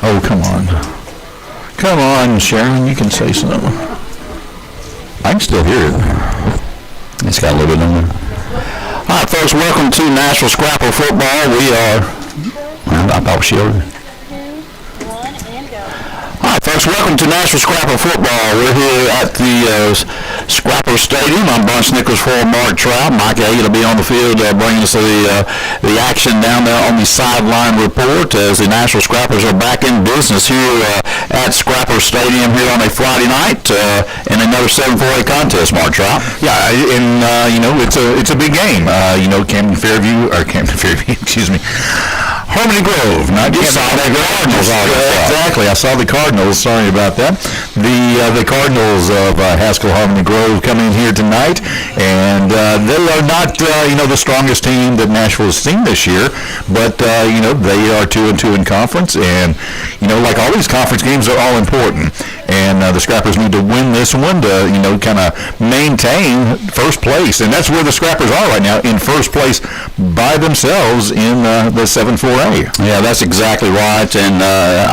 Oh, come on. Come on, Sharon, you can say something. I can still hear it. It's got a little bit on there. All right, folks, welcome to Nashville Scrapper Football. We are... I thought she over. All right, folks, welcome to Nashville Scrapper Football. We're here at the Scrapper Stadium. I'm Bunch Nichols for Mark Trout. Mike A. will be on the field bringing us the action down there on the sideline report as the Nashville Scrappers are back in business here at Scrapper Stadium here on a Friday night in another 7-4A contest, Mark Trout. Yeah, and it's a big game. Camden Fairview, excuse me. Harmony Grove, not just the Cardinals. Exactly, I saw the Cardinals. Sorry about that. The Cardinals of Haskell Harmony Grove coming in here tonight, and they are not the strongest team that Nashville has seen this year, but they are 2-2 in conference, and like all these conference games are all important, and the Scrappers need to win this one to kind of maintain first place, and that's where the Scrappers are right now, in first place by themselves in the 7-4A. Yeah, that's exactly right. And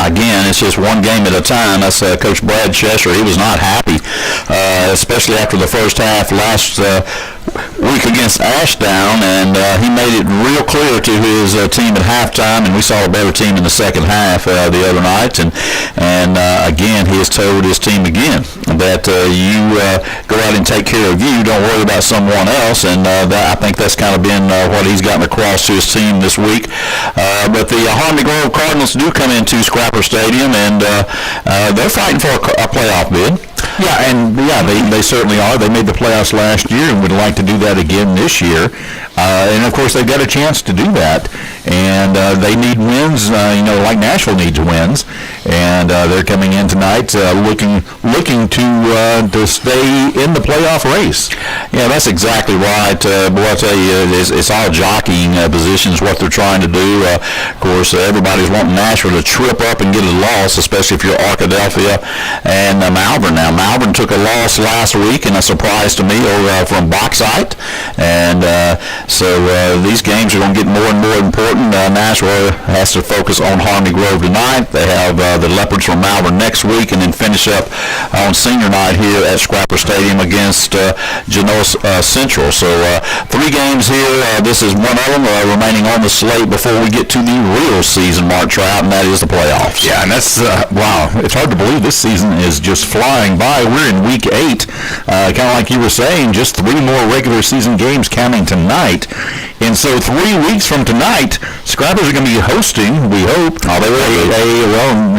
again, it's just one game at a time. That's Coach Brad Cheshire. He was not happy, especially after the first half last week against Ashdown, and he made it real clear to his team at halftime, and we saw a better team in the second half the other night. And again, he has told his team again that you go out and take care of you. Don't worry about someone else. And I think that's kind of been what he's gotten across to his team this week. But the Harmony Grove Cardinals do come into Scrapper Stadium, and they're fighting for a playoff bid. Yeah, they certainly are. They made the playoffs last year and would like to do that again this year. And, of course, they've got a chance to do that. And they need wins, like Nashville needs wins. And they're coming in tonight looking to stay in the playoff race. Yeah, that's exactly right. Boy, I tell you, it's all jockeying positions, what they're trying to do. Of course, everybody's wanting Nashville to trip up and get a loss, especially if you're Arkadelphia and Malvern. Now, Malvern took a loss last week, and a surprise to me from Bauxite. And so these games are going to get more and more important. Nashville has to focus on Harmony Grove tonight. They have the Leopards from Malvern next week, and then finish up on senior night here at Scrapper Stadium against Genoa Central. So 3 games here. This is one of them remaining on the slate before we get to the real season, Mark Trout, and that is the playoffs. Yeah, and that's, wow, it's hard to believe this season is just flying by. We're in week 8, kind of like you were saying, just 3 more regular season games counting tonight. And so 3 weeks from tonight, Scrappers are going to be hosting, we hope,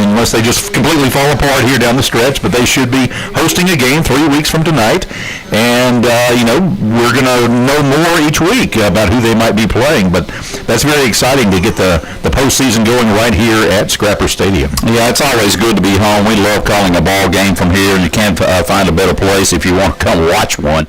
unless they just completely fall apart here down the stretch, but they should be hosting a game 3 weeks from tonight. And, we're going to know more each week about who they might be playing. But that's very exciting to get the postseason going right here at Scrapper Stadium. Yeah, it's always good to be home. We love calling a ball game from here, and you can't find a better place if you want to come watch one.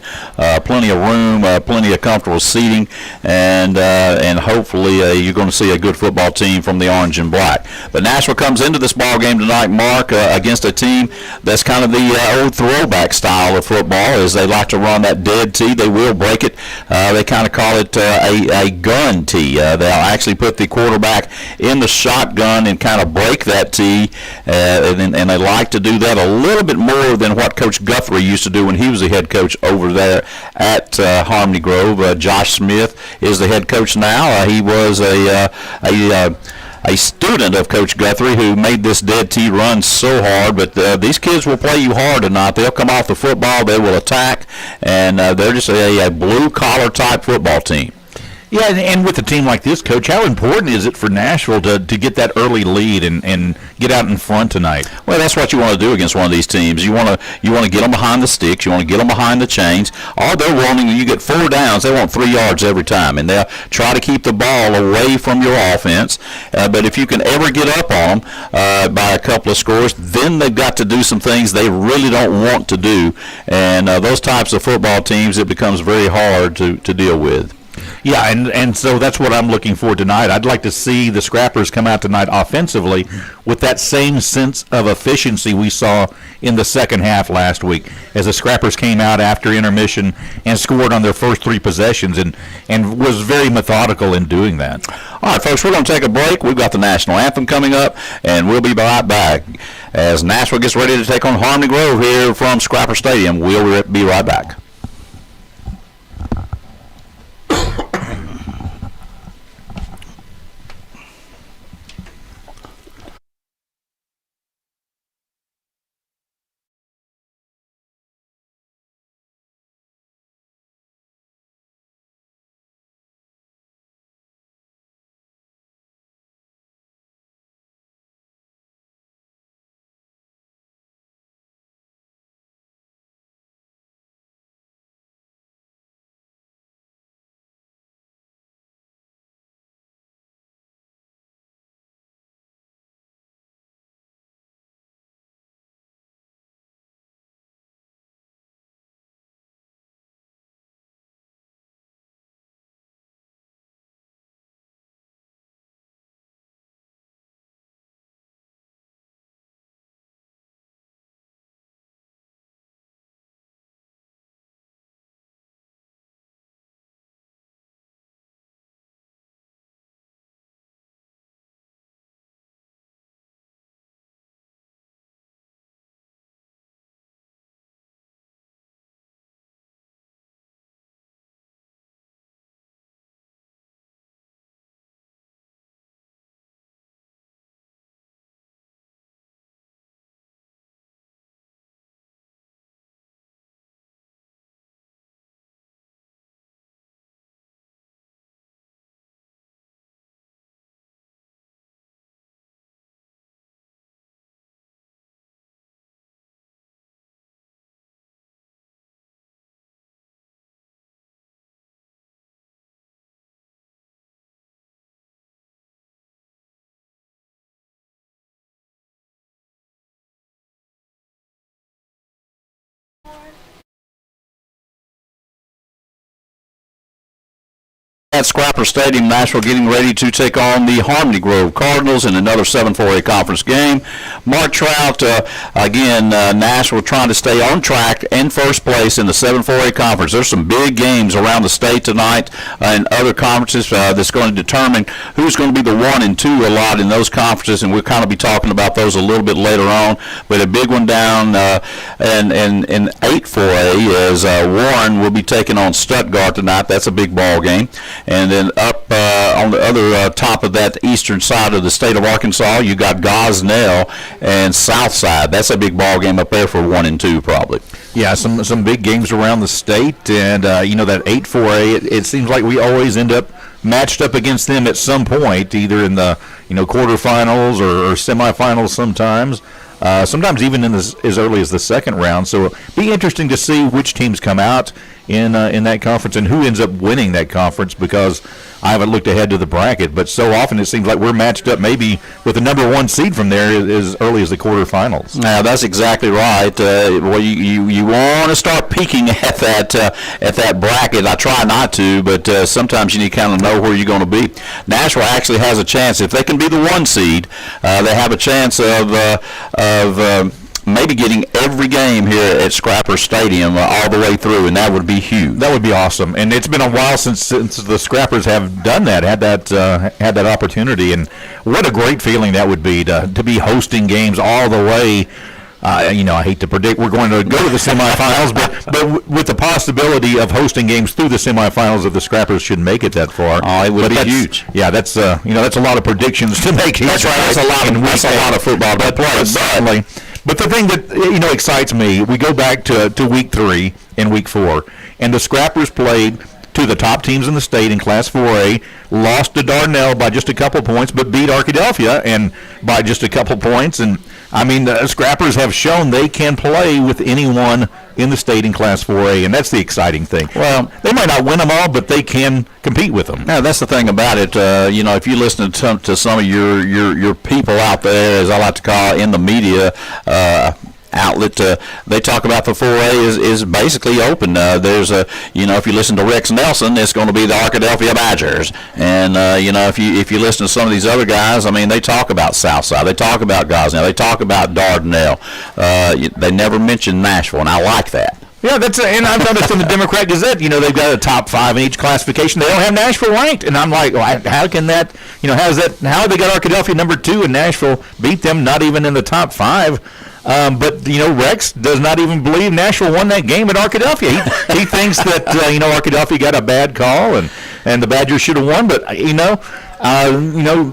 Plenty of room, plenty of comfortable seating, and hopefully you're going to see a good football team from the orange and black. But Nashville comes into this ball game tonight, Mark, against a team that's kind of the old throwback style of football, as they like to run that dead tee. They will break it. They kind of call it a gun tee. They'll actually put the quarterback in the shotgun and kind of break that tee, and they like to do that a little bit more than what Coach Guthrie used to do when he was the head coach over there at Harmony Grove. Josh Smith is the head coach now. He was a student of Coach Guthrie who made this dead tee run so hard, but these kids will play you hard tonight. They'll come off the football, they will attack, and they're just a blue-collar type football team. Yeah, and with a team like this, Coach, how important is it for Nashville to get that early lead and get out in front tonight? Well, that's what you want to do against one of these teams. You want to get them behind the sticks. You want to get them behind the chains. All they're wanting, you get 4 downs, they want 3 yards every time, and they'll try to keep the ball away from your offense. But if you can ever get up on them by a couple of scores, then they've got to do some things they really don't want to do. And those types of football teams, it becomes very hard to deal with. Yeah, and so that's what I'm looking for tonight. I'd like to see the Scrappers come out tonight offensively with that same sense of efficiency we saw in the second half last week, as the Scrappers came out after intermission and scored on their first 3 possessions and was very methodical in doing that. All right, folks, we're going to take a break. We've got the national anthem coming up, and we'll be right back as Nashville gets ready to take on Harmony Grove here from Scrapper Stadium. We'll be right back. At Scrapper Stadium, Nashville getting ready to take on the Harmony Grove Cardinals in another 7-4A conference game. Mark Trout, Nashville trying to stay on track in first place in the 7-4A conference. There's some big games around the state tonight and other conferences that's going to determine who's going to be the 1 and 2 a lot in those conferences, and we'll kind of be talking about those a little bit later on. But a big one down in 8-4A is Warren will be taking on Stuttgart tonight. That's a big ball game. And then up on the other top of that eastern side of the state of Arkansas, you got Gosnell and Southside. That's a big ball game up there for 1 and 2 probably. Yeah, some big games around the state, and that 8-4A, it seems like we always end up matched up against them at some point, either in the quarterfinals or semifinals sometimes. Sometimes even in as early as the second round. So it'll be interesting to see which teams come out in that conference and who ends up winning that conference, because I haven't looked ahead to the bracket, but so often it seems like we're matched up maybe with the number 1 seed from there as early as the quarterfinals. Now that's exactly right. Well, you want to start peeking at that bracket. I try not to, but sometimes you need to kind of know where you're going to be. Nashville actually has a chance. If they can be the 1 seed, they have a chance of maybe getting every game here at Scrapper Stadium all the way through, and that would be huge. That would be awesome. And it's been a while since the Scrappers have done that, had that opportunity, and what a great feeling that would be to be hosting games all the way. I hate to predict we're going to go to the semifinals, but with the possibility of hosting games through the semifinals, if the Scrappers should make it that far, it would be huge. Yeah, that's that's a lot of predictions to make. That's right. That's a lot of football to play. Certainly. But the thing that excites me, we go back to week 3 and week 4, and the Scrappers played two of the top teams in the state in Class 4A, lost to Dardanelle by just a couple points, but beat Arkadelphia and by just a couple points. And I mean, the Scrappers have shown they can play with anyone in the state in Class 4A, and that's the exciting thing. Well, they might not win them all, but they can compete with them. Yeah, that's the thing about it. If you listen to some of your people out there, as I like to call it, in the media, outlet. They talk about the 4A is basically open. There's if you listen to Rex Nelson, it's going to be the Arkadelphia Badgers, and if you listen to some of these other guys, I mean, they talk about Southside, they talk about Gosnell, they talk about Dardanelle. They never mention Nashville, and I like that. Yeah, and I've noticed in the Democrat Gazette, they've got a top 5 in each classification. They don't have Nashville ranked, and I'm like, well, how can that, how they got Arkadelphia number 2 and Nashville beat them, not even in the top 5? But Rex does not even believe Nashville won that game at Arkadelphia. He thinks that Arkadelphia got a bad call and the Badgers should have won. But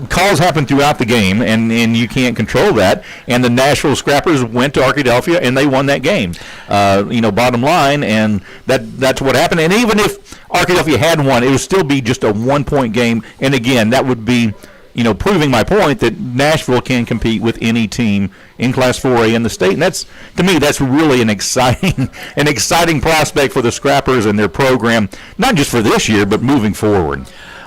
calls happen throughout the game, and you can't control that. And the Nashville Scrappers went to Arkadelphia and they won that game. Bottom line, and that's what happened. And even if Arkadelphia had won, it would still be just a 1-point game. And again, that would be proving my point that Nashville can compete with any team in Class 4A in the state, and to me that's really an exciting prospect for the Scrappers and their program, not just for this year but moving forward.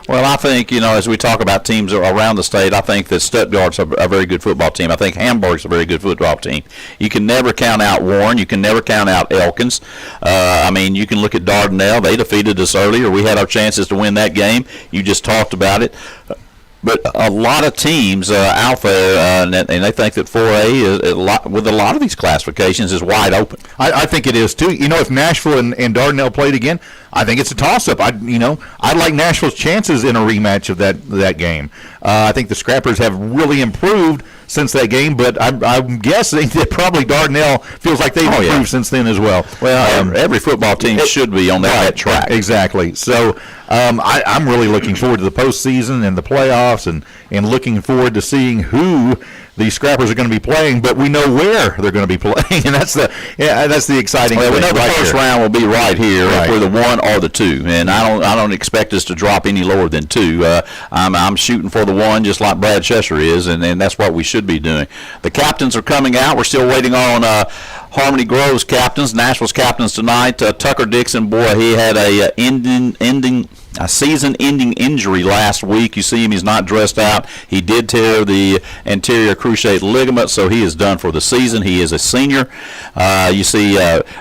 Well, I think, as we talk about teams around the state, I think that Stuttgart's a very good football team. I think Hamburg's a very good football team. You can never count out Warren. You can never count out Elkins. You can look at Dardanelle. They defeated us earlier. We had our chances to win that game. You just talked about it. But a lot of teams out there, and they think that 4A with a lot of these classifications is wide open. I think it is too. If Nashville and Dardanelle played again, I think it's a toss-up. I like Nashville's chances in a rematch of that game. I think the Scrappers have really improved since that game, but I'm guessing that probably Dardanelle feels like they've improved since then as well. Well, every football team should be on that track. Exactly. So I'm really looking forward to the postseason and the playoffs, and looking forward to seeing who the Scrappers are going to be playing, but we know where they're going to be playing, and that's the exciting thing. We know the first round will be right here for the 1 or the 2, and I don't expect us to drop any lower than 2. I'm shooting for the 1, just like Brad Cheshire is, and that's what we should be doing. The captains are coming out. We're still waiting on Harmony Grove's captains, Nashville's captains tonight. Tucker Dixon, boy, he had a season-ending injury last week. You see him; he's not dressed out. He did tear the anterior cruciate ligament, so he is done for the season. He is a senior. You see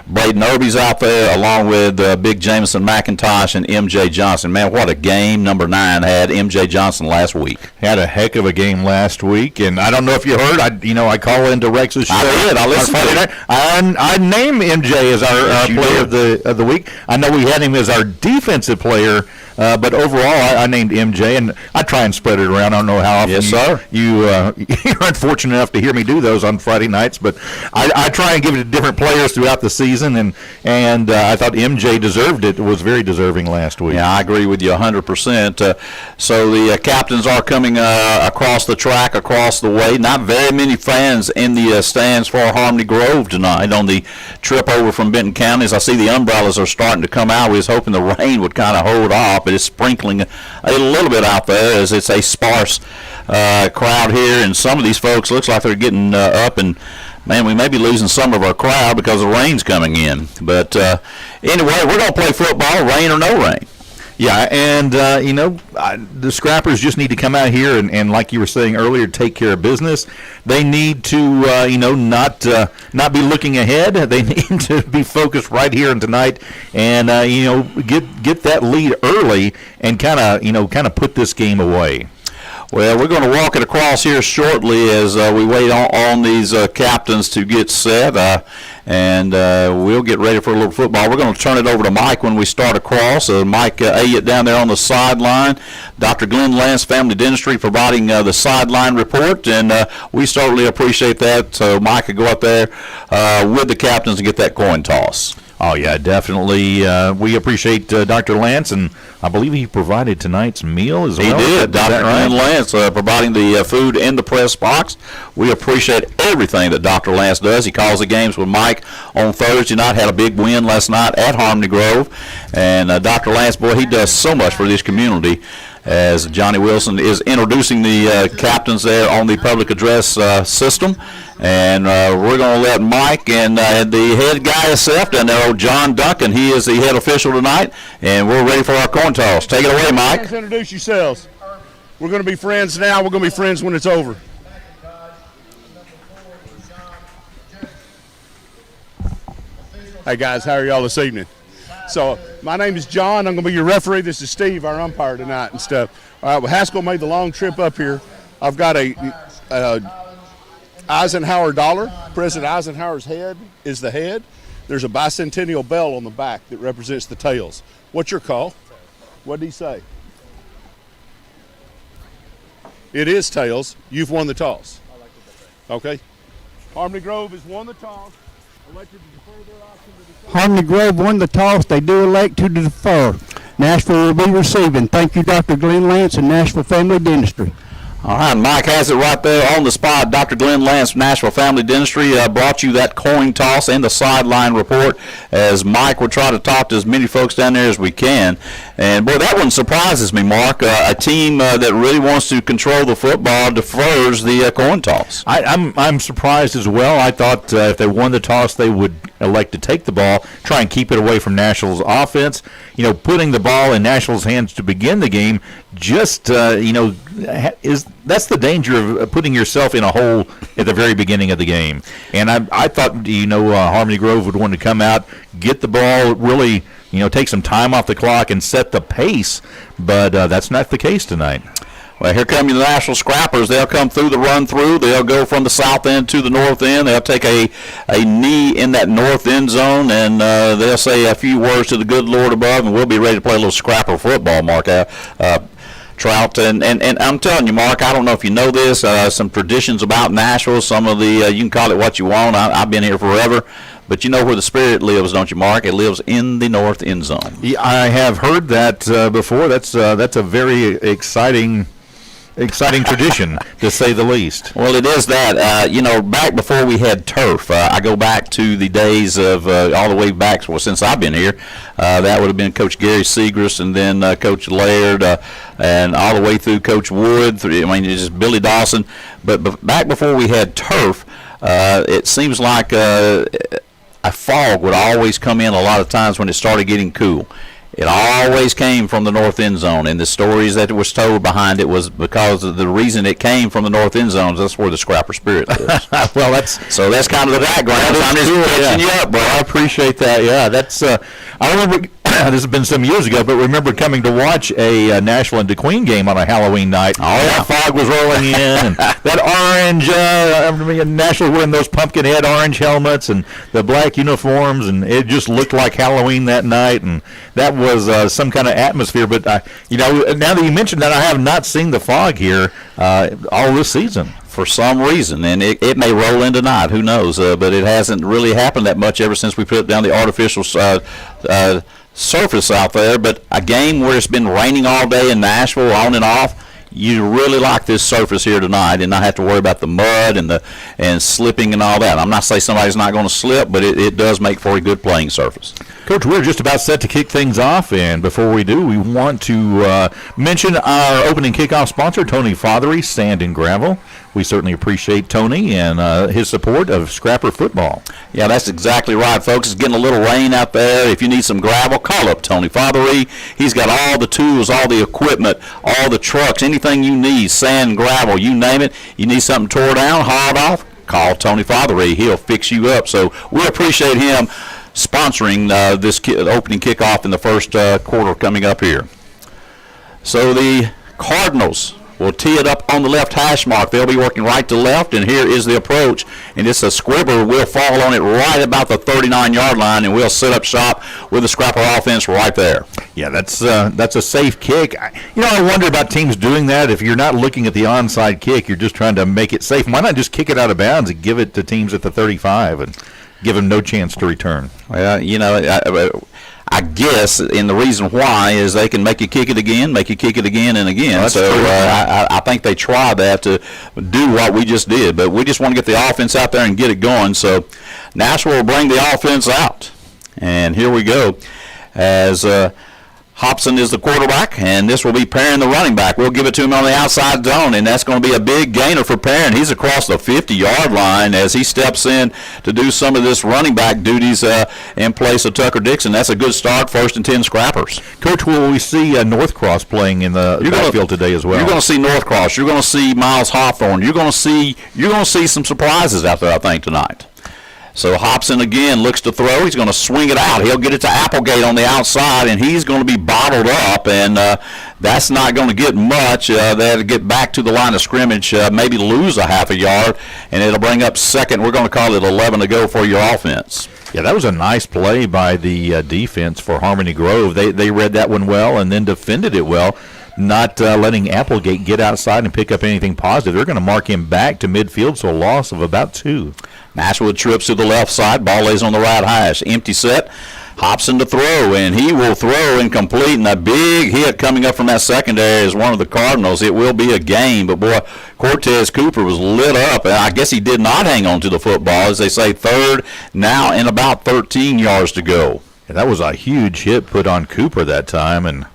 Braden Irby's out there, along with Big Jameson McIntosh and M.J. Johnson. Man, what a game number 9 had M.J. Johnson last week. Had a heck of a game last week, and I don't know if you heard. I call into Rex's show. I did. I listened to it. I named M.J. as our player of the week. I know we had him as our defensive player. But overall, I named MJ, and I try and spread it around. I don't know how often you're unfortunate enough to hear me do those on Friday nights, but I try and give it to different players throughout the season, and I thought MJ deserved it. Was very deserving last week. Yeah, I agree with you 100%. So the captains are coming across the track, across the way. Not very many fans in the stands for Harmony Grove tonight on the trip over from Benton County. As I see the umbrellas are starting to come out, we was hoping the rain would kind of hold off, but it's sprinkling a little bit out there as it's a sparse crowd here, and some of these folks looks like they're getting up, and man, we may be losing some of our crowd because the rain's coming in. But anyway, we're going to play football, rain or no rain. Yeah, and the Scrappers just need to come out here and like you were saying earlier, take care of business. They need to not be looking ahead. They need to be focused right here and tonight, and get that lead early and kind of put this game away. Well, we're going to walk it across here shortly as we wait on these captains to get set, and we'll get ready for a little football. We're going to turn it over to Mike when we start across. Mike Elliott down there on the sideline. Dr. Glenn Lance, Family Dentistry, providing the sideline report, and we certainly appreciate that. So Mike could go up there with the captains and get that coin toss. Oh, yeah, definitely. We appreciate Dr. Lance, and I believe he provided tonight's meal as well. He did. Dr. Lance providing the food in the press box. We appreciate everything that Dr. Lance does. He calls the games with Mike on Thursday night. Had a big win last night at Harmony Grove. And Dr. Lance, boy, he does so much for this community, as Johnny Wilson is introducing the captains there on the public address system. And we're going to let Mike and the head guy himself down there, old John Duncan, he is the head official tonight, and we're ready for our coin toss. Take it away, Mike. Let's introduce yourselves. We're going to be friends now. We're going to be friends when it's over. Hey, guys, how are y'all this evening? So, my name is John. I'm going to be your referee. This is Steve, our umpire tonight and stuff. All right, well, Haskell made the long trip up here. I've got a Eisenhower dollar. President Eisenhower's head is the head. There's a bicentennial bell on the back that represents the tails. What's your call? What did he say? It is tails. You've won the toss. Okay. Harmony Grove has won the toss. Elected to defer their option to decide. Harmony Grove won the toss. They do elect to defer. Nashville will be receiving. Thank you, Dr. Glenn Lance and Nashville Family Dentistry. All right, Mike has it right there on the spot. Dr. Glenn Lance, Nashville Family Dentistry, brought you that coin toss and the sideline report as Mike will try to talk to as many folks down there as we can. And, boy, that one surprises me, Mark. A team that really wants to control the football defers the coin toss. I'm surprised as well. I thought if they won the toss, they would elect to take the ball, try and keep it away from Nashville's offense. You know, putting the ball in Nashville's hands to begin the game just, that's the danger of putting yourself in a hole at the very beginning of the game. And I thought, Harmony Grove would want to come out, get the ball, really, take some time off the clock and set the pace. But that's not the case tonight. Well, here come the Nashville Scrappers. They'll come through the run-through. They'll go from the south end to the north end. They'll take a knee in that north end zone, and they'll say a few words to the good Lord above, and we'll be ready to play a little Scrapper football, Mark. Trout, and I'm telling you, Mark, I don't know if you know this, some traditions about Nashville, some of the, you can call it what you want. I've been here forever. But you know where the spirit lives, don't you, Mark? It lives in the north end zone. Yeah, I have heard that before. That's a very exciting tradition, to say the least. Well, it is that. Back before we had turf, I go back to the days of all the way back, since I've been here. That would have been Coach Gary Segrist and then Coach Laird and all the way through Coach Wood. Just Billy Dawson. But back before we had turf, it seems like a fog would always come in a lot of times when it started getting cool. It always came from the north end zone, and the stories that was told behind it was because of the reason it came from the north end zone. That's where the Scrapper spirit lives. Well, that's kind of the background. I'm just catching you up, bro. I appreciate that. Yeah, that's. I remember this has been some years ago, but remember coming to watch a Nashville and DeQueen game on a Halloween night. Oh, yeah. That fog was rolling in, and that orange. Nashville wearing those pumpkin head orange helmets and the black uniforms, and it just looked like Halloween that night, and that was some kind of atmosphere. But now that you mentioned that, I have not seen the fog here all this season. For some reason, and it may roll in tonight, who knows, but it hasn't really happened that much ever since we put down the artificial surface out there. But a game where it's been raining all day in Nashville, on and off, you really like this surface here tonight and not have to worry about the mud and slipping and all that. I'm not saying somebody's not going to slip, but it does make for a good playing surface. Coach, we're just about set to kick things off, and before we do, we want to mention our opening kickoff sponsor, Tony Fothery, Sand and Gravel. We certainly appreciate Tony and his support of Scrapper football. Yeah, that's exactly right, folks. It's getting a little rain out there. If you need some gravel, call up Tony Fothery. He's got all the tools, all the equipment, all the trucks, anything you need, sand, gravel, you name it. You need something tore down, hauled off, call Tony Fothery. He'll fix you up. So we appreciate him sponsoring this opening kickoff in the first quarter coming up here. So the Cardinals will tee it up on the left hash mark. They'll be working right to left, and here is the approach. And it's a squibber. We'll fall on it right about the 39-yard line, and we'll set up shop with the Scrapper offense right there. Yeah, that's a safe kick. I wonder about teams doing that. If you're not looking at the onside kick, you're just trying to make it safe. Why not just kick it out of bounds and give it to teams at the 35 and give them no chance to return? Well, I guess, and the reason why is they can make you kick it again, and again. Well, so I think they try that to do what we just did. But we just want to get the offense out there and get it going. So Nashville will bring the offense out. And here we go as Hobson is the quarterback, and this will be Perrin, the running back. We'll give it to him on the outside zone, and that's going to be a big gainer for Perrin. He's across the 50-yard line as he steps in to do some of this running back duties in place of Tucker Dixon. That's a good start, 1st and 10 Scrappers. Coach, will we see Northcross playing in the backfield today as well? You're going to see Northcross. You're going to see Miles Hawthorne. You're going to see some surprises out there, I think, tonight. So Hobson again looks to throw. He's going to swing it out. He'll get it to Applegate on the outside, and he's going to be bottled up, and that's not going to get much. They have to get back to the line of scrimmage, maybe lose a half a yard, and it'll bring up second. We're going to call it 11 to go for your offense. Yeah, that was a nice play by the defense for Harmony Grove. They read that one well and then defended it well, not letting Applegate get outside and pick up anything positive. They're going to mark him back to midfield, so a loss of about 2. Nashville trips to the left side. Ball lays on the right hash. Empty set. Hobson to throw, and he will throw and complete. And a big hit coming up from that secondary is one of the Cardinals. It will be a gain, but boy, Cortez Cooper was lit up, and I guess he did not hang on to the football. As they say, third now and about 13 yards to go. Yeah, that was a huge hit put on Cooper that time, and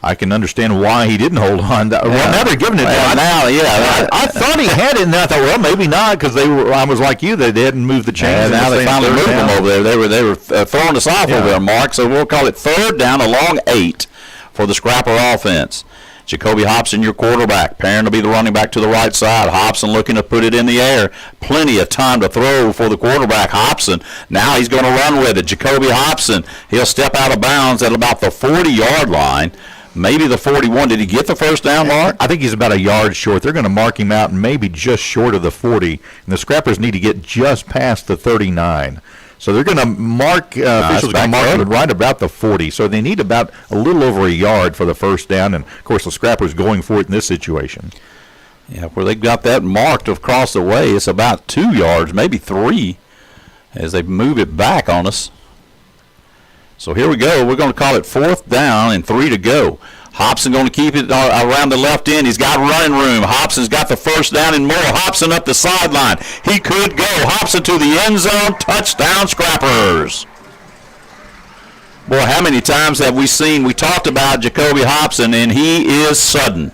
I can understand why he didn't hold on. Well, now they're giving it down. Now, yeah. I thought he had it, and I thought, well, maybe not, because I was like you, they didn't move the chains. And now they finally moved them over there. They were throwing us off over there, Mark. So we'll call it third down along 8 for the Scrapper offense. Jacoby Hobson, your quarterback. Perrin will be the running back to the right side. Hobson looking to put it in the air. Plenty of time to throw for the quarterback. Hobson, now he's going to run with it. Jacoby Hobson, he'll step out of bounds at about the 40-yard line. Maybe the 41. Did he get the first down, Mark? I think he's about a yard short. They're going to mark him out maybe just short of the 40. And the Scrappers need to get just past the 39. So they're going to mark, officials are going to mark him right about the 40. So they need about a little over a yard for the first down. And, of course, the Scrappers going for it in this situation. Yeah, where they got that marked across the way, it's about 2 yards, maybe 3, as they move it back on us. So here we go. We're going to call it fourth down and 3 to go. Hobson going to keep it around the left end. He's got running room. Hobson's got the first down and more. Hobson up the sideline. He could go. Hobson to the end zone. Touchdown, Scrappers. Boy, how many times have we seen, we talked about Jacoby Hobson, and he is sudden.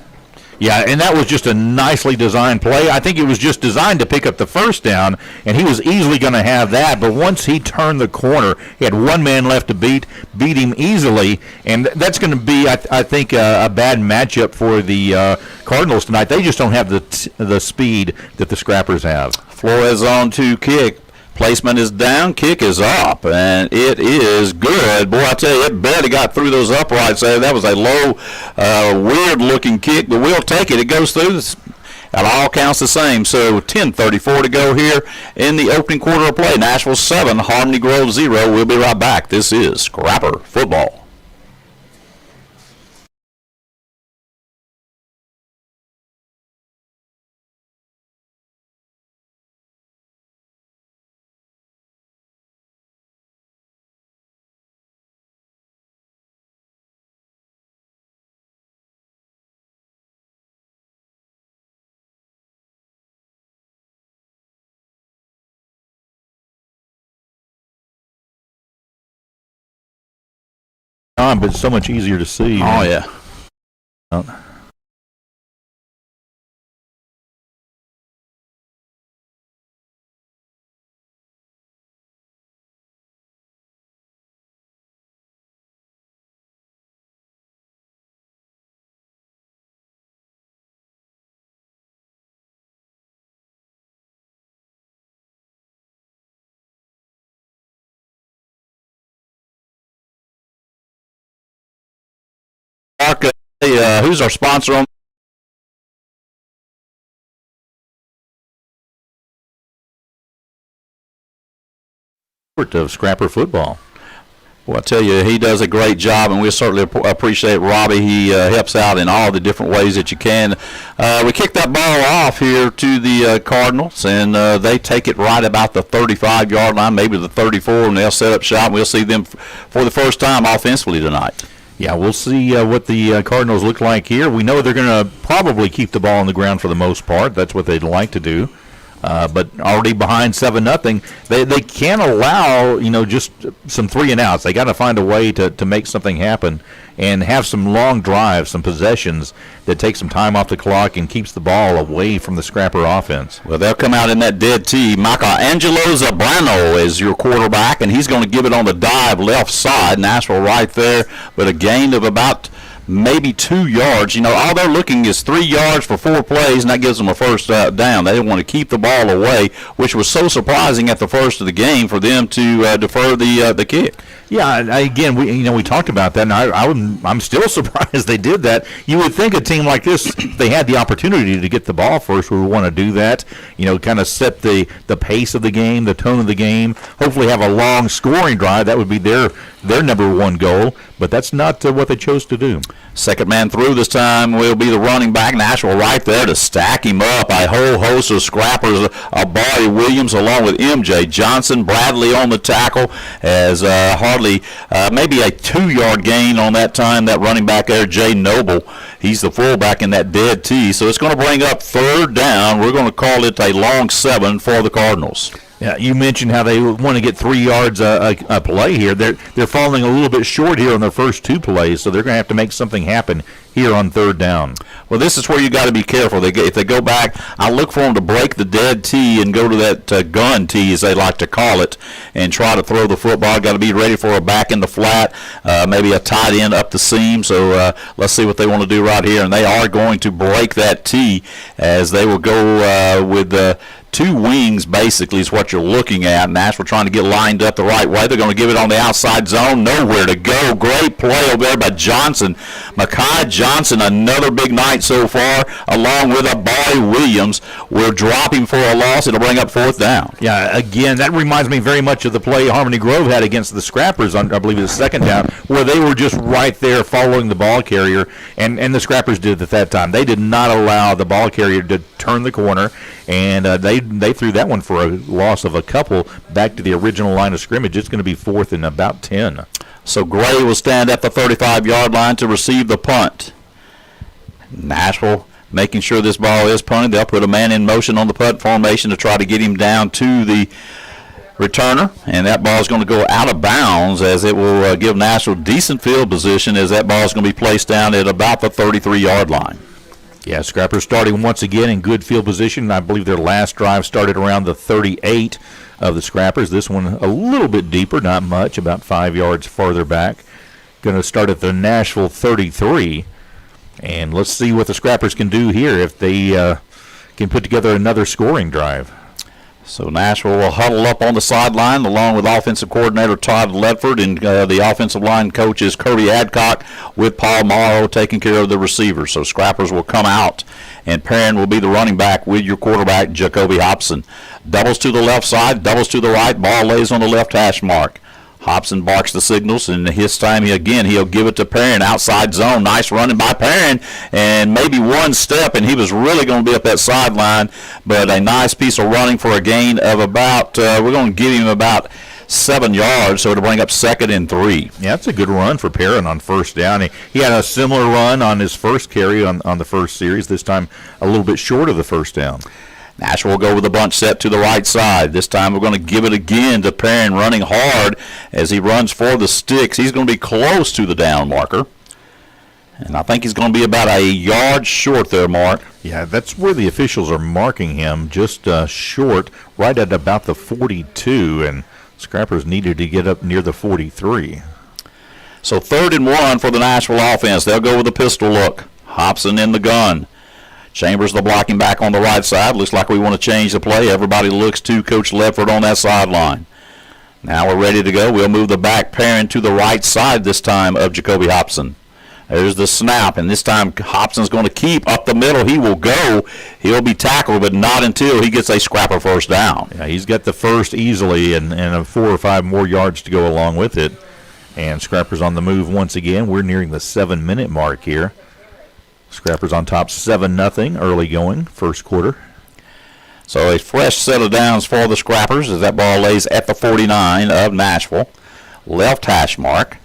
Yeah, and that was just a nicely designed play. I think it was just designed to pick up the first down, and he was easily going to have that. But once he turned the corner, he had one man left to beat him easily, and that's going to be, I think, a bad matchup for the Cardinals tonight. They just don't have the speed that the Scrappers have. Flores on to kick. Placement is down, kick is up, and it is good. Boy, I tell you, it barely got through those uprights there. That was a low, weird-looking kick, but we'll take it. It goes through. It all counts the same. So 10:34 to go here in the opening quarter of play. Nashville 7, Harmony Grove 0. We'll be right back. This is Scrapper Football. But it's so much easier to see. Oh, yeah. Mark, who's our sponsor on? Of Scrapper Football. Well, I tell you, he does a great job, and we certainly appreciate Robbie. He helps out in all the different ways that you can. We kicked that ball off here to the Cardinals, and they take it right about the 35-yard line, maybe the 34, and they'll set up shop. And we'll see them for the first time offensively tonight. Yeah, we'll see what the Cardinals look like here. We know they're going to probably keep the ball on the ground for the most part. That's what they'd like to do. But already behind 7-0, they can't allow, just some 3 and outs. They got to find a way to make something happen and have some long drives, some possessions that take some time off the clock and keeps the ball away from the Scrapper offense. Well, they'll come out in that dead tee. Michelangelo Zabrano is your quarterback, and he's going to give it on the dive left side. Nashville right there, but a gain of about maybe 2 yards. All they're looking is 3 yards for 4 plays, and that gives them a first down. They want to keep the ball away, which was so surprising at the first of the game for them to defer the kick. Yeah, again, we talked about that, and I'm still surprised they did that. You would think a team like this, if they had the opportunity to get the ball first, would want to do that. Kind of set the pace of the game, the tone of the game. Hopefully, have a long scoring drive. That would be their number one goal. But that's not what they chose to do. Second man through this time will be the running back. Nashville right there to stack him up. A whole host of scrappers. Barry Williams along with M.J. Johnson. Bradley on the tackle as hardly maybe a 2-yard gain on that time. That running back there, Jay Noble, he's the fullback in that dead tee. So it's going to bring up third down. We're going to call it a long 7 for the Cardinals. Yeah, you mentioned how they want to get 3 yards a play here. They're falling a little bit short here on their first 2 plays, so they're going to have to make something happen here on third down. Well, this is where you got to be careful. If they go back, I look for them to break the dead tee and go to that gun tee, as they like to call it, and try to throw the football. Got to be ready for a back in the flat, maybe a tight end up the seam. So let's see what they want to do right here. And they are going to break that tee as they will go with 2 wings, basically, is what you're looking at. Nashville trying to get lined up the right way. They're going to give it on the outside zone. Nowhere to go. Great play over there by Johnson. Mekhi Johnson, another big night so far, along with a Barry Williams. We're dropping for a loss. It'll bring up fourth down. Yeah, again, that reminds me very much of the play Harmony Grove had against the Scrappers on, I believe, the second down, where they were just right there following the ball carrier, and the Scrappers did at that time. They did not allow the ball carrier to turn the corner, and they threw that one for a loss of a couple back to the original line of scrimmage. It's going to be fourth and about 10. So Gray will stand at the 35-yard line to receive the punt. Nashville making sure this ball is punted. They'll put a man in motion on the punt formation to try to get him down to the returner, and that ball is going to go out of bounds as it will give Nashville decent field position as that ball is going to be placed down at about the 33-yard line. Yeah, Scrappers starting once again in good field position. I believe their last drive started around the 38 of the Scrappers. This one a little bit deeper, not much, about 5 yards farther back. Going to start at the Nashville 33. And let's see what the Scrappers can do here if they can put together another scoring drive. So Nashville will huddle up on the sideline along with offensive coordinator Todd Ledford and the offensive line coaches Kirby Adcock with Paul Morrow taking care of the receivers. So Scrappers will come out, and Perrin will be the running back with your quarterback, Jacoby Hobson. Doubles to the left side, doubles to the right, ball lays on the left hash mark. Hobson barks the signals, and his time he'll give it to Perrin, outside zone. Nice running by Perrin, and maybe one step, and he was really going to be up that sideline, but a nice piece of running for a gain of about, we're going to give him about 7 yards, so it'll bring up 2nd and 3. Yeah, that's a good run for Perrin on first down. He had a similar run on his first carry on the first series, this time a little bit short of the first down. Nashville will go with the bunch set to the right side. This time we're going to give it again to Perrin, running hard as he runs for the sticks. He's going to be close to the down marker. And I think he's going to be about a yard short there, Mark. Yeah, that's where the officials are marking him, just short, right at about the 42, and Scrappers needed to get up near the 43. So 3rd and 1 for the Nashville offense. They'll go with a pistol look. Hobson in the gun. Chambers the blocking back on the right side. Looks like we want to change the play. Everybody looks to Coach Ledford on that sideline. Now we're ready to go. We'll move the back Perrin to the right side this time of Jacoby Hobson. There's the snap, and this time Hobson's going to keep up the middle. He will go. He'll be tackled, but not until he gets a scrapper first down. Yeah, he's got the first easily and 4 or 5 more yards to go along with it. And Scrappers on the move once again. We're nearing the 7-minute mark here. Scrappers on top 7-0 early going, first quarter. So a fresh set of downs for the Scrappers as that ball lays at the 49 of Nashville. Left hash mark.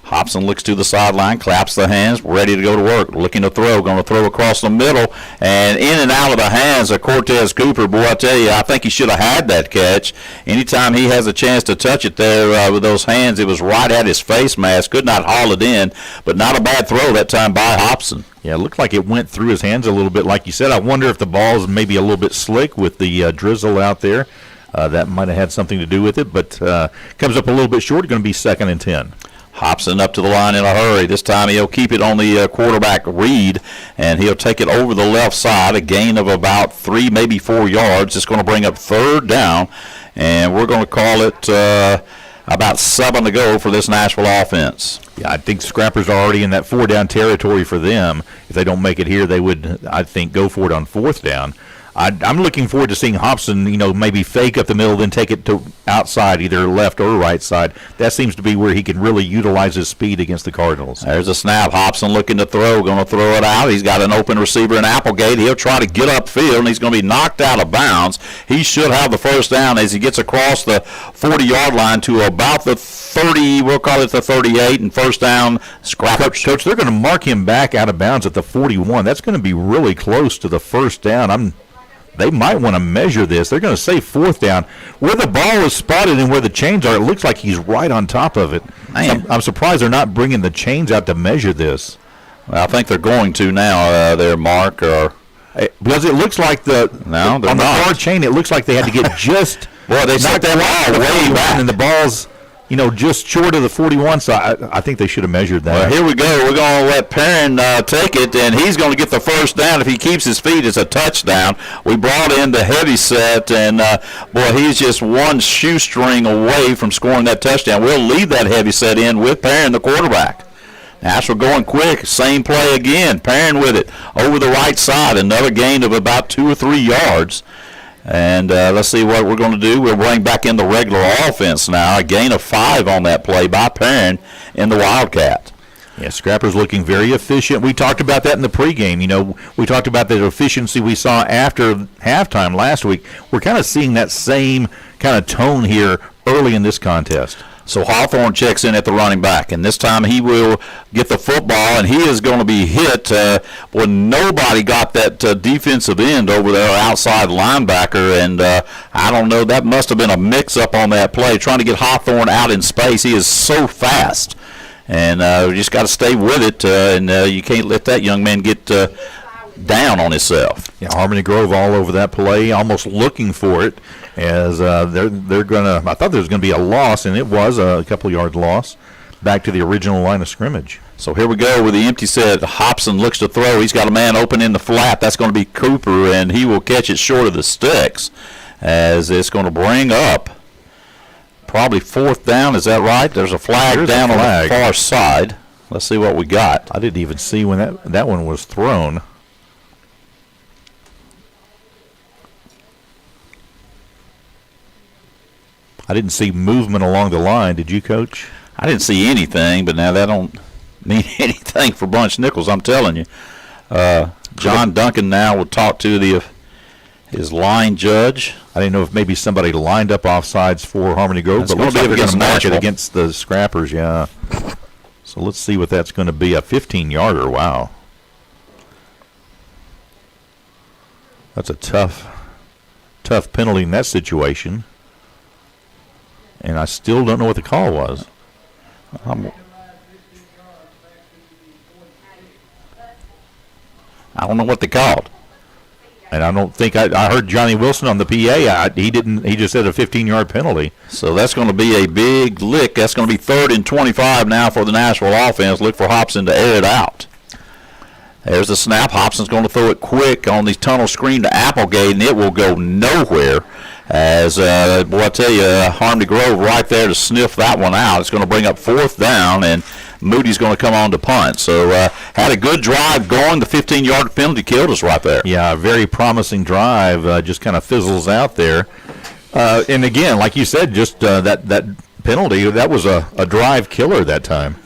Hobson looks to the sideline, claps the hands, ready to go to work, looking to throw, going to throw across the middle, and in and out of the hands of Cortez Cooper. Boy, I tell you, I think he should have had that catch. Anytime he has a chance to touch it there with those hands, it was right at his face mask. Could not haul it in, but not a bad throw that time by Hobson. Yeah, it looked like it went through his hands a little bit, like you said. I wonder if the ball's maybe a little bit slick with the drizzle out there. That might have had something to do with it, but comes up a little bit short. Going to be 2nd and 10. Hobson up to the line in a hurry. This time he'll keep it on the quarterback read, and he'll take it over the left side, a gain of about 3, maybe 4 yards. It's going to bring up 3rd down, and we're going to call it about 7 to go for this Nashville offense. Yeah, I think Scrappers are already in that 4-down territory for them. If they don't make it here, they would, I think, go for it on 4th down. I'm looking forward to seeing Hobson, maybe fake up the middle, then take it to outside, either left or right side. That seems to be where he can really utilize his speed against the Cardinals. There's a snap. Hobson looking to throw, going to throw it out. He's got an open receiver in Applegate. He'll try to get upfield, and he's going to be knocked out of bounds. He should have the first down as he gets across the 40-yard line to about the 30, we'll call it the 38, and first down, Scrappers. Coach, they're going to mark him back out of bounds at the 41. That's going to be really close to the first down. They might want to measure this. They're going to say 4th down. Where the ball is spotted and where the chains are, it looks like he's right on top of it. I'm surprised they're not bringing the chains out to measure this. Well, I think they're going to now, there, Mark. Because it looks like on the far chain, it looks like they had to get just well, they set that ball way back, and the ball's just short of the 41, so I think they should have measured that. Well, here we go. We're going to let Perrin take it, and he's going to get the first down. If he keeps his feet, it's a touchdown. We brought in the heavy set, and, boy, he's just one shoestring away from scoring that touchdown. We'll leave that heavy set in with Perrin, the quarterback. Nashville going quick. Same play again. Perrin with it over the right side. Another gain of about 2 or 3 yards. And let's see what we're going to do. We'll bring back in the regular offense now. A gain of 5 on that play by Perrin in the Wildcat. Yeah, Scrappers looking very efficient. We talked about that in the pregame. We talked about the efficiency we saw after halftime last week. We're kind of seeing that same kind of tone here early in this contest. So Hawthorne checks in at the running back, and this time he will get the football, and he is going to be hit. Nobody got that defensive end over there, outside linebacker, and I don't know, that must have been a mix-up on that play, trying to get Hawthorne out in space. He is so fast, and we just got to stay with it, and you can't let that young man get down on himself. Yeah, Harmony Grove all over that play, almost looking for it, as they're gonna. I thought there was gonna be a loss, and it was a couple yard loss back to the original line of scrimmage. So here we go with the empty set. Hobson looks to throw. He's got a man open in the flat. That's going to be Cooper, and he will catch it short of the sticks, as it's going to bring up probably 4th down. Is that right? There's a flag on the far side. Let's see what we got. I didn't even see when that one was thrown. I didn't see movement along the line. Did you, Coach? I didn't see anything, but now that don't mean anything for Bunch Nichols, I'm telling you. John Duncan now will talk to his line judge. I didn't know if maybe somebody lined up offsides for Harmony Grove, but looks like they're going to mark it against the Scrappers, yeah. So let's see what that's going to be. A 15-yarder, wow. That's a tough penalty in that situation. And I still don't know what the call was. I don't know what they called. And I don't think I heard Johnny Wilson on the PA. He didn't. He just said a 15-yard penalty. So that's going to be a big lick. That's going to be 3rd and 25 now for the Nashville offense. Look for Hobson to air it out. There's the snap. Hobson's going to throw it quick on the tunnel screen to Applegate, and it will go nowhere. As, boy, I tell you, Harmony Grove right there to sniff that one out. It's going to bring up 4th down, and Moody's going to come on to punt. So had a good drive going. The 15-yard penalty killed us right there. Yeah, a very promising drive. Just kind of fizzles out there. And, again, like you said, just that penalty, that was a drive killer that time.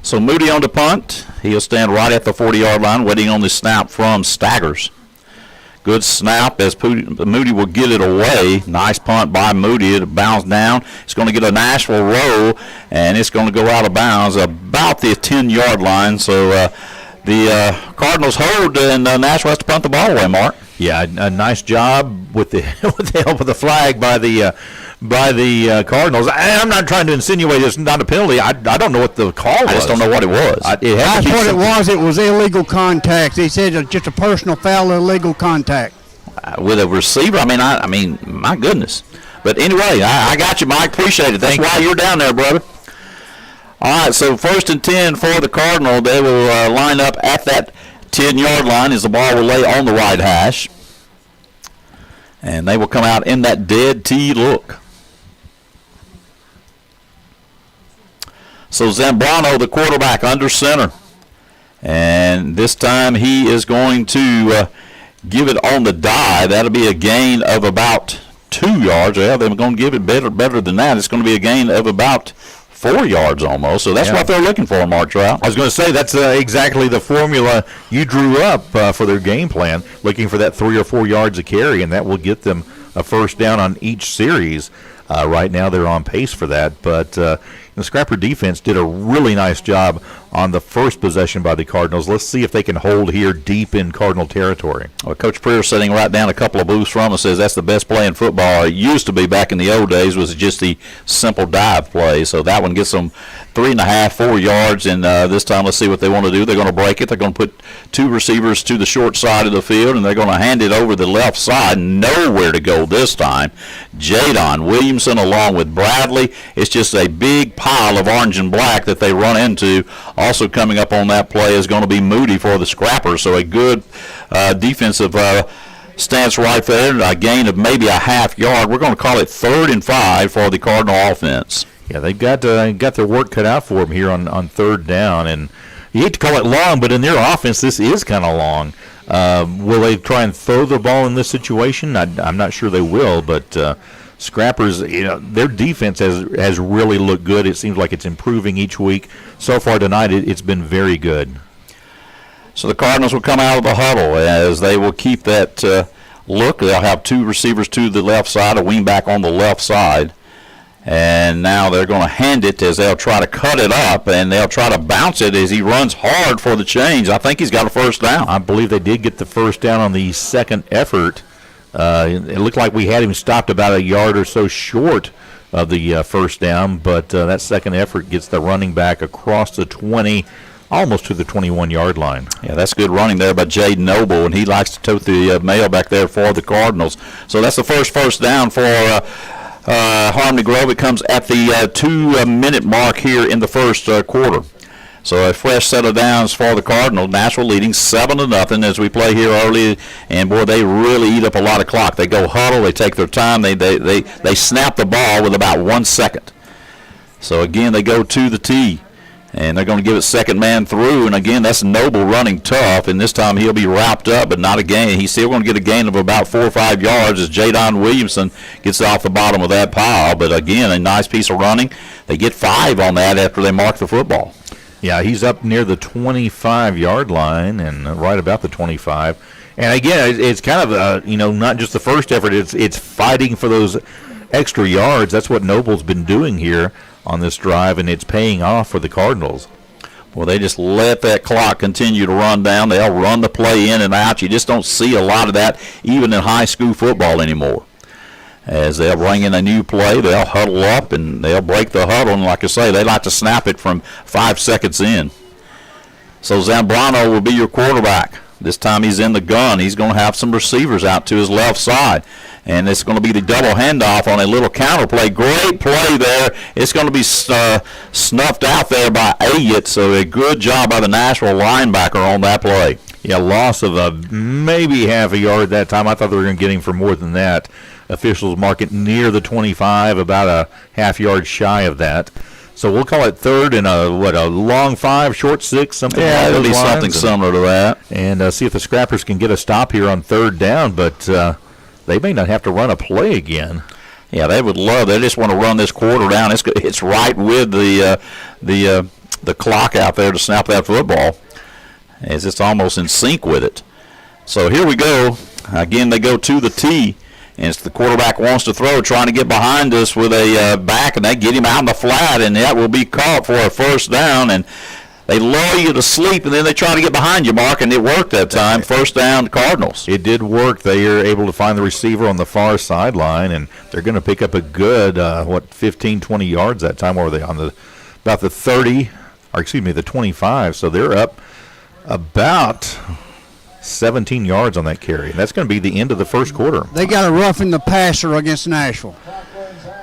So Moody on the punt. He'll stand right at the 40-yard line waiting on the snap from Staggers. Good snap as Moody will get it away. Nice punt by Moody. It bounced down. It's going to get a Nashville roll, and it's going to go out of bounds about the 10-yard line. So the Cardinals hold, and Nashville has to punt the ball away, Mark. Yeah, a nice job with the with the help of the flag by the Cardinals. I'm not trying to insinuate it's not a penalty. I don't know what the call was. I just don't know what it was. That's what it was. It was illegal contact. They said it's just a personal foul, illegal contact. With a receiver, I mean, my goodness. But anyway, I got you, Mike. Appreciate it. That's why you're down there, brother. All right, so 1st and 10 for the Cardinal. They will line up at that 10-yard line as the ball will lay on the right hash. And they will come out in that dead tee look. So Zambrano, the quarterback, under center. And this time he is going to give it on the die. That'll be a gain of about 2 yards. Well, they're going to give it better than that. It's going to be a gain of about 4 yards almost. So that's what they're looking for, Mark Trout. I was going to say that's exactly the formula you drew up for their game plan, looking for that 3 or 4 yards of carry, and that will get them a first down on each series. Right now they're on pace for that, but the Scrapper defense did a really nice job on the first possession by the Cardinals. Let's see if they can hold here deep in Cardinal territory. Well, Coach Preer sitting right down a couple of booths from us says that's the best play in football. It used to be back in the old days was just the simple dive play. So that one gets them 3.5, 4 yards, and this time let's see what they want to do. They're going to break it. They're going to put 2 receivers to the short side of the field, and they're going to hand it over the left side. Nowhere to go this time. Jadon Williamson along with Bradley. It's just a big pile of orange and black that they run into. Also coming up on that play is going to be Moody for the Scrappers. So a good defensive stance right there. A gain of maybe a half yard. We're going to call it 3rd and 5 for the Cardinal offense. Yeah, they've got their work cut out for them here on 3rd down. And you hate to call it long, but in their offense, this is kind of long. Will they try and throw the ball in this situation? I'm not sure they will, but Scrappers, their defense has really looked good. It seems like it's improving each week. So far tonight, it's been very good. So the Cardinals will come out of the huddle as they will keep that look. They'll have 2 receivers to the left side, a wingback on the left side. And now they're going to hand it as they'll try to cut it up, and they'll try to bounce it as he runs hard for the change. I think he's got a first down. I believe they did get the first down on the second effort. It looked like we had him stopped about a yard or so short of the first down, but that second effort gets the running back across the 20, almost to the 21-yard line. Yeah, that's good running there by Jade Noble, and he likes to tote the mail back there for the Cardinals. So that's the first down for Harmony Grove. It comes at the 2-minute mark here in the first quarter. So a fresh set of downs for the Cardinals. Nashville leading 7-0 as we play here early, and boy, they really eat up a lot of clock. They go huddle, they take their time, they snap the ball with about 1 second. So again, they go to the tee, and they're going to give it second man through, and again, that's Noble running tough, and this time he'll be wrapped up, but not a gain. He's still going to get a gain of about 4 or 5 yards as Jadon Williamson gets off the bottom of that pile, but again, a nice piece of running. They get 5 on that after they mark the football. Yeah, he's up near the 25-yard line and right about the 25. And again, it's kind of not just the first effort. It's fighting for those extra yards. That's what Noble's been doing here on this drive, and it's paying off for the Cardinals. Well, they just let that clock continue to run down. They'll run the play in and out. You just don't see a lot of that even in high school football anymore. As they'll bring in a new play, they'll huddle up and they'll break the huddle. And like I say, they like to snap it from 5 seconds in. So Zambrano will be your quarterback. This time he's in the gun. He's going to have some receivers out to his left side. And it's going to be the double handoff on a little counter play. Great play there. It's going to be snuffed out there by Elliott. So a good job by the Nashville linebacker on that play. Yeah, loss of maybe half a yard that time. I thought they were going to get him for more than that. Officials mark it near the 25, about a half yard shy of that. So we'll call it 3rd and a long 5, short 6, something like that. It'll be something similar to that. And see if the Scrappers can get a stop here on 3rd down, but they may not have to run a play again. Yeah, they would love. They just want to run this quarter down. It's right with the clock out there to snap that football, as it's almost in sync with it. So here we go. Again, they go to the tee. And the quarterback wants to throw, trying to get behind us with a back, and they get him out in the flat, and that will be caught for a first down. And they lull you to sleep, and then they try to get behind you, Mark, and it worked that time. First down, Cardinals. It did work. They are able to find the receiver on the far sideline, and they're going to pick up a good, 15, 20 yards that time. Or were they on about the 30, or excuse me, the 25? So they're up about 17 yards on that carry. And that's going to be the end of the first quarter. They got to roughen the passer against Nashville.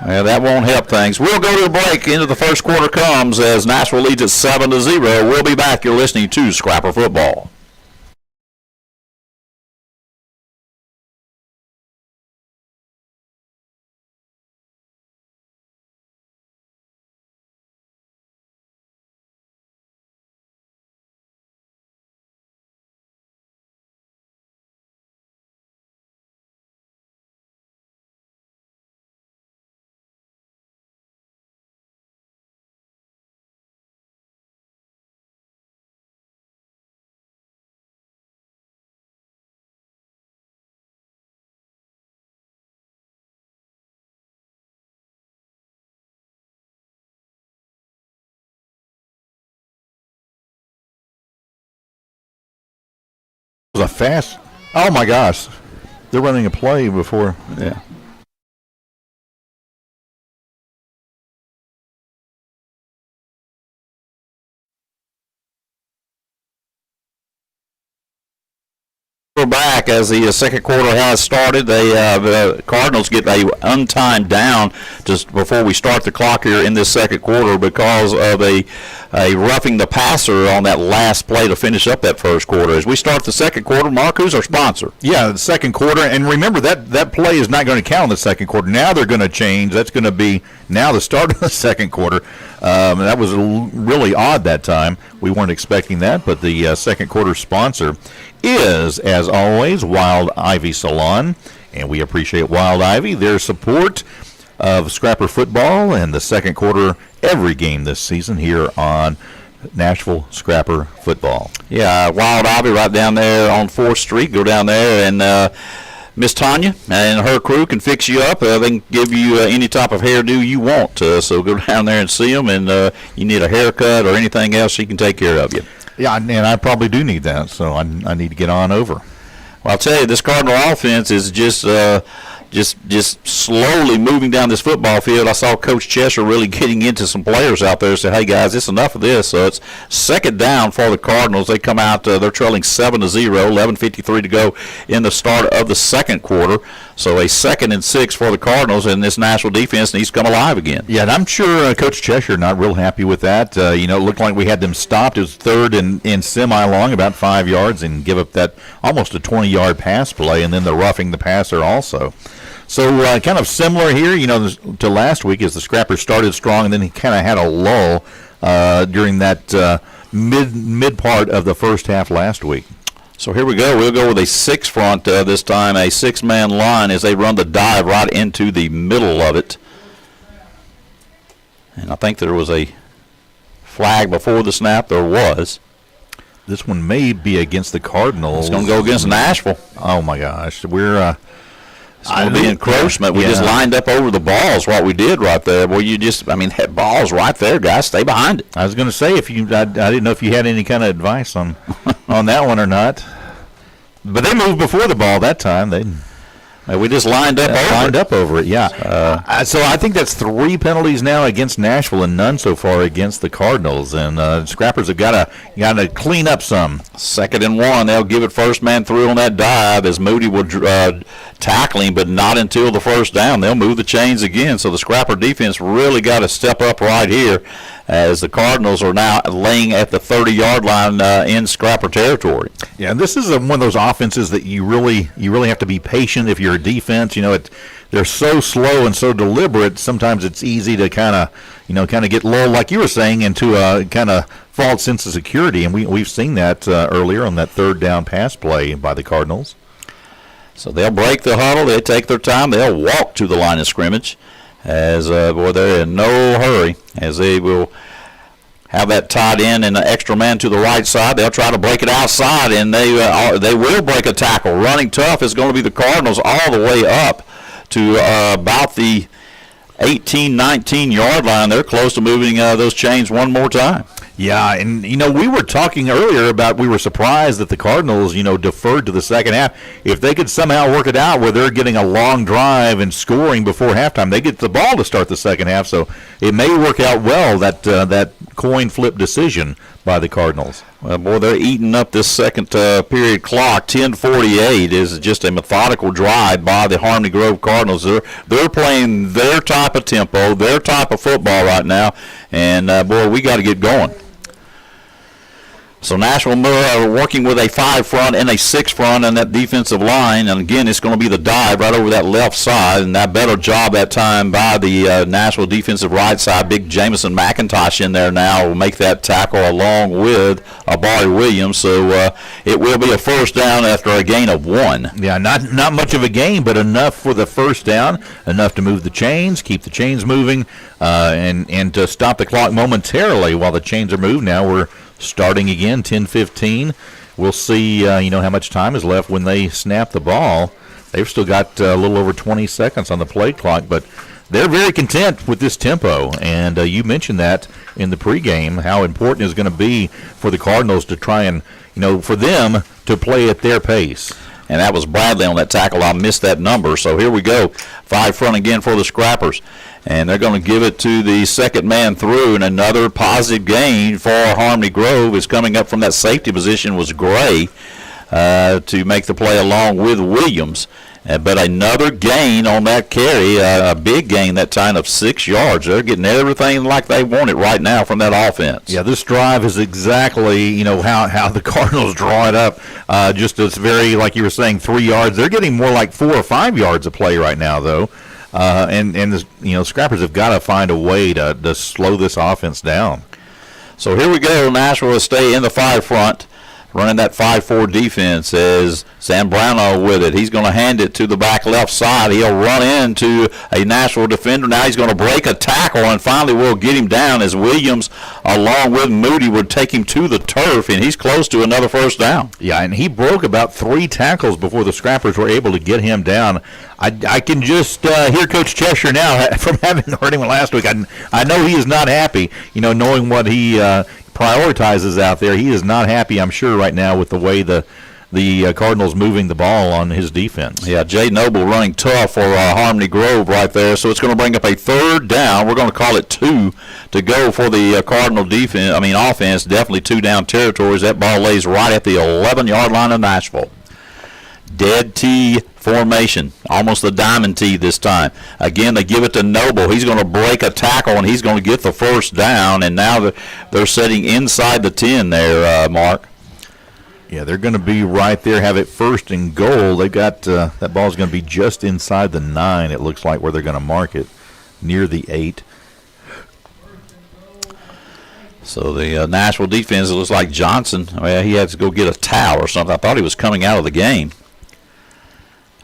Well, that won't help things. We'll go to the break. Into the first quarter comes as Nashville leads at 7-0. We'll be back. You're listening to Scrapper Football. It was a fast. Oh my gosh, they're running a play before. Yeah. We're back as the second quarter has started. The Cardinals get a untimed down just before we start the clock here in this second quarter because of a roughing the passer on that last play to finish up that first quarter. As we start the second quarter, Mark, who's our sponsor? Yeah, the second quarter, and remember that play is not going to count in the second quarter. Now they're going to change. That's going to be now the start of the second quarter. That was really odd that time. We weren't expecting that, but the second quarter sponsor is, as always, Wild Ivy Salon, and we appreciate Wild Ivy, their support of Scrapper football and the second quarter every game this season here on Nashville Scrapper Football. Yeah, Wild Ivy right down there on 4th Street. Go down there and Miss Tanya and her crew can fix you up. They can give you any type of hairdo you want. So go down there and see them, and you need a haircut or anything else, she can take care of you. Yeah, and I probably do need that, so I need to get on over. Well, I'll tell you, this Cardinal offense is just slowly moving down this football field. I saw Coach Cheshire really getting into some players out there and said, hey, guys, it's enough of this. So it's second down for the Cardinals. They come out, they're trailing 7-0, 11:53 to go in the start of the second quarter. So a 2nd and 6 for the Cardinals, and this Nashville defense needs to come alive again. Yeah, and I'm sure Coach Cheshire not real happy with that. It looked like we had them stopped. It was 3rd and semi-long, about 5 yards, and give up that almost a 20-yard pass play, and then the roughing the passer also. So kind of similar here, to last week as the Scrappers started strong, and then he kind of had a lull during that mid part of the first half last week. So here we go. We'll go with a 6 front this time, a 6-man line as they run the dive right into the middle of it. And I think there was a flag before the snap. There was. This one may be against the Cardinals. It's going to go against Nashville. Oh, my gosh. We're it's going to be encroachment. We just lined up over the balls, what we did right there. Well, that ball's right there, guys. Stay behind it. I was going to say, I didn't know if you had any kind of advice on that one or not. But they moved before the ball that time. We just lined up over it. Yeah. So I think that's 3 penalties now against Nashville and none so far against the Cardinals. And Scrappers have got to clean up some. 2nd and 1. They'll give it first man through on that dive as Moody will tackle him, but not until the first down. They'll move the chains again. So the Scrapper defense really got to step up right here as the Cardinals are now laying at the 30-yard line in Scrapper territory. Yeah, this is one of those offenses that you really have to be patient if you're a defense. They're so slow and so deliberate. Sometimes it's easy to kind of get lulled, like you were saying, into a kind of false sense of security, and we've seen that earlier on that 3rd down pass play by the Cardinals. So they'll break the huddle. They take their time. They'll walk to the line of scrimmage. As they're in no hurry, as they will have that tight end and an extra man to the right side. They'll try to break it outside, and they will break a tackle. Running tough is going to be the Cardinals all the way up to about the 18, 19-yard line. They're close to moving those chains one more time. Yeah, and, we were talking earlier about we were surprised that the Cardinals, deferred to the second half. If they could somehow work it out where they're getting a long drive and scoring before halftime, they get the ball to start the second half. So it may work out well, that coin flip decision. by the Cardinals. Well, boy, they're eating up this second period clock. 10:48 is just a methodical drive by the Harmony Grove Cardinals. They're playing their type of tempo, their type of football right now, and, boy, we got to get going. So Nashville working with a 5 front and a 6 front on that defensive line. And, again, it's going to be the dive right over that left side. And that better job that time by the Nashville defensive right side. Big Jamison McIntosh in there now will make that tackle along with Barry Williams. So it will be a first down after a gain of 1. Yeah, not much of a gain, but enough for the first down, enough to move the chains, keep the chains moving, and to stop the clock momentarily while the chains are moved. Now we're starting again, 10:15. We'll see, how much time is left when they snap the ball. They've still got a little over 20 seconds on the play clock, but they're very content with this tempo. And you mentioned that in the pregame, how important it's going to be for the Cardinals to try and, for them to play at their pace. And that was Bradley on that tackle. I missed that number. So here we go. 5 front again for the Scrappers. And they're going to give it to the second man through. And another positive gain for Harmony Grove is coming up from that safety position was Gray to make the play along with Williams. But another gain on that carry, a big gain that time of 6 yards. They're getting everything like they want it right now from that offense. Yeah, this drive is exactly, how the Cardinals draw it up. Just it's very, like you were saying, 3 yards. They're getting more like 4 or 5 yards of play right now, though. And the Scrappers have got to find a way to slow this offense down. So here we go. Nashville will stay in the 5 front, running that 5-4 defense as Zambrano with it. He's going to hand it to the back left side. He'll run into a Nashville defender. Now he's going to break a tackle, and finally we'll get him down as Williams, along with Moody, would take him to the turf, and he's close to another first down. Yeah, and he broke about 3 tackles before the Scrappers were able to get him down. I can just hear Coach Cheshire now from having heard him last week. I know he is not happy, knowing what he prioritizes out there. He is not happy, I'm sure, right now with the way the Cardinals moving the ball on his defense. Yeah, Jay Noble running tough for Harmony Grove right there. So it's going to bring up a third down. We're going to call it 2 to go for the Cardinal offense. Definitely 2 down territories. That ball lays right at the 11-yard line of Nashville. Dead T formation, almost the diamond T this time. Again, they give it to Noble. He's going to break a tackle, and he's going to get the first down. And now they're sitting inside the 10 there, Mark. Yeah, they're going to be right there, have it first and goal. They've got that ball's going to be just inside the 9, it looks like, where they're going to mark it, near the 8. So the Nashville defense, it looks like Johnson, he had to go get a towel or something. I thought he was coming out of the game.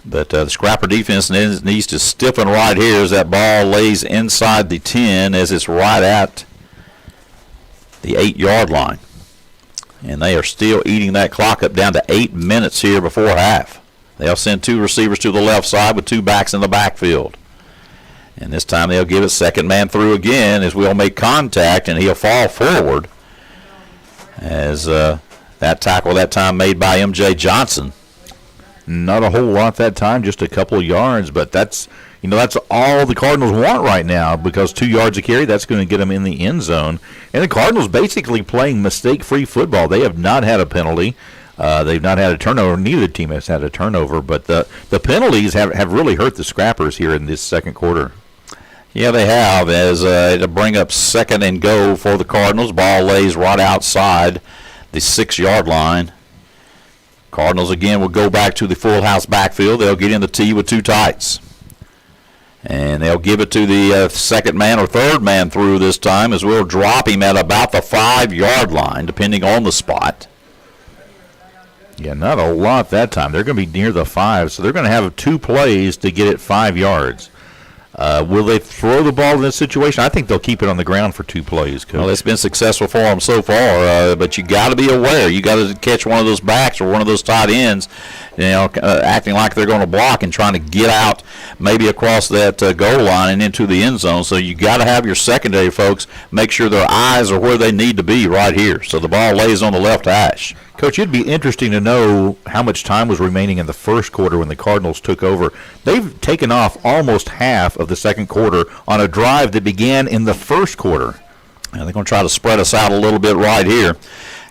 But the Scrapper defense needs to stiffen right here as that ball lays inside the 10 as it's right at the 8-yard line. And they are still eating that clock up down to 8 minutes here before half. They'll send 2 receivers to the left side with 2 backs in the backfield. And this time they'll give it second man through again as we'll make contact, and he'll fall forward as that tackle that time made by M.J. Johnson. Not a whole lot that time, just a couple of yards, but that's all the Cardinals want right now, because 2 yards a carry, that's going to get them in the end zone. And the Cardinals basically playing mistake-free football. They have not had a penalty. They've not had a turnover. Neither team has had a turnover, but the penalties have really hurt the Scrappers here in this second quarter. Yeah, they have, as to bring up second and go for the Cardinals. Ball lays right outside the 6-yard line. Cardinals again will go back to the full house backfield. They'll get in the T with 2 tights. And they'll give it to the second man or third man through this time, as we'll drop him at about the 5-yard line, depending on the spot. Yeah, not a lot that time. They're going to be near the 5, so they're going to have 2 plays to get it 5 yards. Will they throw the ball in this situation? I think they'll keep it on the ground for 2 plays, Coach. Well, it's been successful for them so far, but you got to be aware. You got to catch one of those backs or one of those tight ends, acting like they're going to block and trying to get out maybe across that goal line and into the end zone. So you got to have your secondary folks make sure their eyes are where they need to be right here. So the ball lays on the left hash. Coach, it'd be interesting to know how much time was remaining in the first quarter when the Cardinals took over. They've taken off almost half of the second quarter on a drive that began in the first quarter. And they're going to try to spread us out a little bit right here.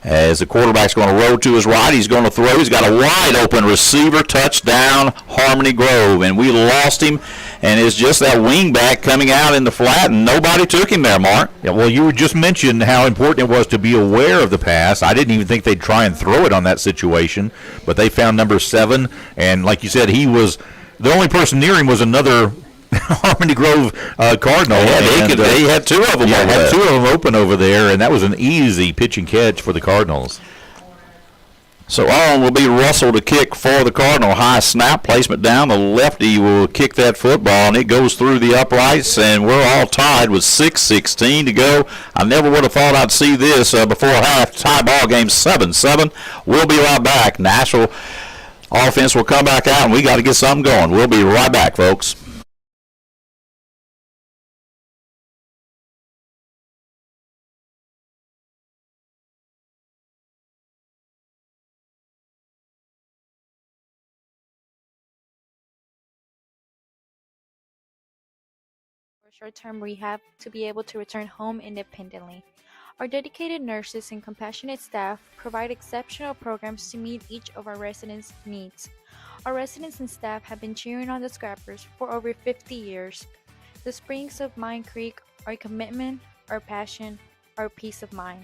As the quarterback's going to roll to his right, he's going to throw. He's got a wide open receiver, touchdown, Harmony Grove. And we lost him, and it's just that wing back coming out in the flat, and nobody took him there, Mark. Yeah, well, you just mentioned how important it was to be aware of the pass. I didn't even think they'd try and throw it on that situation, but they found number 7, and like you said, he was the only person near him was another Harmony Grove Cardinal. Yeah, they had 2 of them. Yeah, over had there. 2 of them open over there, and that was an easy pitch and catch for the Cardinals. So on will be Russell to kick for the Cardinal. High snap, placement down. The lefty will kick that football, and it goes through the uprights, and we're all tied with 6:16 to go. I never would have thought I'd see this before half. Tie ball game 7-7. We'll be right back. Nashville offense will come back out, and we got to get something going. We'll be right back, folks. Short-term rehab to be able to return home independently. Our dedicated nurses and compassionate staff provide exceptional programs to meet each of our residents' needs. Our residents and staff have been cheering on the Scrappers for over 50 years. The Springs of Mine Creek, our commitment, our passion, our peace of mind.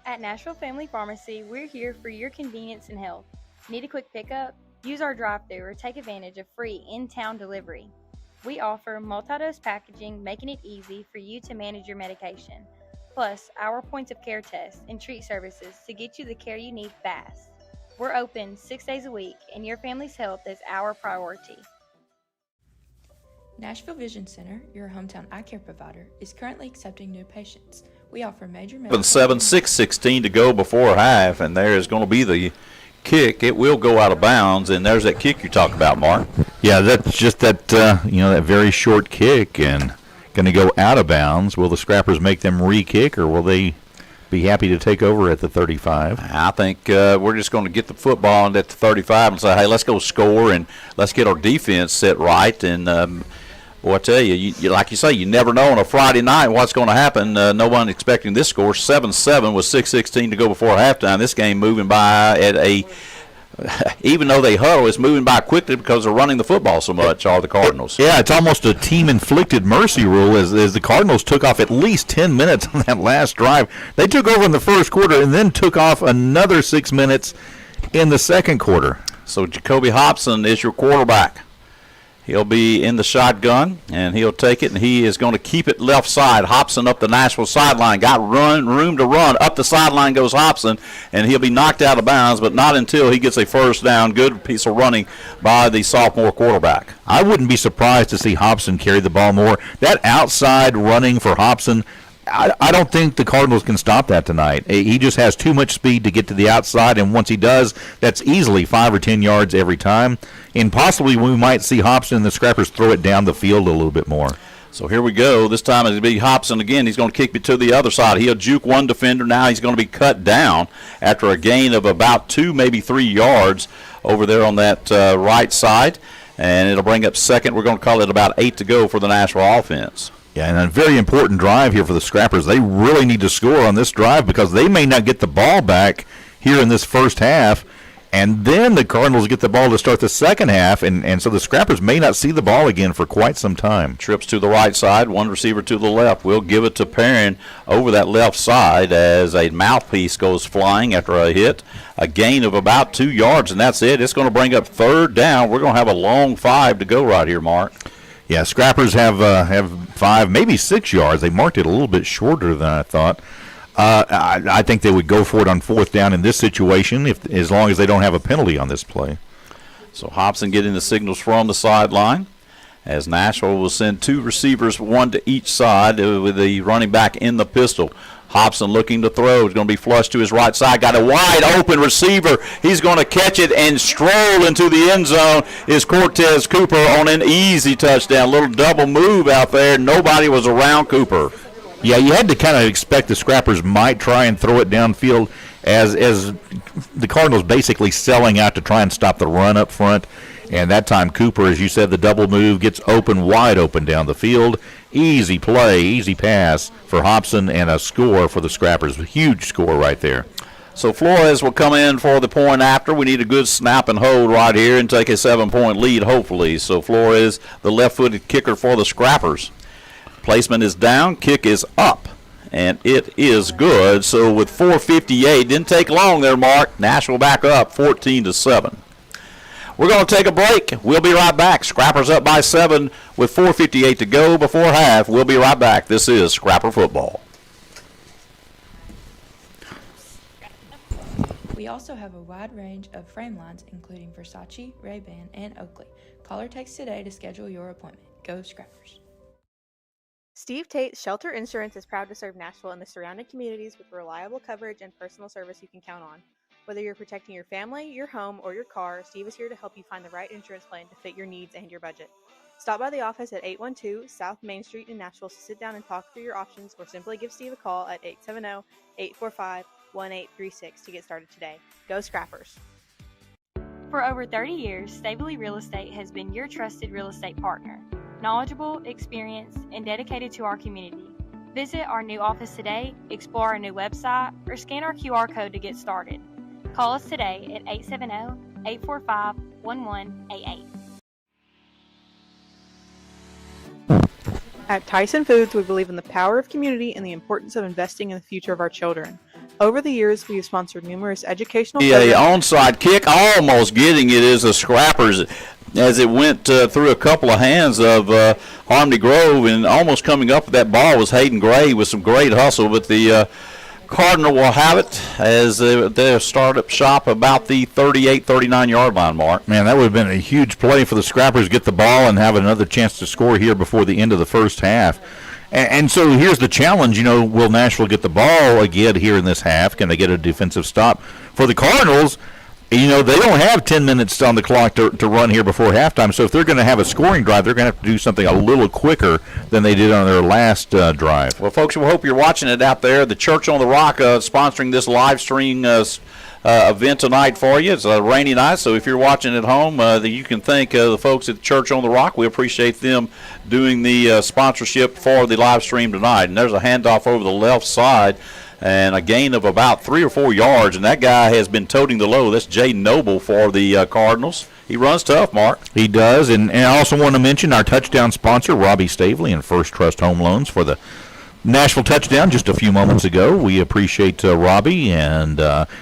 At Nashville Family Pharmacy, we're here for your convenience and health. Need a quick pickup? Use our drive-thru or take advantage of free in-town delivery. We offer multi-dose packaging, making it easy for you to manage your medication. Plus, our points of care tests and treat services to get you the care you need fast. We're open 6 days a week, and your family's health is our priority. Nashville Vision Center, your hometown eye care provider, is currently accepting new patients. We offer major 7, 6:16 to go before half, and there is going to be the kick. It will go out of bounds, and there's that kick you talk about, Mark. Yeah, that's just that that very short kick and going to go out of bounds. Will the Scrappers make them re-kick, or will they be happy to take over at the 35? I think we're just going to get the football at the 35 and say, hey, let's go score and let's get our defense set right. And boy, I tell you, like you say, you never know on a Friday night what's going to happen. No one expecting this score. 7-7 with 6:16 to go before halftime. This game moving by at a even though they huddle, it's moving by quickly because they're running the football so much, are the Cardinals. Yeah, it's almost a team-inflicted mercy rule as the Cardinals took off at least 10 minutes on that last drive. They took over in the first quarter and then took off another 6 minutes in the second quarter. So Jacoby Hobson is your quarterback. He'll be in the shotgun, and he'll take it, and he is going to keep it left side. Hobson up the Nashville sideline. Got room to run. Up the sideline goes Hobson, and he'll be knocked out of bounds, but not until he gets a first down. Good piece of running by the sophomore quarterback. I wouldn't be surprised to see Hobson carry the ball more. That outside running for Hobson, I don't think the Cardinals can stop that tonight. He just has too much speed to get to the outside, and once he does, that's easily 5 or 10 yards every time. And possibly we might see Hobson and the Scrappers throw it down the field a little bit more. So here we go. This time it'll be Hobson again. He's going to kick it to the other side. He'll juke one defender. Now he's going to be cut down after a gain of about 2, maybe 3 yards over there on that right side. And it'll bring up second. We're going to call it about 8 to go for the Nashville offense. Yeah, and a very important drive here for the Scrappers. They really need to score on this drive because they may not get the ball back here in this first half, and then the Cardinals get the ball to start the second half, and so the Scrappers may not see the ball again for quite some time. Trips to the right side, one receiver to the left. We'll give it to Perrin over that left side as a mouthpiece goes flying after a hit. A gain of about 2 yards, and that's it. It's going to bring up third down. We're going to have a long 5 to go right here, Mark. Yeah, Scrappers have 5, maybe 6 yards. They marked it a little bit shorter than I thought. I think they would go for it on fourth down in this situation as long as they don't have a penalty on this play. So Hobson getting the signals from the sideline as Nashville will send 2 receivers, 1 to each side with the running back in the pistol. Hobson looking to throw. Is going to be flushed to his right side. Got a wide open receiver. He's going to catch it and stroll into the end zone. Is Cortez Cooper on an easy touchdown. Little double move out there. Nobody was around Cooper. Yeah, you had to kind of expect the Scrappers might try and throw it downfield as the Cardinals basically selling out to try and stop the run up front. And that time Cooper, as you said, the double move gets wide open down the field. Easy play, easy pass for Hobson, and a score for the Scrappers. A huge score right there. So Flores will come in for the point after. We need a good snap and hold right here and take a 7-point lead, hopefully. So Flores, the left-footed kicker for the Scrappers. Placement is down, kick is up, and it is good. So with 4:58, didn't take long there, Mark. Nashville back up 14-7. We're going to take a break. We'll be right back. Scrappers up by 7 with 4:58 to go before half. We'll be right back. This is Scrapper Football. We also have a wide range of frame lines, including Versace, Ray-Ban, and Oakley. Call or text today to schedule your appointment. Go Scrappers. Steve Tate's Shelter Insurance is proud to serve Nashville and the surrounding communities with reliable coverage and personal service you can count on. Whether you're protecting your family, your home, or your car, Steve is here to help you find the right insurance plan to fit your needs and your budget. Stop by the office at 812 South Main Street in Nashville to sit down and talk through your options, or simply give Steve a call at 870-845-1836 to get started today. Go Scrappers! For over 30 years, Stabley Real Estate has been your trusted real estate partner. Knowledgeable, experienced, and dedicated to our community. Visit our new office today, explore our new website, or scan our QR code to get started. Call us today at 870-845-1188. At Tyson Foods, we believe in the power of community and the importance of investing in the future of our children. Over the years, we have sponsored numerous educational A onside kick, almost getting it is the Scrappers as it went through a couple of hands of Harmony Grove, and almost coming up with that ball was Hayden Gray with some great hustle, but the Cardinal will have it as they start up shop about the 38-39 line mark. Man, that would have been a huge play for the Scrappers to get the ball and have another chance to score here before the end of the first half. And so here's the challenge, will Nashville get the ball again here in this half? Can they get a defensive stop? For the Cardinals, they don't have 10 minutes on the clock to run here before halftime. So if they're going to have a scoring drive, they're going to have to do something a little quicker than they did on their last drive. Well, folks, we hope you're watching it out there. The Church on the Rock sponsoring this live stream event tonight for you. It's a rainy night, so if you're watching at home, you can thank the folks at the Church on the Rock. We appreciate them doing the sponsorship for the live stream tonight. And there's a handoff over the left side and a gain of about 3 or 4 yards, and that guy has been toting the load. That's Jay Noble for the Cardinals. He runs tough, Mark. He does, and I also want to mention our touchdown sponsor, Robbie Stavely and First Trust Home Loans for the Nashville touchdown just a few moments ago. We appreciate Robbie and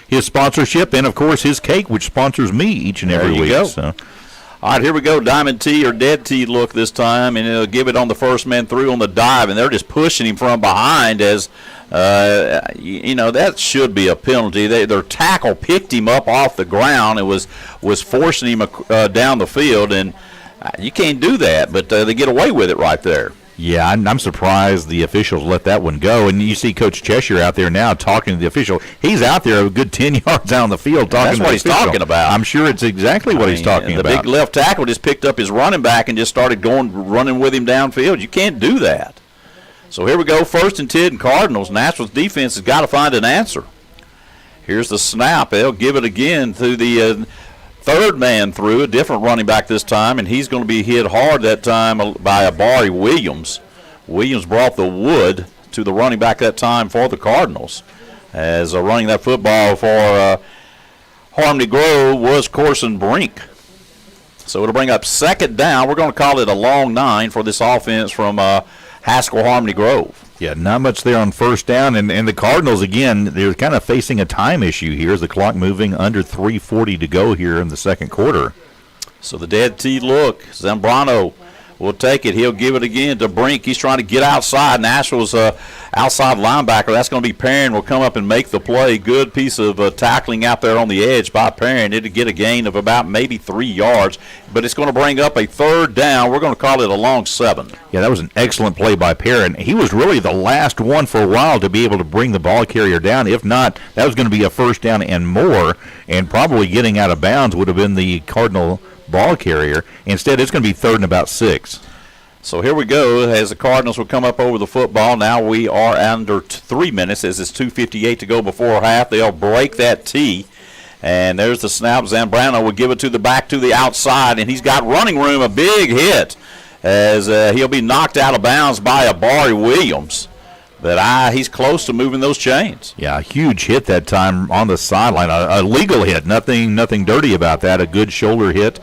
his sponsorship, and, of course, his cake, which sponsors me each and every week. Go. So. All right, here we go. Diamond T or dead T look this time, and it'll give it on the first man through on the dive, and they're just pushing him from behind as, that should be a penalty. Their tackle picked him up off the ground and was forcing him down the field, and you can't do that, but they get away with it right there. Yeah, I'm surprised the officials let that one go. And you see Coach Cheshire out there now talking to the official. He's out there a good 10 yards out on the field talking to the official. That's what he's talking about. I'm sure it's exactly what he's talking about. The big left tackle just picked up his running back and just started running with him downfield. You can't do that. So here we go, 1st and 10 Cardinals. Nashville's defense has got to find an answer. Here's the snap. They'll give it again to the third man through, a different running back this time, and he's going to be hit hard that time by Abari Williams. Williams brought the wood to the running back that time for the Cardinals. As running that football for Harmony Grove was Corson Brink. So it'll bring up 2nd down. We're going to call it a long 9 for this offense from Haskell Harmony Grove. Yeah, not much there on 1st down. And the Cardinals, again, they're kind of facing a time issue here as the clock moving under 3:40 to go here in the second quarter. So the dead T look. Zambrano will take it. He'll give it again to Brink. He's trying to get outside. Nashville's outside linebacker. That's going to be Perrin. Will come up and make the play. Good piece of tackling out there on the edge by Perrin. It'll get a gain of about maybe 3 yards, but it's going to bring up a 3rd down. We're going to call it a long 7. Yeah, that was an excellent play by Perrin. He was really the last one for a while to be able to bring the ball carrier down. If not, that was going to be a 1st down and more, and probably getting out of bounds would have been the Cardinal ball carrier. Instead, it's going to be 3rd and about 6. So here we go as the Cardinals will come up over the football. Now we are under 3 minutes as it's 2:58 to go before half. They'll break that tee And there's the snap. Zambrano will give it to the back to the outside, and he's got running room, a big hit, as he'll be knocked out of bounds by Abari Williams. But he's close to moving those chains. Yeah, a huge hit that time on the sideline. A legal hit, nothing dirty about that. A good shoulder hit,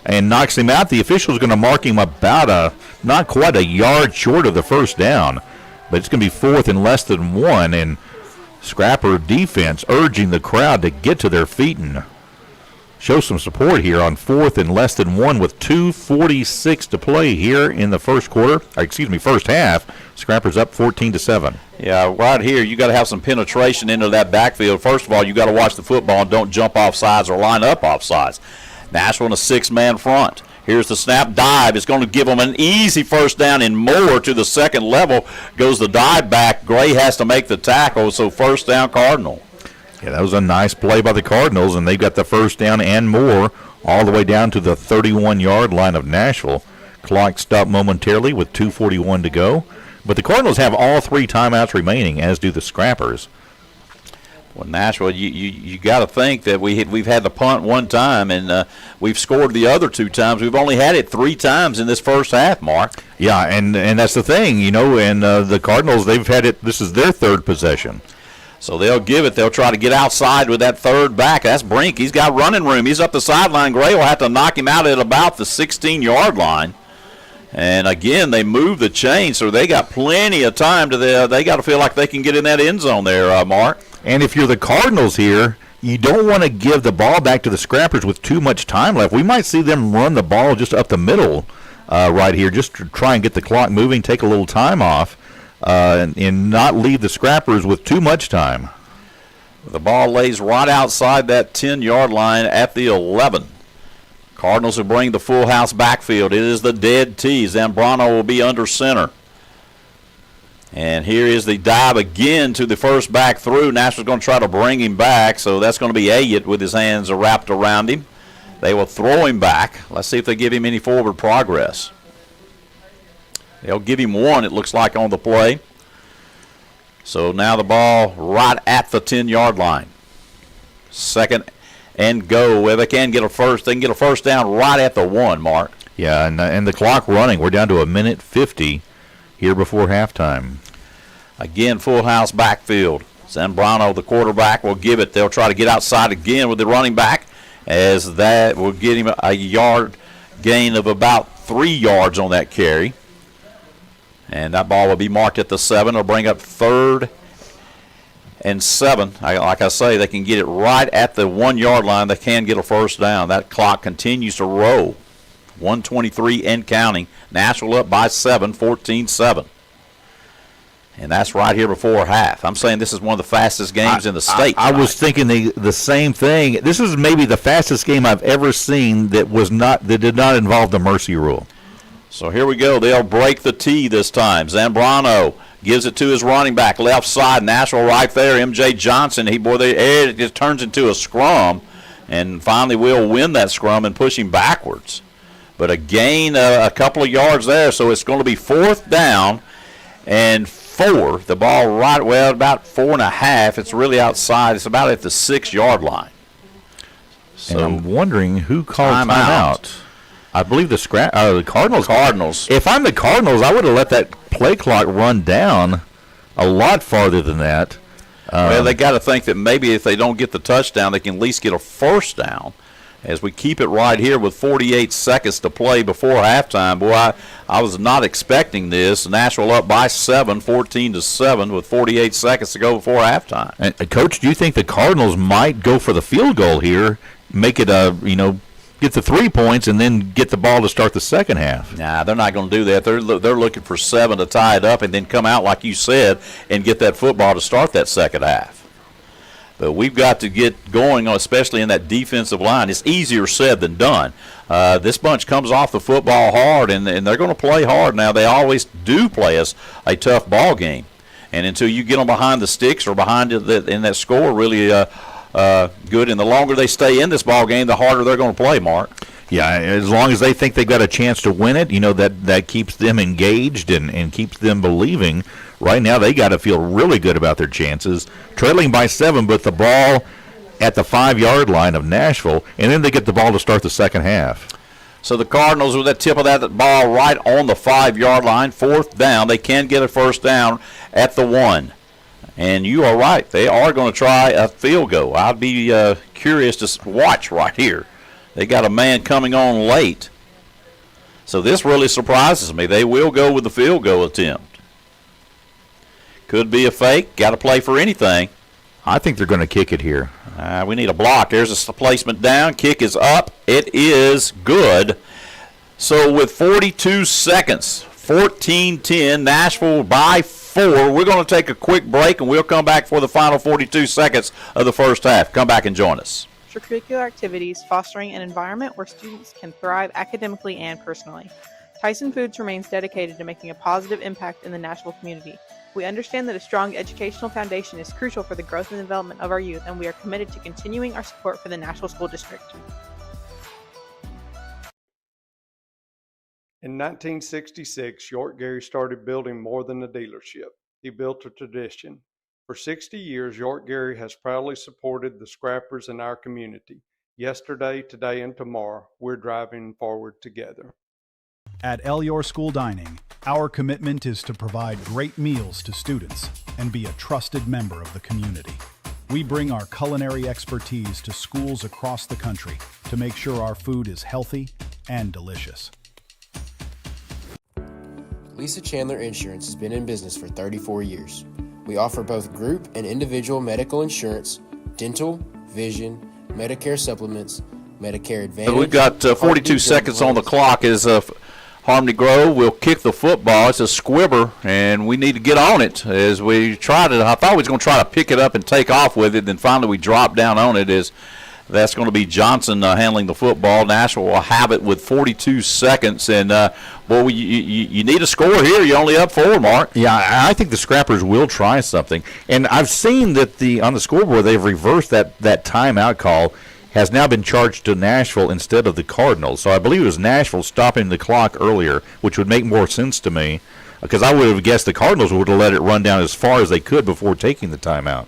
and knocks him out. The official's going to mark him about not quite a yard short of the first down, but it's going to be 4th and less than 1. And Scrapper defense urging the crowd to get to their feet and show some support here on 4th and less than 1 with 2:46 to play here in the first half. Scrapper's up 14-7. Yeah, right here you got to have some penetration into that backfield. First of all, you got to watch the football and don't jump off sides or line up off sides. Nashville in a 6-man front. Here's the snap dive. It's going to give them an easy first down, and more to the second level goes the dive back. Gray has to make the tackle, so first down Cardinal. Yeah, that was a nice play by the Cardinals, and they've got the first down and more all the way down to the 31-yard line of Nashville. Clock stopped momentarily with 2:41 to go. But the Cardinals have all 3 timeouts remaining, as do the Scrappers. Well, Nashville, you got to think that we've had the punt one time, and we've scored the other 2 times. We've only had it 3 times in this first half, Mark. Yeah, and that's the thing, and the Cardinals, they've had it. This is their 3rd possession. So they'll give it. They'll try to get outside with that 3rd back. That's Brink. He's got running room. He's up the sideline. Gray will have to knock him out at about the 16-yard line. And, again, they move the chain, so they got plenty of time. They got to feel like they can get in that end zone there, Mark. And if you're the Cardinals here, you don't want to give the ball back to the Scrappers with too much time left. We might see them run the ball just up the middle right here, just to try and get the clock moving, take a little time off, and not leave the Scrappers with too much time. The ball lays right outside that 10-yard line at the 11. Cardinals will bring the full house backfield. It is the dead tee. Zambrano will be under center. And here is the dive again to the first back through. Nashville's going to try to bring him back, so that's going to be Elliott with his hands wrapped around him. They will throw him back. Let's see if they give him any forward progress. They'll give him 1, it looks like, on the play. So now the ball right at the 10-yard line. 2nd and go. Well, they can get a first. They can get a first down right at the 1, Mark. Yeah, and the clock running. We're down to 1:50 here before halftime. Again, full house backfield. Zambrano, the quarterback, will give it. They'll try to get outside again with the running back, as that will get him a yard gain of about 3 yards on that carry. And that ball will be marked at the 7. It'll bring up 3rd and 7. Like I say, they can get it right at the 1-yard line. They can get a first down. That clock continues to roll. 1:23 and counting. Nashville up by 7, 14-7. And that's right here before half. I'm saying this is one of the fastest games in the state. I was thinking the same thing. This is maybe the fastest game I've ever seen that did not involve the mercy rule. So here we go. They'll break the tee this time. Zambrano gives it to his running back, left side. Nashville right there. M.J. Johnson. It just turns into a scrum, and finally will win that scrum and push him backwards. But a gain a couple of yards there, so it's going to be 4th down and 4. The ball about 4.5. It's really outside. It's about at the 6-yard line. So and I'm wondering who called timeout. I believe the Cardinals. If I'm the Cardinals, I would have let that play clock run down a lot farther than that. Well, they got to think that maybe if they don't get the touchdown, they can at least get a first down. As we keep it right here with 48 seconds to play before halftime. Boy, I was not expecting this. Nashville up by 7, 14-7 with 48 seconds to go before halftime. And, Coach, do you think the Cardinals might go for the field goal here, make it get the 3 points, and then get the ball to start the second half? Nah, they're not going to do that. They're looking for 7 to tie it up and then come out, like you said, and get that football to start that second half. But we've got to get going, especially in that defensive line. It's easier said than done. This bunch comes off the football hard, and they're going to play hard. Now, they always do play us a tough ball game. And until you get them behind the sticks or behind in that score really good, and the longer they stay in this ball game, the harder they're going to play, Mark. Yeah, as long as they think they've got a chance to win it, that keeps them engaged and keeps them believing. Right now, they got to feel really good about their chances. Trailing by 7, but the ball at the 5-yard line of Nashville, and then they get the ball to start the second half. So the Cardinals with that tip of that ball right on the 5-yard line, 4th down. They can get a first down at the 1. And you are right. They are going to try a field goal. I'd be curious to watch right here. They got a man coming on late. So this really surprises me. They will go with the field goal attempt. Could be a fake. Got to play for anything. I think they're going to kick it here. We need a block. There's a placement down. Kick is up. It is good. So with 42 seconds, 14-10, Nashville by 4. We're going to take a quick break, and we'll come back for the final 42 seconds of the first half. Come back and join us. Extracurricular activities fostering an environment where students can thrive academically and personally. Tyson Foods remains dedicated to making a positive impact in the Nashville community. We understand that a strong educational foundation is crucial for the growth and development of our youth, and we are committed to continuing our support for the Nashville School District. In 1966, York Gary started building more than a dealership. He built a tradition. For 60 years, York Gary has proudly supported the scrappers in our community. Yesterday, today, and tomorrow, we're driving forward together. At Your School Dining, our commitment is to provide great meals to students and be a trusted member of the community. We bring our culinary expertise to schools across the country to make sure our food is healthy and delicious. Lisa Chandler Insurance has been in business for 34 years. We offer both group and individual medical insurance, dental, vision, Medicare supplements, Medicare Advantage. We've got 42 seconds on the clock as Harmony Grove will kick the football. It's a squibber, and we need to get on it as we try to. I thought we was going to try to pick it up and take off with it, then finally we dropped down on it. That's going to be Johnson handling the football. Nashville will have it with 42 seconds, and boy, you need a score here. You're only up 4, Mark. Yeah, I think the Scrappers will try something, and I've seen that on the scoreboard they've reversed that timeout call. Has now been charged to Nashville instead of the Cardinals. So I believe it was Nashville stopping the clock earlier, which would make more sense to me, because I would have guessed the Cardinals would have let it run down as far as they could before taking the timeout.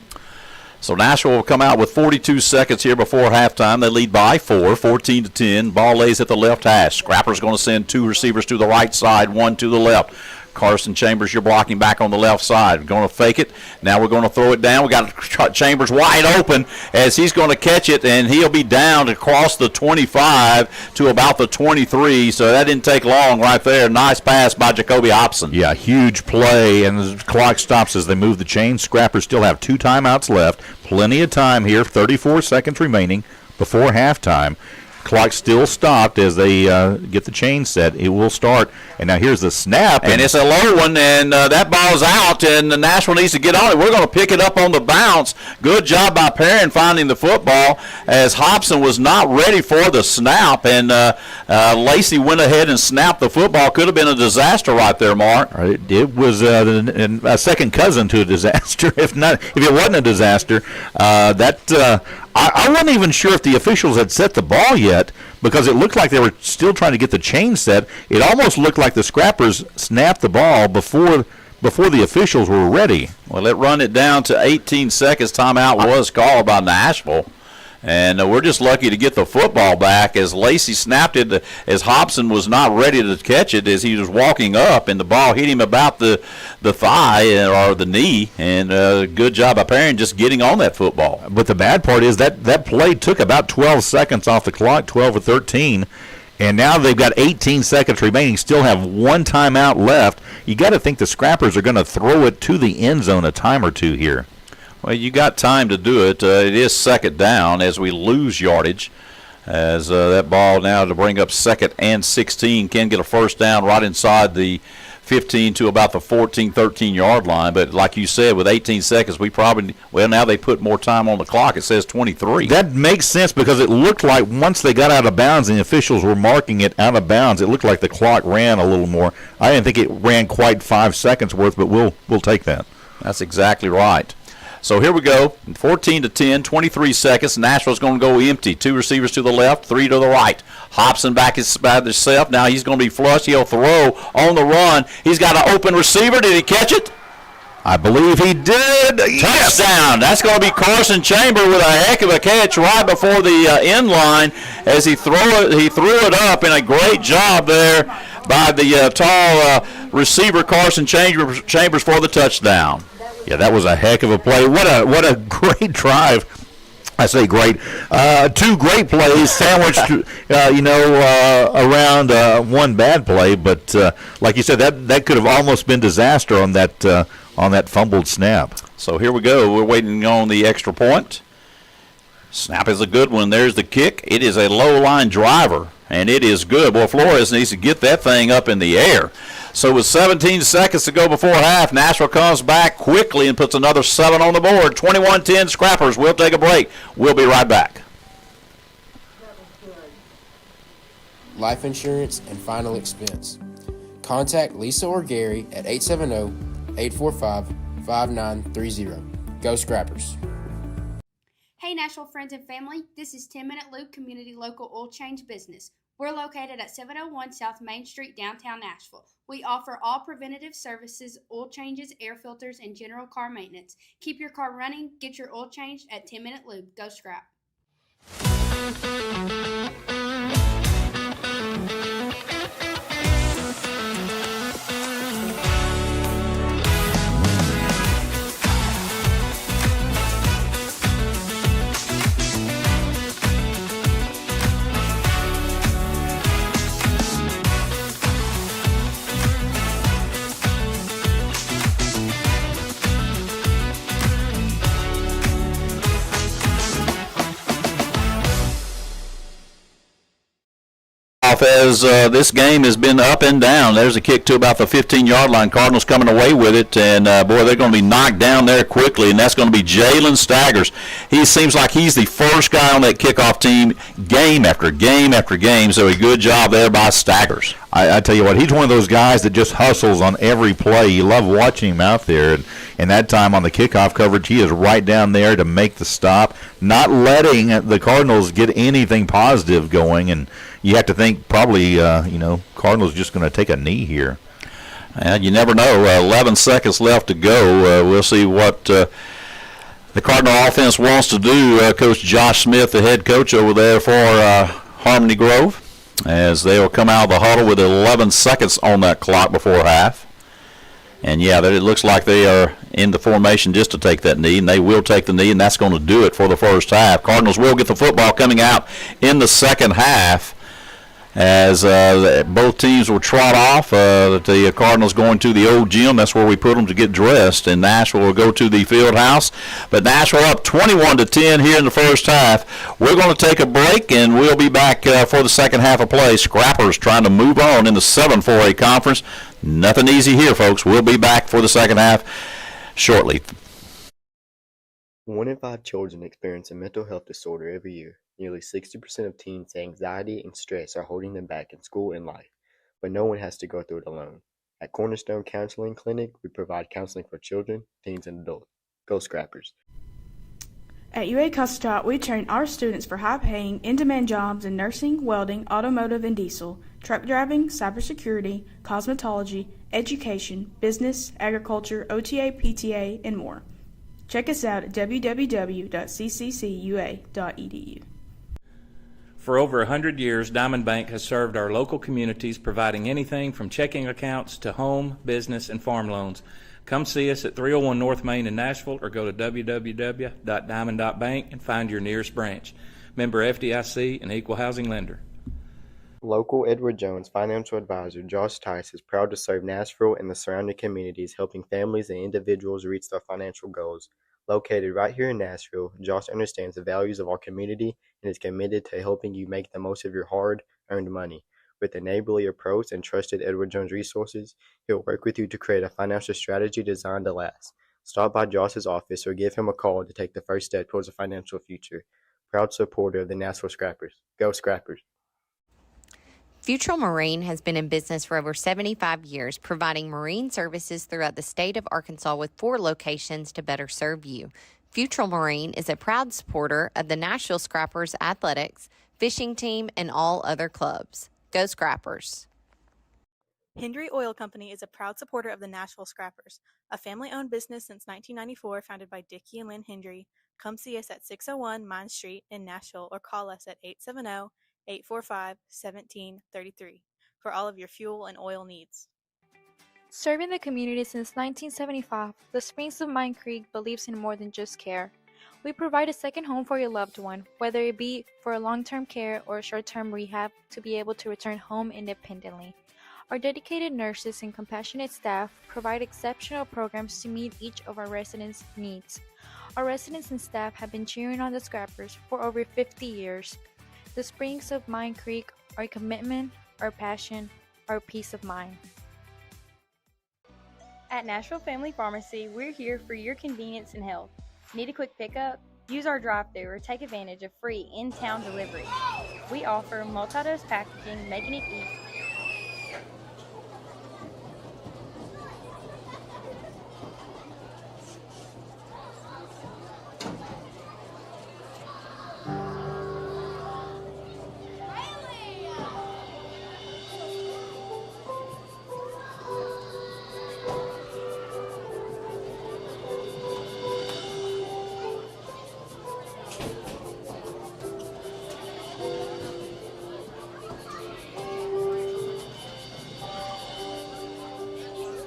So Nashville will come out with 42 seconds here before halftime. They lead by 4, 14-10. Ball lays at the left hash. Scrapper's going to send 2 receivers to the right side, 1 to the left. Carson Chambers, you're blocking back on the left side. We're going to fake it. Now we're going to throw it down. We got Chambers wide open as he's going to catch it, and he'll be down across the 25 to about the 23. So that didn't take long right there. Nice pass by Jacoby Hobson. Yeah, huge play, and the clock stops as they move the chain. Scrappers still have 2 timeouts left. Plenty of time here, 34 seconds remaining before halftime. Clock still stopped as they get the chain set. It will start. And now here's the snap. And it's a low one, and that ball's out, and the Nashville needs to get on it. We're going to pick it up on the bounce. Good job by Perrin finding the football as Hobson was not ready for the snap, and Lacey went ahead and snapped the football. Could have been a disaster right there, Mark. It was a second cousin to a disaster, if it wasn't a disaster. I wasn't even sure if the officials had set the ball yet because it looked like they were still trying to get the chain set. It almost looked like the Scrappers snapped the ball before the officials were ready. Well, it run it down to 18 seconds. Timeout was called by Nashville. And we're just lucky to get the football back as Lacey snapped it as Hobson was not ready to catch it as he was walking up, and the ball hit him about the thigh or the knee. And good job by Perrin just getting on that football. But the bad part is that play took about 12 seconds off the clock, 12 or 13. And now they've got 18 seconds remaining, still have 1 timeout left. You got to think the Scrappers are going to throw it to the end zone a time or two here. Well, you got time to do it. It is second down as we lose yardage. As that ball now to bring up 2nd and 16 can get a first down right inside the 15 to about the 14, 13-yard line. But like you said, with 18 seconds, now they put more time on the clock. It says 23. That makes sense because it looked like once they got out of bounds and the officials were marking it out of bounds, it looked like the clock ran a little more. I didn't think it ran quite 5 seconds worth, but we'll take that. That's exactly right. So here we go, 14-10, 23 seconds. Nashville's going to go empty. 2 receivers to the left, 3 to the right. Hobson back by himself. Now he's going to be flush. He'll throw on the run. He's got an open receiver. Did he catch it? I believe he did. Touchdown. That's going to be Carson Chamber with a heck of a catch right before the end line as he threw it up, and a great job there by the tall receiver Carson Chambers for the touchdown. Yeah, that was a heck of a play. What a great drive. I say great. Two great plays sandwiched, around one bad play. But like you said, that could have almost been disaster on that fumbled snap. So here we go. We're waiting on the extra point. Snap is a good one. There's the kick. It is a low-line driver, and it is good. Boy, Flores needs to get that thing up in the air. So with 17 seconds to go before half, Nashville comes back quickly and puts another 7 on the board. 21-10 Scrappers. We'll take a break. We'll be right back. Life insurance and final expense. Contact Lisa or Gary at 870-845-5930. Go Scrappers. Hey Nashville friends and family, this is 10 Minute Lube Community Local Oil Change Business. We're located at 701 South Main Street, downtown Nashville. We offer all preventative services, oil changes, air filters, and general car maintenance. Keep your car running, get your oil changed at 10 Minute Lube. Go Scrap. As this game has been up and down. There's a kick to about the 15-yard line. Cardinals coming away with it, and boy, they're going to be knocked down there quickly, and that's going to be Jalen Staggers. He seems like he's the first guy on that kickoff team game after game after game, so a good job there by Staggers. I tell you what, he's one of those guys that just hustles on every play. You love watching him out there, and that time on the kickoff coverage, he is right down there to make the stop, not letting the Cardinals get anything positive going, and you have to think probably, Cardinals just going to take a knee here. And you never know. 11 seconds left to go. We'll see what the Cardinal offense wants to do. Coach Josh Smith, the head coach over there for Harmony Grove, as they'll come out of the huddle with 11 seconds on that clock before half. And, yeah, it looks like they are in the formation just to take that knee, and they will take the knee, and that's going to do it for the first half. Cardinals will get the football coming out in the second half, as both teams will trot off. The Cardinals going to the old gym. That's where we put them to get dressed. And Nashville will go to the field house. But Nashville up 21-10 here in the first half. We're going to take a break, and we'll be back for the second half of play. Scrappers trying to move on in the 7-4A conference. Nothing easy here, folks. We'll be back for the second half shortly. 1 in 5 children experience a mental health disorder every year. Nearly 60% of teens say anxiety and stress are holding them back in school and life, but no one has to go through it alone. At Cornerstone Counseling Clinic, we provide counseling for children, teens, and adults. Go Scrappers. At UA Custodot, we train our students for high-paying, in-demand jobs in nursing, welding, automotive and diesel, truck driving, cybersecurity, cosmetology, education, business, agriculture, OTA, PTA, and more. Check us out at www.cccua.edu. For over 100 years, Diamond Bank has served our local communities, providing anything from checking accounts to home, business, and farm loans. Come see us at 301 North Main in Nashville, or go to www.diamond.bank and find your nearest branch. Member FDIC and equal housing lender. Local Edward Jones financial advisor Josh Tice is proud to serve Nashville and the surrounding communities, helping families and individuals reach their financial goals. Located right here in Nashville, Josh understands the values of our community and is committed to helping you make the most of your hard-earned money. With a neighborly approach and trusted Edward Jones resources, he'll work with you to create a financial strategy designed to last. Stop by Josh's office or give him a call to take the first step towards a financial future. Proud supporter of the Nashville Scrappers. Go Scrappers! Futrall Marine has been in business for over 75 years, providing marine services throughout the state of Arkansas with 4 locations to better serve you. Futrall Marine is a proud supporter of the Nashville Scrappers athletics, fishing team, and all other clubs. Go Scrappers! Hendry Oil Company is a proud supporter of the Nashville Scrappers, a family-owned business since 1994 founded by Dickie and Lynn Hendry. Come see us at 601 Mine Street in Nashville or call us at 870-845-1733 for all of your fuel and oil needs. Serving the community since 1975, the Springs of Mine Creek believes in more than just care. We provide a second home for your loved one, whether it be for long-term care or short-term rehab, to be able to return home independently. Our dedicated nurses and compassionate staff provide exceptional programs to meet each of our residents' needs. Our residents and staff have been cheering on the Scrappers for over 50 years. The Springs of Mine Creek, our commitment, our passion, our peace of mind. At Nashville Family Pharmacy, we're here for your convenience and health. Need a quick pickup? Use our drive-thru or take advantage of free in-town delivery. We offer multi-dose packaging, making it easy.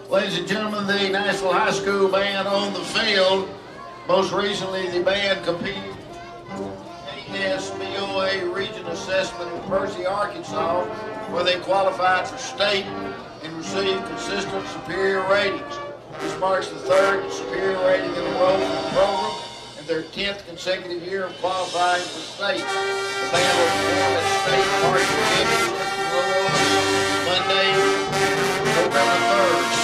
Ladies and gentlemen, the Nashville High School band on the field. Most recently, the band competed in ASBOA Region Assessment in Percy, Arkansas, where they qualified for state and received consistent superior ratings. This marks the third superior rating in a row for the program and their 10th consecutive year of qualifying for state. The band will perform at State Park Monday, November 3rd.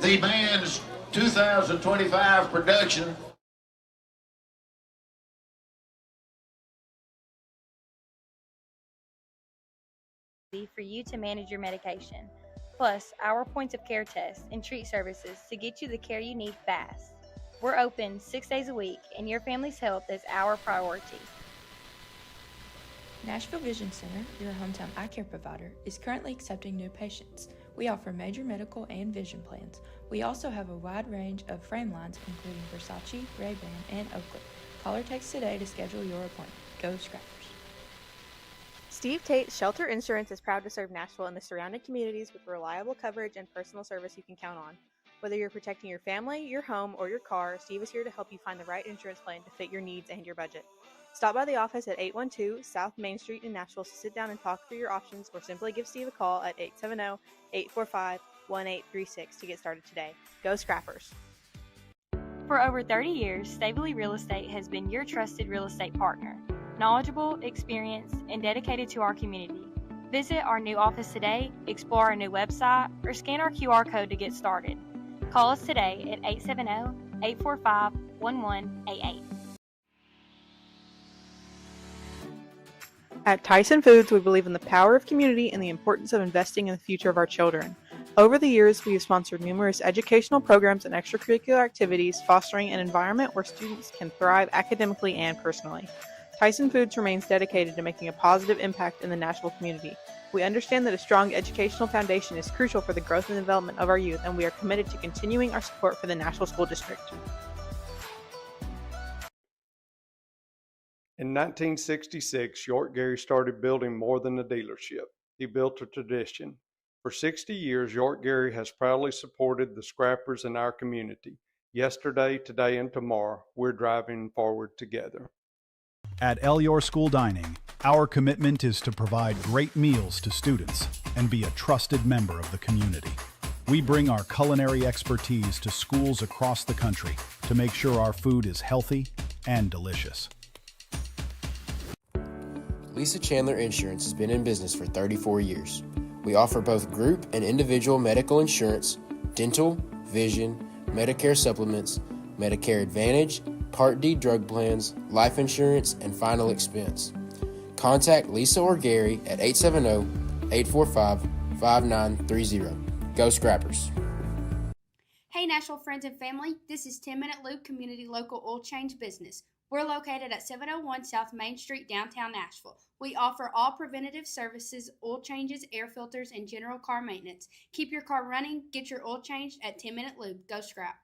the band's 2025 production. For you to manage your medication, plus our points of care tests and treat services to get you the care you need fast. We're open 6 days a week, and your family's health is our priority. Nashville Vision Center, your hometown eye care provider, is currently accepting new patients. We offer major medical and vision plans. We also have a wide range of frame lines, including Versace, Ray-Ban, and Oakley. Call or text today to schedule your appointment. Go Scrappers! Steve Tate Shelter Insurance is proud to serve Nashville and the surrounding communities with reliable coverage and personal service you can count on. Whether you're protecting your family, your home, or your car, Steve is here to help you find the right insurance plan to fit your needs and your budget. Stop by the office at 812 South Main Street in Nashville to sit down and talk through your options, or simply give Steve a call at 870-845-1836 to get started today. Go Scrappers! For over 30 years, Stabley Real Estate has been your trusted real estate partner. Knowledgeable, experienced, and dedicated to our community. Visit our new office today, explore our new website, or scan our QR code to get started. Call us today at 870-845-1188. At Tyson Foods, we believe in the power of community and the importance of investing in the future of our children. Over the years, we have sponsored numerous educational programs and extracurricular activities, fostering an environment where students can thrive academically and personally. Tyson Foods remains dedicated to making a positive impact in the Nashville community. We understand that a strong educational foundation is crucial for the growth and development of our youth, and we are committed to continuing our support for the Nashville School District. In 1966, York Gary started building more than a dealership. He built a tradition. For 60 years, York Gary has proudly supported the scrappers in our community. Yesterday, today, and tomorrow, we're driving forward together. At Your School Dining, our commitment is to provide great meals to students and be a trusted member of the community. We bring our culinary expertise to schools across the country to make sure our food is healthy and delicious. Lisa Chandler Insurance has been in business for 34 years. We offer both group and individual medical insurance, dental, vision, Medicare supplements, Medicare Advantage, Part D drug plans, life insurance, and final expense. Contact Lisa or Gary at 870-845-5930. Go Scrappers! Hey Nashville friends and family, this is 10 Minute Loop Community Local Oil Change Business. We're located at 701 South Main Street, downtown Nashville. We offer all preventative services, oil changes, air filters, and general car maintenance. Keep your car running, get your oil changed at 10 Minute Loop. Go Scrap!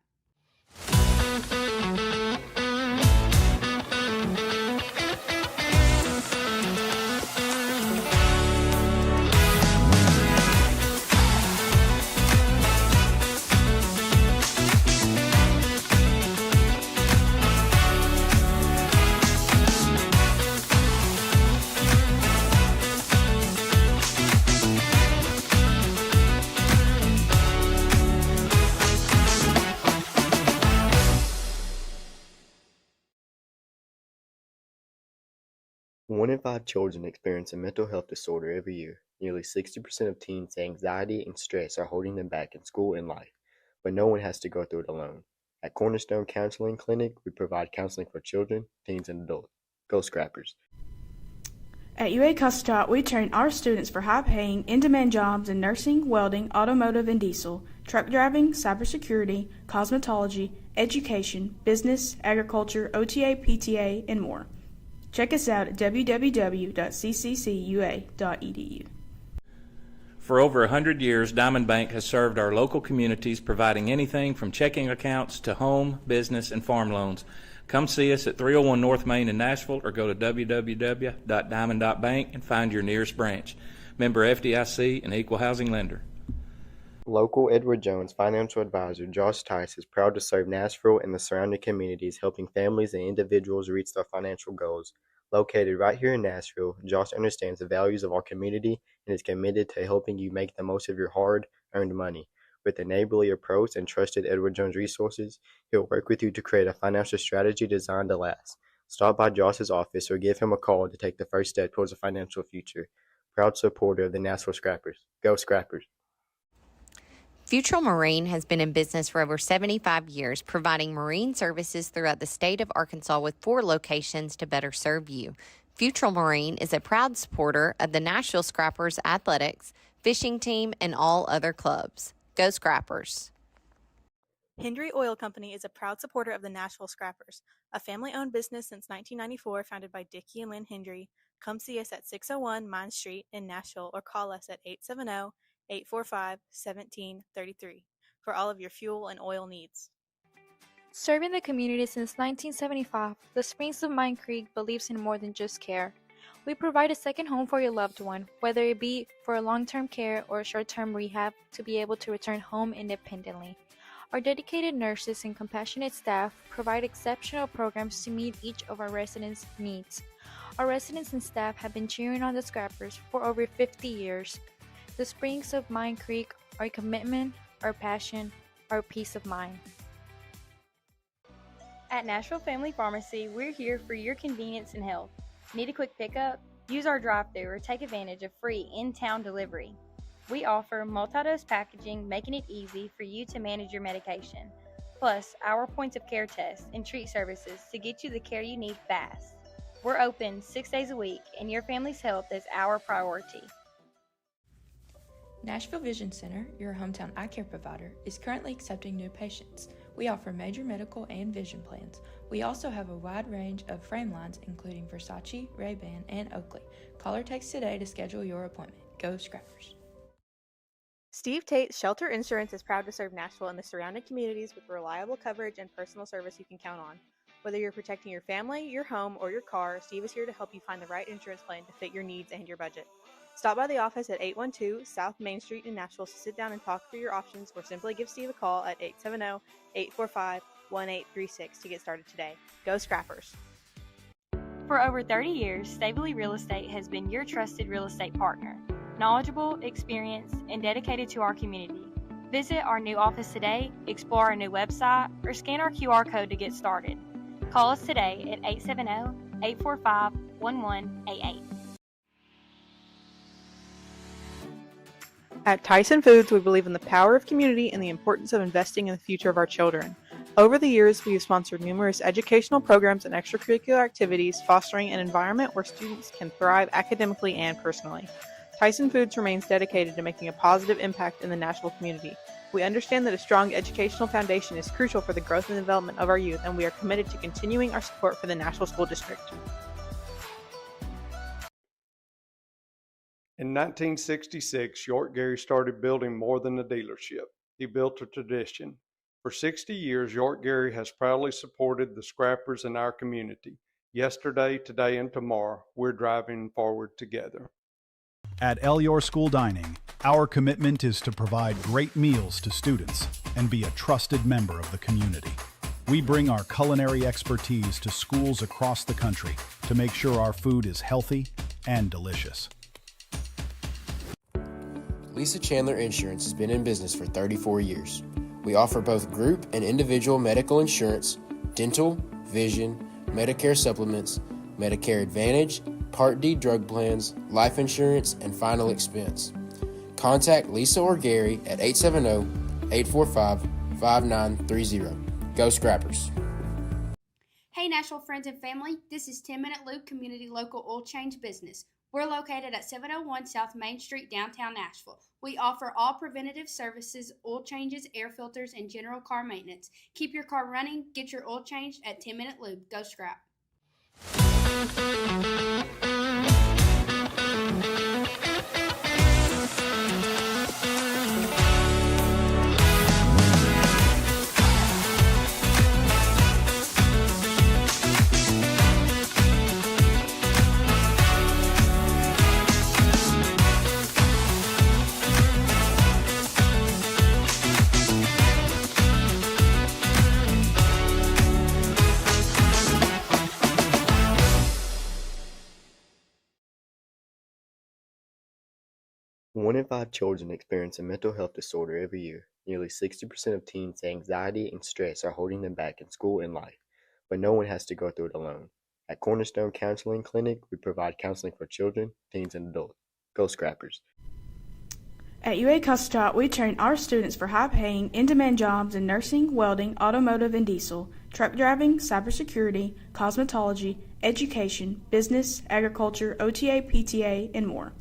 One in 5 children experience a mental health disorder every year. Nearly 60% of teens say anxiety and stress are holding them back in school and life, but no one has to go through it alone. At Cornerstone Counseling Clinic, we provide counseling for children, teens, and adults. Go Scrappers! At UA Custard, we train our students for high-paying, in-demand jobs in nursing, welding, automotive and diesel, truck driving, cybersecurity, cosmetology, education, business, agriculture, OTA, PTA, and more. Check us out at www.cccua.edu. For over 100 years, Diamond Bank has served our local communities, providing anything from checking accounts to home, business, and farm loans. Come see us at 301 North Main in Nashville, or go to www.diamond.bank and find your nearest branch. Member FDIC and Equal Housing Lender. Local Edward Jones financial advisor Josh Tice is proud to serve Nashville and the surrounding communities, helping families and individuals reach their financial goals. Located right here in Nashville, Josh understands the values of our community and is committed to helping you make the most of your hard-earned money. With a neighborly approach and trusted Edward Jones resources, he'll work with you to create a financial strategy designed to last. Stop by Josh's office or give him a call to take the first step towards a financial future. Proud supporter of the Nashville Scrappers. Go Scrappers! Futrall Marine has been in business for over 75 years, providing marine services throughout the state of Arkansas with 4 locations to better serve you. Futrall Marine is a proud supporter of the Nashville Scrappers athletics, fishing team, and all other clubs. Go Scrappers! Hendry Oil Company is a proud supporter of the Nashville Scrappers, a family-owned business since 1994 founded by Dickie and Lynn Hendry. Come see us at 601 Mine Street in Nashville or call us at 870-845-1733 for all of your fuel and oil needs. Serving the community since 1975, the Springs of Mine Creek believes in more than just care. We provide a second home for your loved one, whether it be for a long-term care or a short-term rehab, to be able to return home independently. Our dedicated nurses and compassionate staff provide exceptional programs to meet each of our residents' needs. Our residents and staff have been cheering on the Scrappers for over 50 years. The Springs of Mine Creek, our commitment, our passion, our peace of mind. At Nashville Family Pharmacy, we're here for your convenience and health. Need a quick pickup? Use our drive-thru or take advantage of free in-town delivery. We offer multi-dose packaging, making it easy for you to manage your medication. Plus, our points of care tests and treat services to get you the care you need fast. We're open 6 days a week, and your family's health is our priority. Nashville Vision Center, your hometown eye care provider, is currently accepting new patients. We offer major medical and vision plans. We also have a wide range of frame lines, including Versace, Ray-Ban, and Oakley. Call or text today to schedule your appointment. Go Scrappers! Steve Tate's Shelter Insurance is proud to serve Nashville and the surrounding communities with reliable coverage and personal service you can count on. Whether you're protecting your family, your home, or your car, Steve is here to help you find the right insurance plan to fit your needs and your budget. Stop by the office at 812 South Main Street in Nashville to sit down and talk through your options, or simply give Steve a call at 870-845-1836 to get started today. Go Scrappers! For over 30 years, Stabley Real Estate has been your trusted real estate partner. Knowledgeable, experienced, and dedicated to our community. Visit our new office today, explore our new website, or scan our QR code to get started. Call us today at 870-845-1188. At Tyson Foods, we believe in the power of community and the importance of investing in the future of our children. Over the years, we have sponsored numerous educational programs and extracurricular activities, fostering an environment where students can thrive academically and personally. Tyson Foods remains dedicated to making a positive impact in the Nashville community. We understand that a strong educational foundation is crucial for the growth and development of our youth, and we are committed to continuing our support for the Nashville School District. In 1966, York Gary started building more than a dealership. He built a tradition. For 60 years, York Gary has proudly supported the Scrappers in our community. Yesterday, today, and tomorrow, we're driving forward together. At Your School Dining, our commitment is to provide great meals to students and be a trusted member of the community. We bring our culinary expertise to schools across the country to make sure our food is healthy and delicious. Lisa Chandler Insurance has been in business for 34 years. We offer both group and individual medical insurance, dental, vision, Medicare supplements, Medicare Advantage, Part D drug plans, life insurance, and final expense. Contact Lisa or Gary at 870-845-5930. Go Scrappers! Hey Nashville friends and family, this is 10-Minute Luke Community Local Oil Change Business. We're located at 701 South Main Street, downtown Nashville. We offer all preventative services, oil changes, air filters, and general car maintenance. Keep your car running, get your oil changed at 10-Minute Lube. Go Scrap! One in 5 children experience a mental health disorder every year. Nearly 60% of teens say anxiety and stress are holding them back in school and life, but no one has to go through it alone. At Cornerstone Counseling Clinic, we provide counseling for children, teens, and adults. Go Scrappers! At UA Custard, we train our students for high-paying, in-demand jobs in nursing, welding, automotive and diesel, truck driving, cybersecurity, cosmetology, education, business, agriculture, OTA, PTA, and more.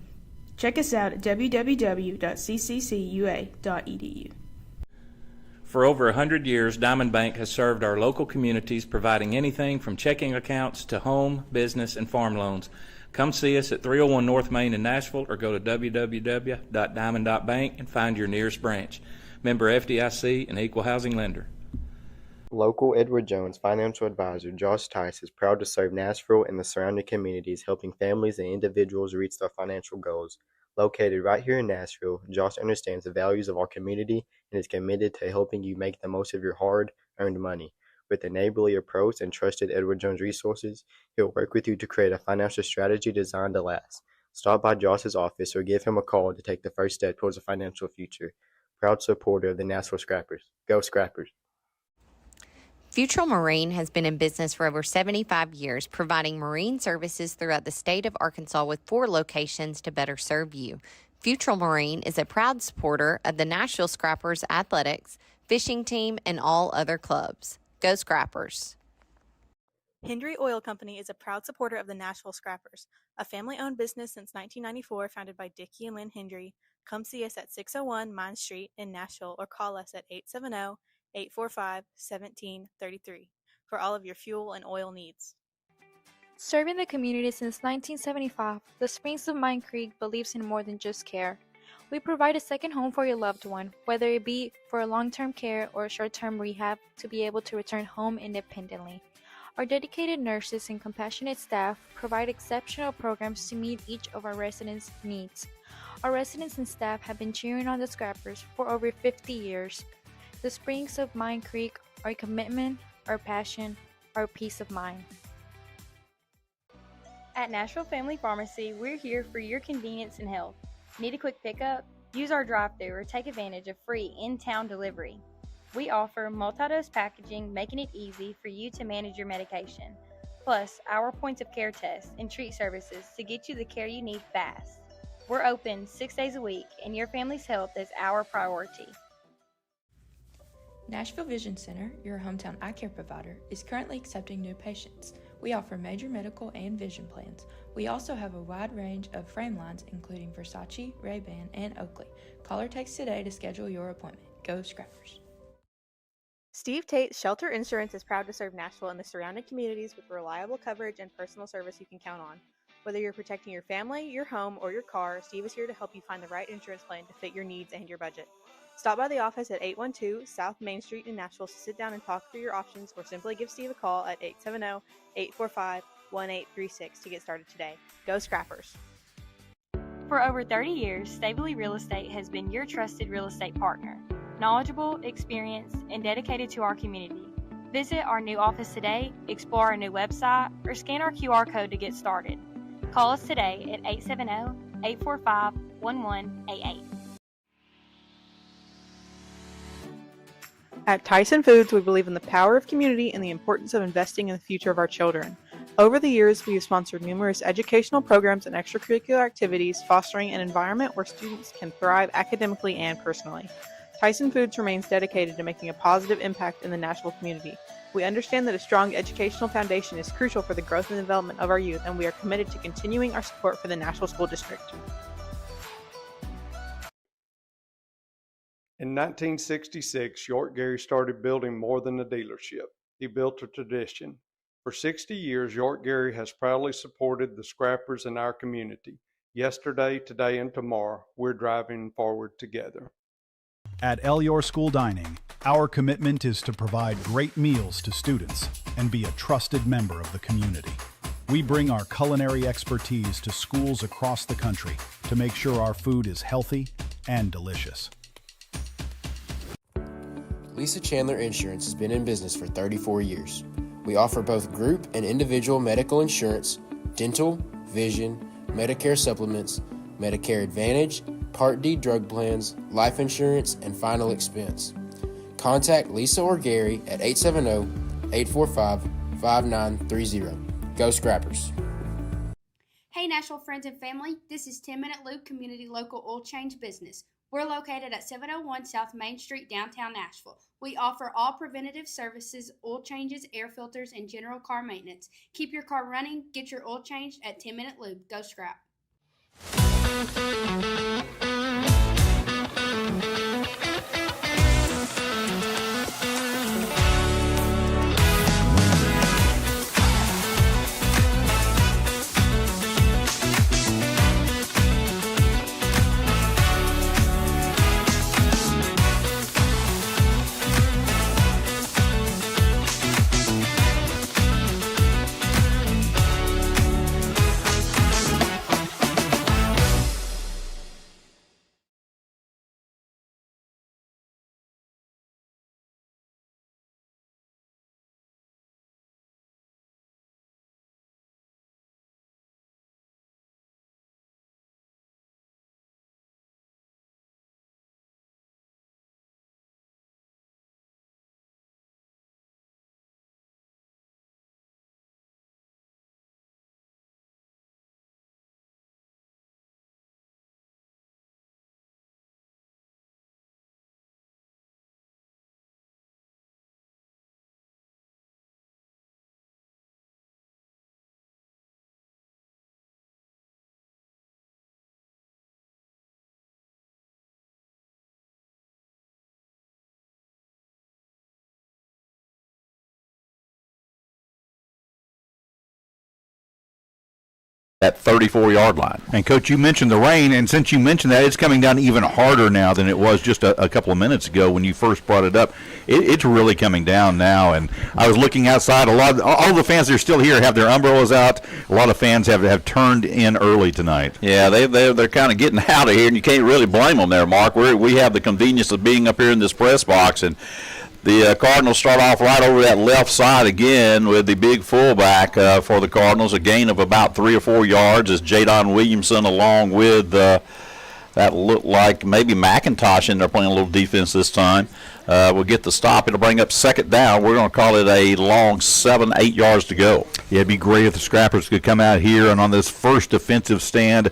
Check us out at www.cccua.edu. For over 100 years, Diamond Bank has served our local communities, providing anything from checking accounts to home, business, and farm loans. Come see us at 301 North Main in Nashville or go to www.diamond.bank and find your nearest branch. Member FDIC and equal housing lender. Local Edward Jones financial advisor Josh Tice is proud to serve Nashville and the surrounding communities, helping families and individuals reach their financial goals. Located right here in Nashville, Josh understands the values of our community and is committed to helping you make the most of your hard-earned money. With a neighborly approach and trusted Edward Jones resources, he'll work with you to create a financial strategy designed to last. Stop by Josh's office or give him a call to take the first step towards a financial future. Proud supporter of the Nashville Scrappers. Go Scrappers! Futrell Marine has been in business for over 75 years, providing marine services throughout the state of Arkansas with 4 locations to better serve you. Futrell Marine is a proud supporter of the Nashville Scrappers athletics, fishing team, and all other clubs. Go Scrappers! Hendry Oil Company is a proud supporter of the Nashville Scrappers, a family-owned business since 1994 founded by Dickie and Lynn Hendry. Come see us at 601 Mine Street in Nashville or call us at 870-845-1733 for all of your fuel and oil needs. Serving the community since 1975, the Springs of Mine Creek believes in more than just care. We provide a second home for your loved one, whether it be for a long-term care or a short-term rehab, to be able to return home independently. Our dedicated nurses and compassionate staff provide exceptional programs to meet each of our residents' needs. Our residents and staff have been cheering on the Scrappers for over 50 years. The Springs of Mine Creek, our commitment, our passion, our peace of mind. At Nashville Family Pharmacy, we're here for your convenience and health. Need a quick pickup? Use our drive-thru or take advantage of free in-town delivery. We offer multi-dose packaging, making it easy for you to manage your medication. Plus, our points of care tests and treat services to get you the care you need fast. We're open 6 days a week, and your family's health is our priority. Nashville Vision Center, your hometown eye care provider, is currently accepting new patients. We offer major medical and vision plans. We also have a wide range of frame lines, including Versace, Ray-Ban, and Oakley. Call or text today to schedule your appointment. Go Scrappers! Steve Tate Shelter Insurance is proud to serve Nashville and the surrounding communities with reliable coverage and personal service you can count on. Whether you're protecting your family, your home, or your car, Steve is here to help you find the right insurance plan to fit your needs and your budget. Stop by the office at 812 South Main Street in Nashville to sit down and talk through your options, or simply give Steve a call at 870-845-1836 to get started today. Go Scrappers! For over 30 years, Stabley Real Estate has been your trusted real estate partner. Knowledgeable, experienced, and dedicated to our community. Visit our new office today, explore our new website, or scan our QR code to get started. Call us today at 870-845-1188. At Tyson Foods, we believe in the power of community and the importance of investing in the future of our children. Over the years, we have sponsored numerous educational programs and extracurricular activities, fostering an environment where students can thrive academically and personally. Tyson Foods remains dedicated to making a positive impact in the Nashville community. We understand that a strong educational foundation is crucial for the growth and development of our youth, and we are committed to continuing our support for the Nashville School District. In 1966, York Gary started building more than a dealership. He built a tradition. For 60 years, York Gary has proudly supported the Scrappers in our community. Yesterday, today, and tomorrow, we're driving forward together. At Your School Dining, our commitment is to provide great meals to students and be a trusted member of the community. We bring our culinary expertise to schools across the country to make sure our food is healthy and delicious. Lisa Chandler Insurance has been in business for 34 years. We offer both group and individual medical insurance, dental, vision, Medicare supplements, Medicare Advantage, Part D drug plans, life insurance, and final expense. Contact Lisa or Gary at 870-845-5930. Go Scrappers! Hey Nashville friends and family, this is 10 Minute Luke Community Local Oil Change Business. We're located at 701 South Main Street, downtown Nashville. We offer all preventative services, oil changes, air filters, and general car maintenance. Keep your car running. Get your oil changed at 10 Minute Lube. Go Scrap. That 34-yard line. And, Coach, you mentioned the rain, and since you mentioned that, it's coming down even harder now than it was just a couple of minutes ago when you first brought it up. It's really coming down now, and I was looking outside. All the fans that are still here have their umbrellas out. A lot of fans have turned in early tonight. Yeah, they're kind of getting out of here, and you can't really blame them there, Mark. We have the convenience of being up here in this press box, and the Cardinals start off right over that left side again with the big fullback for the Cardinals, a gain of about 3 or 4 yards as Jadon Williamson along with that looked like maybe McIntosh in there playing a little defense this time. We'll get the stop. It'll bring up second down. We're going to call it a long 7-8 yards to go. Yeah, it'd be great if the Scrappers could come out here and on this first defensive stand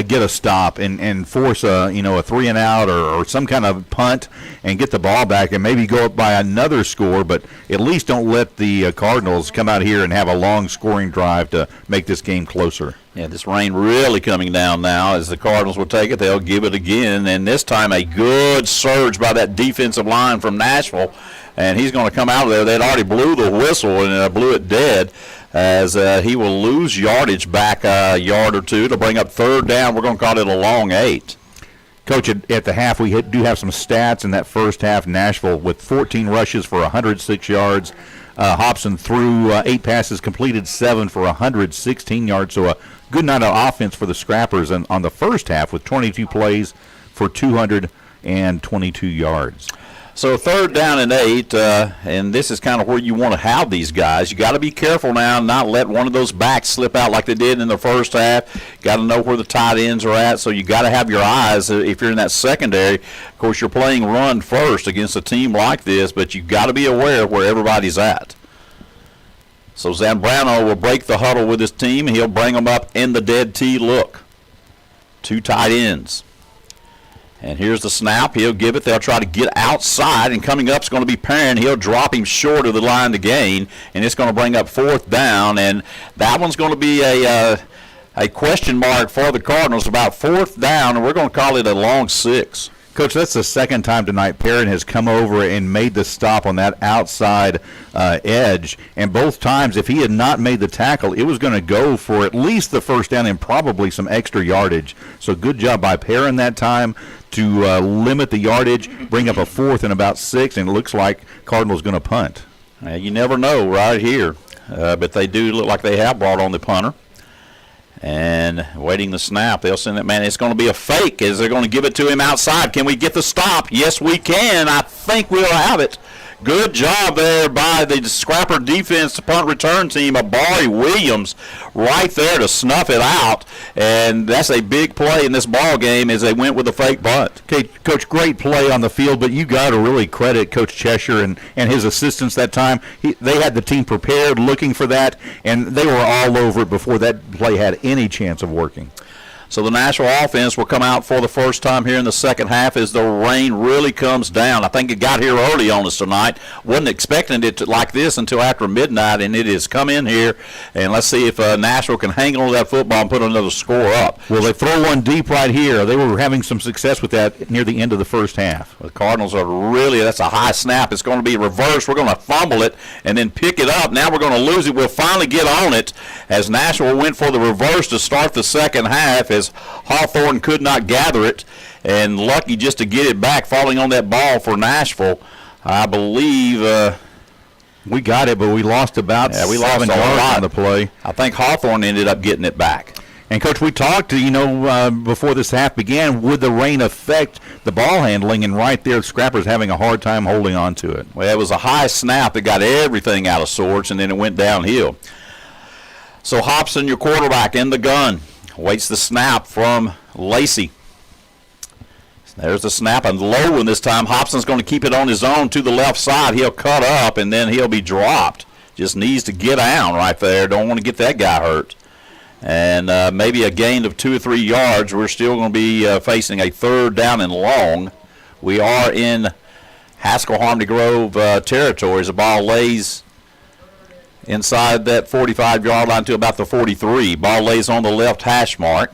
get a stop and force a 3-and-out or some kind of punt and get the ball back and maybe go up by another score, but at least don't let the Cardinals come out here and have a long scoring drive to make this game closer. Yeah, this rain really coming down now. As the Cardinals will take it, they'll give it again, and this time a good surge by that defensive line from Nashville, and he's going to come out of there. They'd already blew the whistle and blew it dead as he will lose yardage back a yard or two to bring up third down. We're going to call it a long 8. Coach, at the half, we do have some stats in that first half. Nashville with 14 rushes for 106 yards. Hobson threw 8 passes, completed 7 for 116 yards. So a good night of offense for the Scrappers on the first half with 22 plays for 222 yards. So third down and 8, and this is kind of where you want to have these guys. You got to be careful now and not let one of those backs slip out like they did in the first half. Got to know where the tight ends are at, so you got to have your eyes if you're in that secondary. Of course, you're playing run first against a team like this, but you got to be aware of where everybody's at. So Zambrano will break the huddle with his team. He'll bring them up in the dead T look. 2 tight ends. And here's the snap. He'll give it. They'll try to get outside, and coming up is going to be Perrin. He'll drop him short of the line to gain, and it's going to bring up fourth down. And that one's going to be a question mark for the Cardinals about fourth down, and we're going to call it a long 6. Coach, that's the second time tonight Perrin has come over and made the stop on that outside edge. And both times, if he had not made the tackle, it was going to go for at least the first down and probably some extra yardage. So good job by Perrin that time to limit the yardage, bring up a fourth and about 6, and it looks like Cardinals going to punt. You never know right here, but they do look like they have brought on the punter. And waiting the snap, they'll send that man. It's going to be a fake as they're going to give it to him outside. Can we get the stop? Yes, we can. I think we'll have it. Good job there by the Scrapper defense, the punt return team. Abari Williams right there to snuff it out. And that's a big play in this ball game as they went with a fake punt. Okay, Coach, great play on the field, but you got to really credit Coach Cheshire and his assistants that time. They had the team prepared, looking for that, and they were all over it before that play had any chance of working. So the Nashville offense will come out for the first time here in the second half as the rain really comes down. I think it got here early on us tonight. Wasn't expecting it like this until after midnight, and it has come in here. And let's see if Nashville can hang on to that football and put another score up. Well, they throw one deep right here. They were having some success with that near the end of the first half. The Cardinals are really, that's a high snap. It's going to be reversed. We're going to fumble it and then pick it up. Now we're going to lose it. We'll finally get on it as Nashville went for the reverse to start the second half, as Hawthorne could not gather it, and lucky just to get it back, falling on that ball for Nashville. I believe we got it, but we lost about 7 yards on the play. I think Hawthorne ended up getting it back. And, Coach, we talked, before this half began, would the rain affect the ball handling? And right there, Scrapper's having a hard time holding on to it. Well, it was a high snap that got everything out of sorts, and then it went downhill. So Hobson, your quarterback, in the gun, waits the snap from Lacey. There's the snap, and low one this time. Hobson's going to keep it on his own to the left side. He'll cut up, and then he'll be dropped. Just needs to get down right there. Don't want to get that guy hurt. And maybe a gain of 2 or 3 yards. We're still going to be facing a third down and long. We are in Haskell-Harmony Grove territory as the ball lays inside that 45-yard line to about the 43. Ball lays on the left hash mark.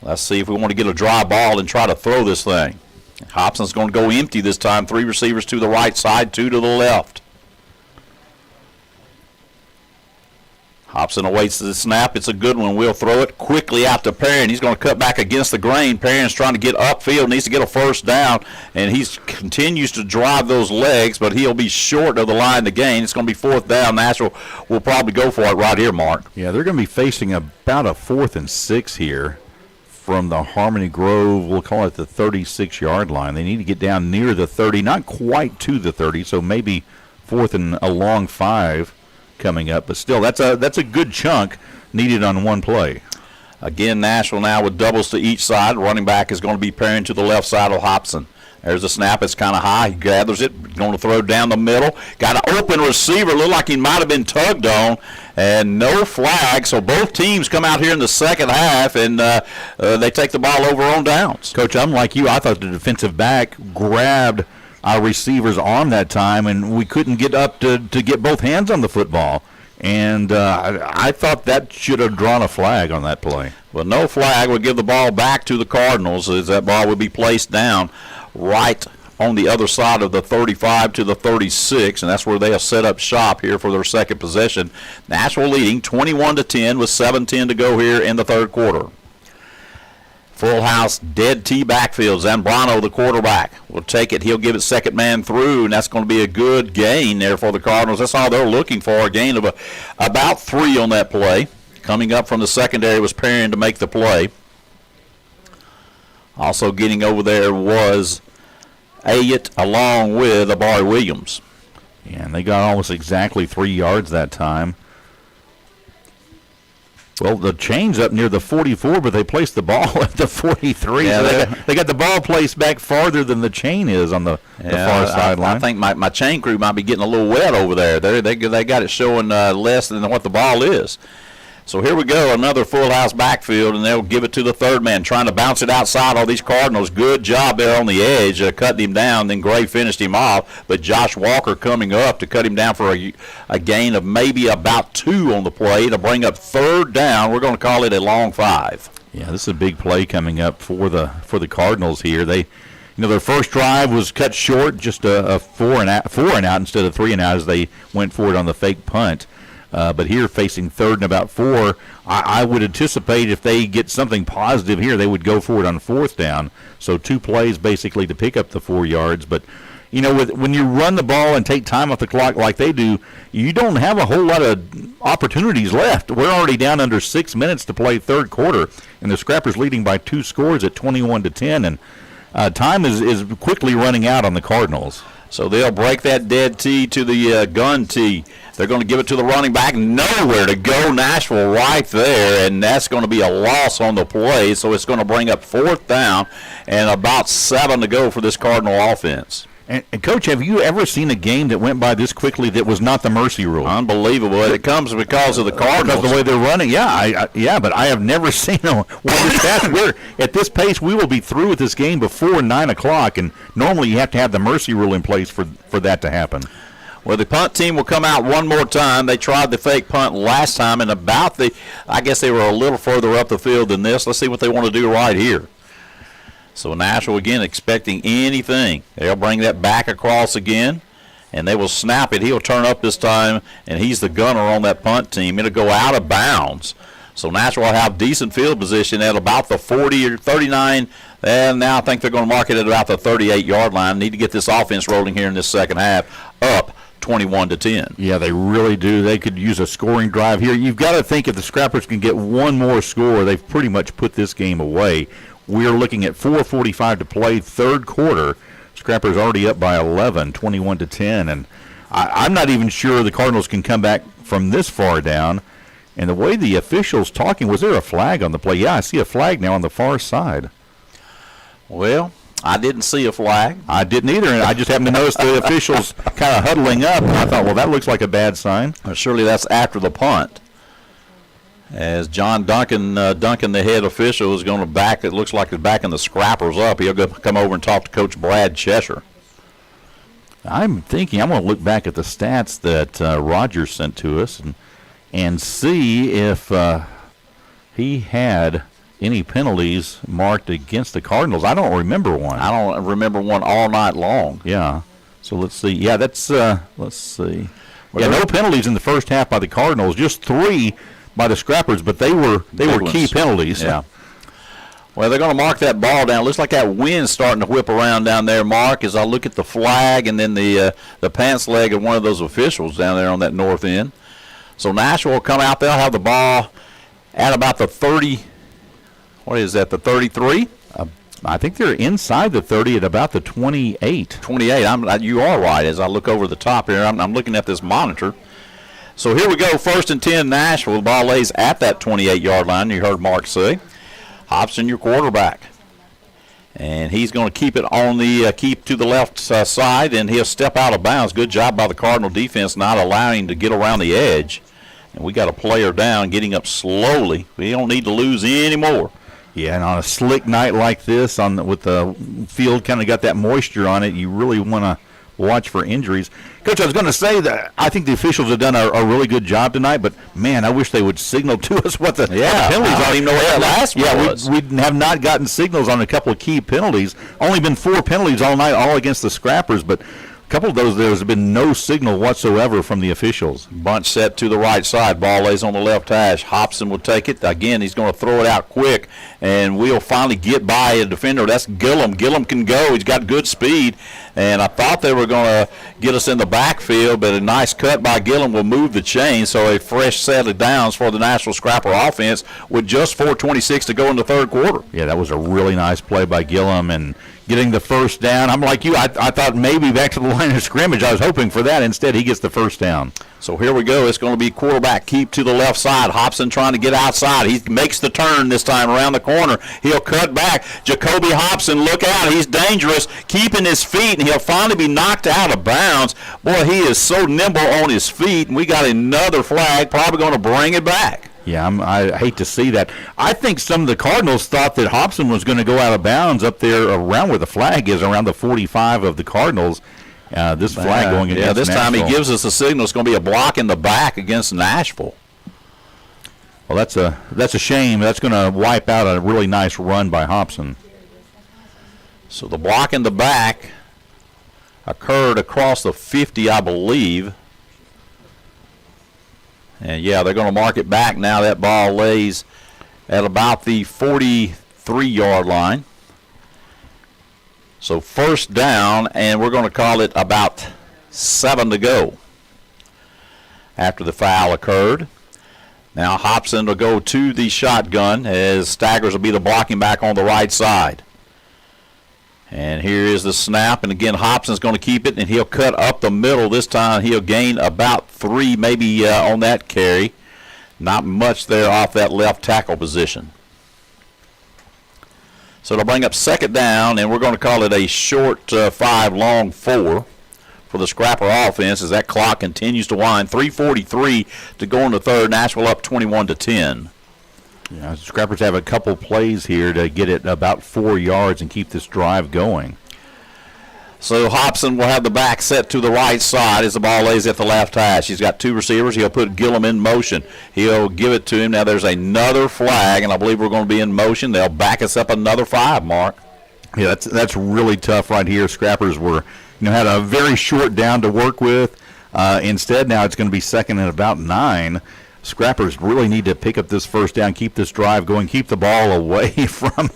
Let's see if we want to get a dry ball and try to throw this thing. Hobson's going to go empty this time. 3 receivers to the right side, 2 to the left. Hobson awaits the snap. It's a good one. We'll throw it quickly out to Perrin. He's going to cut back against the grain. Perrin's trying to get upfield, needs to get a first down, and he continues to drive those legs, but he'll be short of the line to gain. It's going to be 4th down. Nashville will probably go for it right here, Mark. Yeah, they're going to be facing about a 4th and 6 here from the Harmony Grove, we'll call it the 36-yard line. They need to get down near the 30, not quite to the 30, so maybe 4th and a long 5 coming up, but still that's a good chunk needed on one play. Again, Nashville now with doubles to each side. Running back is going to be pairing to the left side of Hobson. There's a snap. It's kind of high. He gathers it. Going to throw down the middle. Got an open receiver. Looked like he might have been tugged on. And no flag. So both teams come out here in the second half, and they take the ball over on downs. Coach, I'm like you. I thought the defensive back grabbed our receiver's arm that time, and we couldn't get up to get both hands on the football. And I thought that should have drawn a flag on that play. Well, no flag would give the ball back to the Cardinals, as that ball would be placed down right on the other side of the 35 to the 36, and that's where they'll set up shop here for their second possession. Nashville leading 21-10 with 7:10 to go here in the third quarter. Full house, dead T backfield. Zambrano, the quarterback, will take it. He'll give it second man through, and that's going to be a good gain there for the Cardinals. That's all they're looking for, a gain of about 3 on that play. Coming up from the secondary was Perrin to make the play. Also getting over there was Ayat along with Abari Williams. Yeah, and they got almost exactly 3 yards that time. Well, the chain's up near the 44, but they placed the ball at the 43. Yeah, so they got the ball placed back farther than the chain is on the far sideline. I think my chain crew might be getting a little wet over there. They got it showing less than what the ball is. So here we go, another full house backfield, and they'll give it to the third man, trying to bounce it outside. All these Cardinals, good job there on the edge, cutting him down. Then Gray finished him off, but Josh Walker coming up to cut him down for a gain of maybe about 2 on the play to bring up third down. We're going to call it a long 5. Yeah, this is a big play coming up for the Cardinals here. They, their first drive was cut short, just a 4 and out instead of 3 and out as they went for it on the fake punt. But here, facing third and about 4, I would anticipate if they get something positive here, they would go for it on 4th down. So 2 plays basically to pick up the 4 yards. But, when you run the ball and take time off the clock like they do, you don't have a whole lot of opportunities left. We're already down under 6 minutes to play third quarter, and the Scrappers leading by 2 scores at 21-10. And time is quickly running out on the Cardinals. So they'll break that dead tee to the gun tee. They're going to give it to the running back. Nowhere to go. Nashville right there, and that's going to be a loss on the play. So it's going to bring up 4th down and about 7 to go for this Cardinal offense. And Coach, have you ever seen a game that went by this quickly that was not the mercy rule? Unbelievable. It comes because of the Cardinals. Because of the way they're running. Yeah, but I have never seen we're at this pace, we will be through with this game before 9 o'clock, and normally you have to have the mercy rule in place for that to happen. Well, the punt team will come out one more time. They tried the fake punt last time, and I guess they were a little further up the field than this. Let's see what they want to do right here. So Nashville, again, expecting anything. They'll bring that back across again, and they will snap it. He'll turn up this time, and he's the gunner on that punt team. It'll go out of bounds. So Nashville will have decent field position at about the 40 or 39, and now I think they're going to mark it at about the 38-yard line. Need to get this offense rolling here in this second half, up 21-10. Yeah, they really do. They could use a scoring drive here. You've got to think if the Scrappers can get one more score, they've pretty much put this game away. We're looking at 4:45 to play, third quarter. Scrappers already up by 11, 21-10, and I'm not even sure the Cardinals can come back from this far down. And the way the officials talking, was there a flag on the play? Yeah, I see a flag now on the far side. Well, I didn't see a flag. I didn't either, and I just happened to notice the officials kind of huddling up, and I thought, well, that looks like a bad sign. Well, surely that's after the punt. As John Duncan, the head official, is going to back, it looks like he's backing the Scrappers up. He'll come over and talk to Coach Brad Cheshire. I'm thinking I'm going to look back at the stats that Rogers sent to us and see if he had any penalties marked against the Cardinals. I don't remember one. I don't remember one all night long. Yeah. So let's see. Yeah, let's see. Yeah, no penalties in the first half by the Cardinals. Just 3 by the Scrappers, but they were key penalties. Yeah. Well, they're going to mark that ball down. Looks like that wind's starting to whip around down there, Mark, as I look at the flag and then the pants leg of one of those officials down there on that north end. So Nashville will come out. They'll have the ball at about the 30. What is that, the 33? I think they're inside the 30 at about the 28. 28. You are right. As I look over the top here, I'm looking at this monitor. So here we go, 1st and 10, Nashville. The ball lays at that 28-yard line, you heard Mark say. Hobson, your quarterback. And he's going to keep it on the keep to the left side, and he'll step out of bounds. Good job by the Cardinal defense not allowing him to get around the edge. And we got a player down, getting up slowly. We don't need to lose any more. Yeah, and on a slick night like this, with the field kind of got that moisture on it, you really want to watch for injuries. Coach, I was going to say that I think the officials have done a really good job tonight, but, man, I wish they would signal to us what the penalties are. I don't even know what that last one was. We have not gotten signals on a couple of key penalties. Only been 4 penalties all night, all against the Scrappers, but a couple of those, there's been no signal whatsoever from the officials. Bunch set to the right side. Ball lays on the left hash. Hobson will take it. Again, he's going to throw it out quick, and we'll finally get by a defender. That's Gillum. Gillum can go. He's got good speed, and I thought they were going to get us in the backfield, but a nice cut by Gillum will move the chain, so a fresh set of downs for the Nashville Scrapper offense with just 4:26 to go in the third quarter. Yeah, that was a really nice play by Gillum, and getting the first down. I'm like you. I thought maybe back to the line of scrimmage. I was hoping for that. Instead, he gets the first down. So here we go. It's going to be quarterback keep to the left side. Hobson trying to get outside. He makes the turn this time around the corner. He'll cut back. Jacoby Hobson, look out. He's dangerous, keeping his feet, and he'll finally be knocked out of bounds. Boy, he is so nimble on his feet, and we got another flag, probably going to bring it back. Yeah, I hate to see that. I think some of the Cardinals thought that Hobson was going to go out of bounds up there around where the flag is, around the 45 of the Cardinals. This flag going against this Nashville. time he gives us a signal. It's going to be a block in the back against Nashville. Well, that's a shame. That's going to wipe out a really nice run by Hobson. So the block in the back occurred across the 50, I believe. And, yeah, they're going to mark it back now. That ball lays at about the 43-yard line. So first down, and we're going to call it about 7 to go after the foul occurred. Now Hobson will go to the shotgun as Staggers will be the blocking back on the right side. And here is the snap, and again Hobson's going to keep it, and he'll cut up the middle. This time he'll gain about 3 maybe on that carry. Not much there off that left tackle position. So it'll bring up second down, and we're going to call it a short 5, long 4 for the Scrapper offense as that clock continues to wind. 3:43 to go in the third. Nashville up 21-10. Yeah, Scrappers have a couple plays here to get it about 4 yards and keep this drive going. So Hobson will have the back set to the right side as the ball lays at the left hash. He's got 2 receivers. He'll put Gillum in motion. He'll give it to him. Now there's another flag, and I believe we're going to be in motion. They'll back us up another 5, Mark. Yeah, that's really tough right here. Scrappers had a very short down to work with. Instead, now it's going to be second and about 9. Scrappers really need to pick up this first down, keep this drive going, keep the ball away from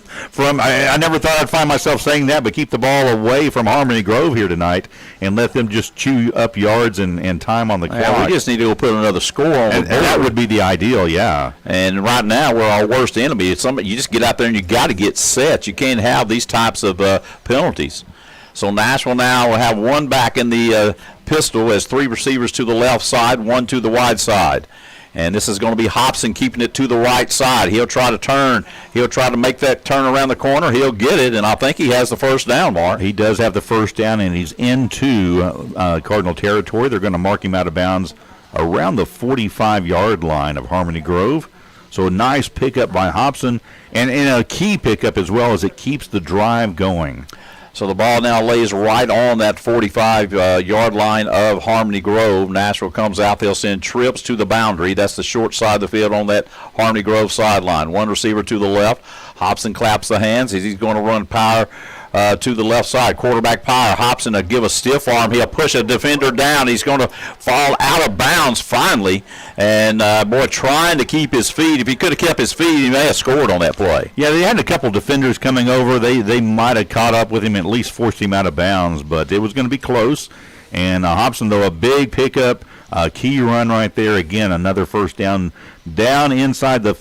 I never thought I'd find myself saying that, but keep the ball away from Harmony Grove here tonight and let them just chew up yards and time on the clock. Yeah, we just need to put another score on the board. And that would be the ideal, yeah. And right now, we're our worst enemy. It's somebody, you just get out there and you got to get set. You can't have these types of penalties. So Nashville now will have 1 back in the pistol as 3 receivers to the left side, 1 to the wide side. And this is going to be Hobson keeping it to the right side. He'll try to turn. He'll try to make that turn around the corner. He'll get it, and I think he has the first down, Mark. He does have the first down, and he's into Cardinal territory. They're going to mark him out of bounds around the 45-yard line of Harmony Grove. So a nice pickup by Hobson, and a key pickup as well as it keeps the drive going. So the ball now lays right on that 45-yard line of Harmony Grove. Nashville comes out. They'll send trips to the boundary. That's the short side of the field on that Harmony Grove sideline. 1 receiver to the left. Hobson claps the hands as he's going to run power to the left side. Quarterback power. Hobson will give a stiff arm. He'll push a defender down. He's going to fall out of bounds finally. And, trying to keep his feet. If he could have kept his feet, he may have scored on that play. Yeah, they had a couple defenders coming over. They might have caught up with him, at least forced him out of bounds, but it was going to be close. And Hobson, though, a big pickup, key run right there. Again, another first down inside the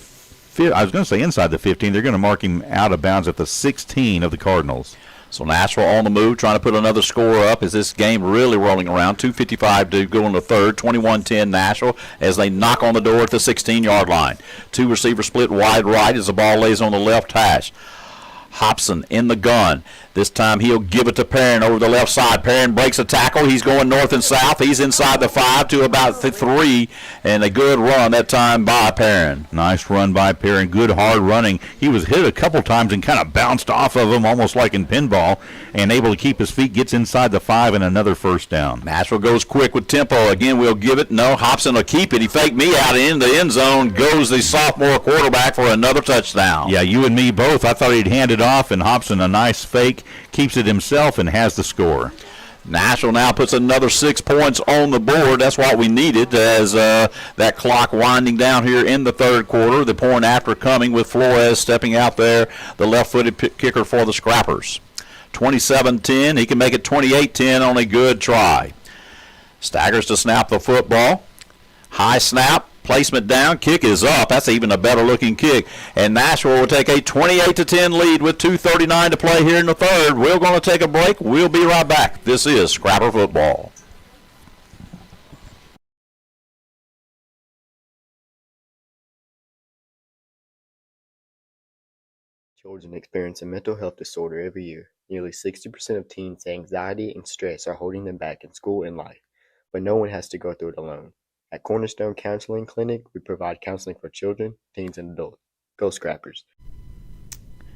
inside the 15. They're going to mark him out of bounds at the 16 of the Cardinals. So Nashville on the move, trying to put another score up as this game really rolling around. 2:55 to go in the third, 21-10 Nashville as they knock on the door at the 16-yard line. 2 receivers split wide right as the ball lays on the left hash. Hobson in the gun. This time he'll give it to Perrin over the left side. Perrin breaks a tackle. He's going north and south. He's inside the 5 to about the 3, and a good run that time by Perrin. Nice run by Perrin. Good hard running. He was hit a couple times and kind of bounced off of him almost like in pinball and able to keep his feet, gets inside the 5 and another first down. Nashville goes quick with tempo. Again, we'll give it. No, Hobson will keep it. He faked me out in the end zone. Goes the sophomore quarterback for another touchdown. Yeah, you and me both. I thought he'd hand it off, and Hobson, a nice fake, keeps it himself and has the score. Nashville now puts another 6 points on the board. That's what we needed as that clock winding down here in the third quarter. The point after coming with Flores stepping out there, the left-footed kicker for the Scrappers. 27-10. He can make it 28-10 on a good try. Staggers to snap the football. High snap. Placement down, kick is up. That's even a better looking kick. And Nashville will take a 28-10 lead with 2:39 to play here in the third. We're going to take a break. We'll be right back. This is Scrapper Football. Children experience a mental health disorder every year. Nearly 60% of teens say anxiety and stress are holding them back in school and life, but no one has to go through it alone. At Cornerstone Counseling Clinic, we provide counseling for children, teens, and adults. Go Scrappers!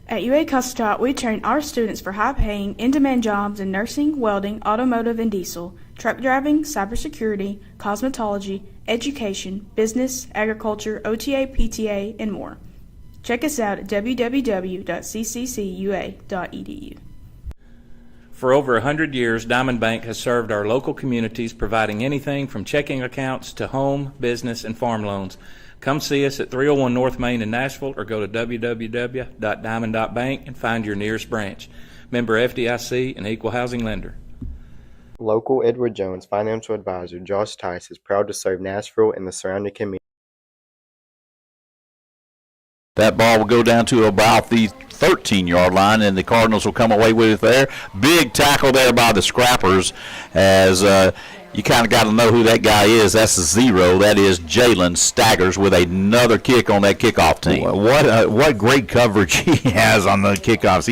At UA Custodot, we train our students for high-paying, in-demand jobs in nursing, welding, automotive and diesel, truck driving, cybersecurity, cosmetology, education, business, agriculture, OTA, PTA, and more. Check us out at www.cccua.edu. For over 100 years, Diamond Bank has served our local communities, providing anything from checking accounts to home, business, and farm loans. Come see us at 301 North Main in Nashville or go to www.diamond.bank and find your nearest branch. Member FDIC and equal housing lender. Local Edward Jones financial advisor Josh Tice is proud to serve Nashville and the surrounding community. That ball will go down to about the 13-yard line, and the Cardinals will come away with it there. Big tackle there by the Scrappers as You kind of got to know who that guy is. That's the 0. That is Jalen Staggers with another kick on that kickoff team. What great coverage he has on the kickoffs.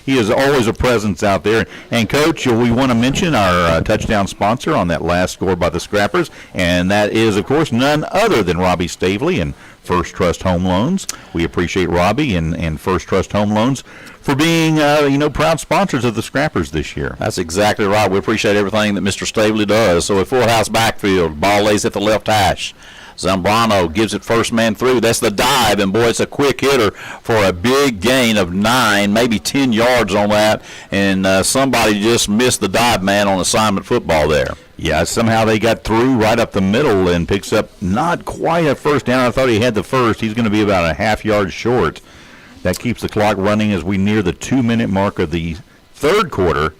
He is always a presence out there. And Coach, we want to mention our touchdown sponsor on that last score by the Scrappers, and that is, of course, none other than Robbie Stavely and First Trust Home Loans. We appreciate Robbie and First Trust Home Loans for being, proud sponsors of the Scrappers this year. That's exactly right. We appreciate everything that Mr. Stavely does. So a full house backfield, ball lays at the left hash. Zambrano gives it first man through. That's the dive, and boy, it's a quick hitter for a big gain of 9, maybe 10 yards on that, and somebody just missed the dive man on assignment football there. Yeah, somehow they got through right up the middle and picks up not quite a first down. I thought he had the first. He's going to be about a half yard short. That keeps the clock running as we near the 2-minute mark of the third quarter.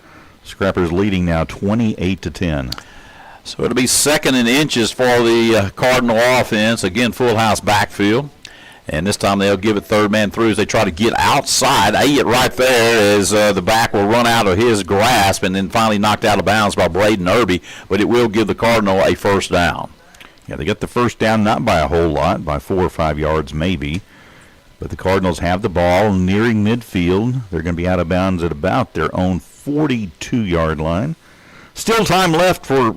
Scrappers leading now 28-10. So it'll be 2nd and inches for the Cardinal offense. Again, full house backfield. And this time they'll give it third man through as they try to get outside. It right there as the back will run out of his grasp and then finally knocked out of bounds by Braden Irby. But it will give the Cardinal a first down. Yeah, they got the first down not by a whole lot, by 4 or 5 yards maybe. But the Cardinals have the ball nearing midfield. They're going to be out of bounds at about their own 42-yard line. Still time left for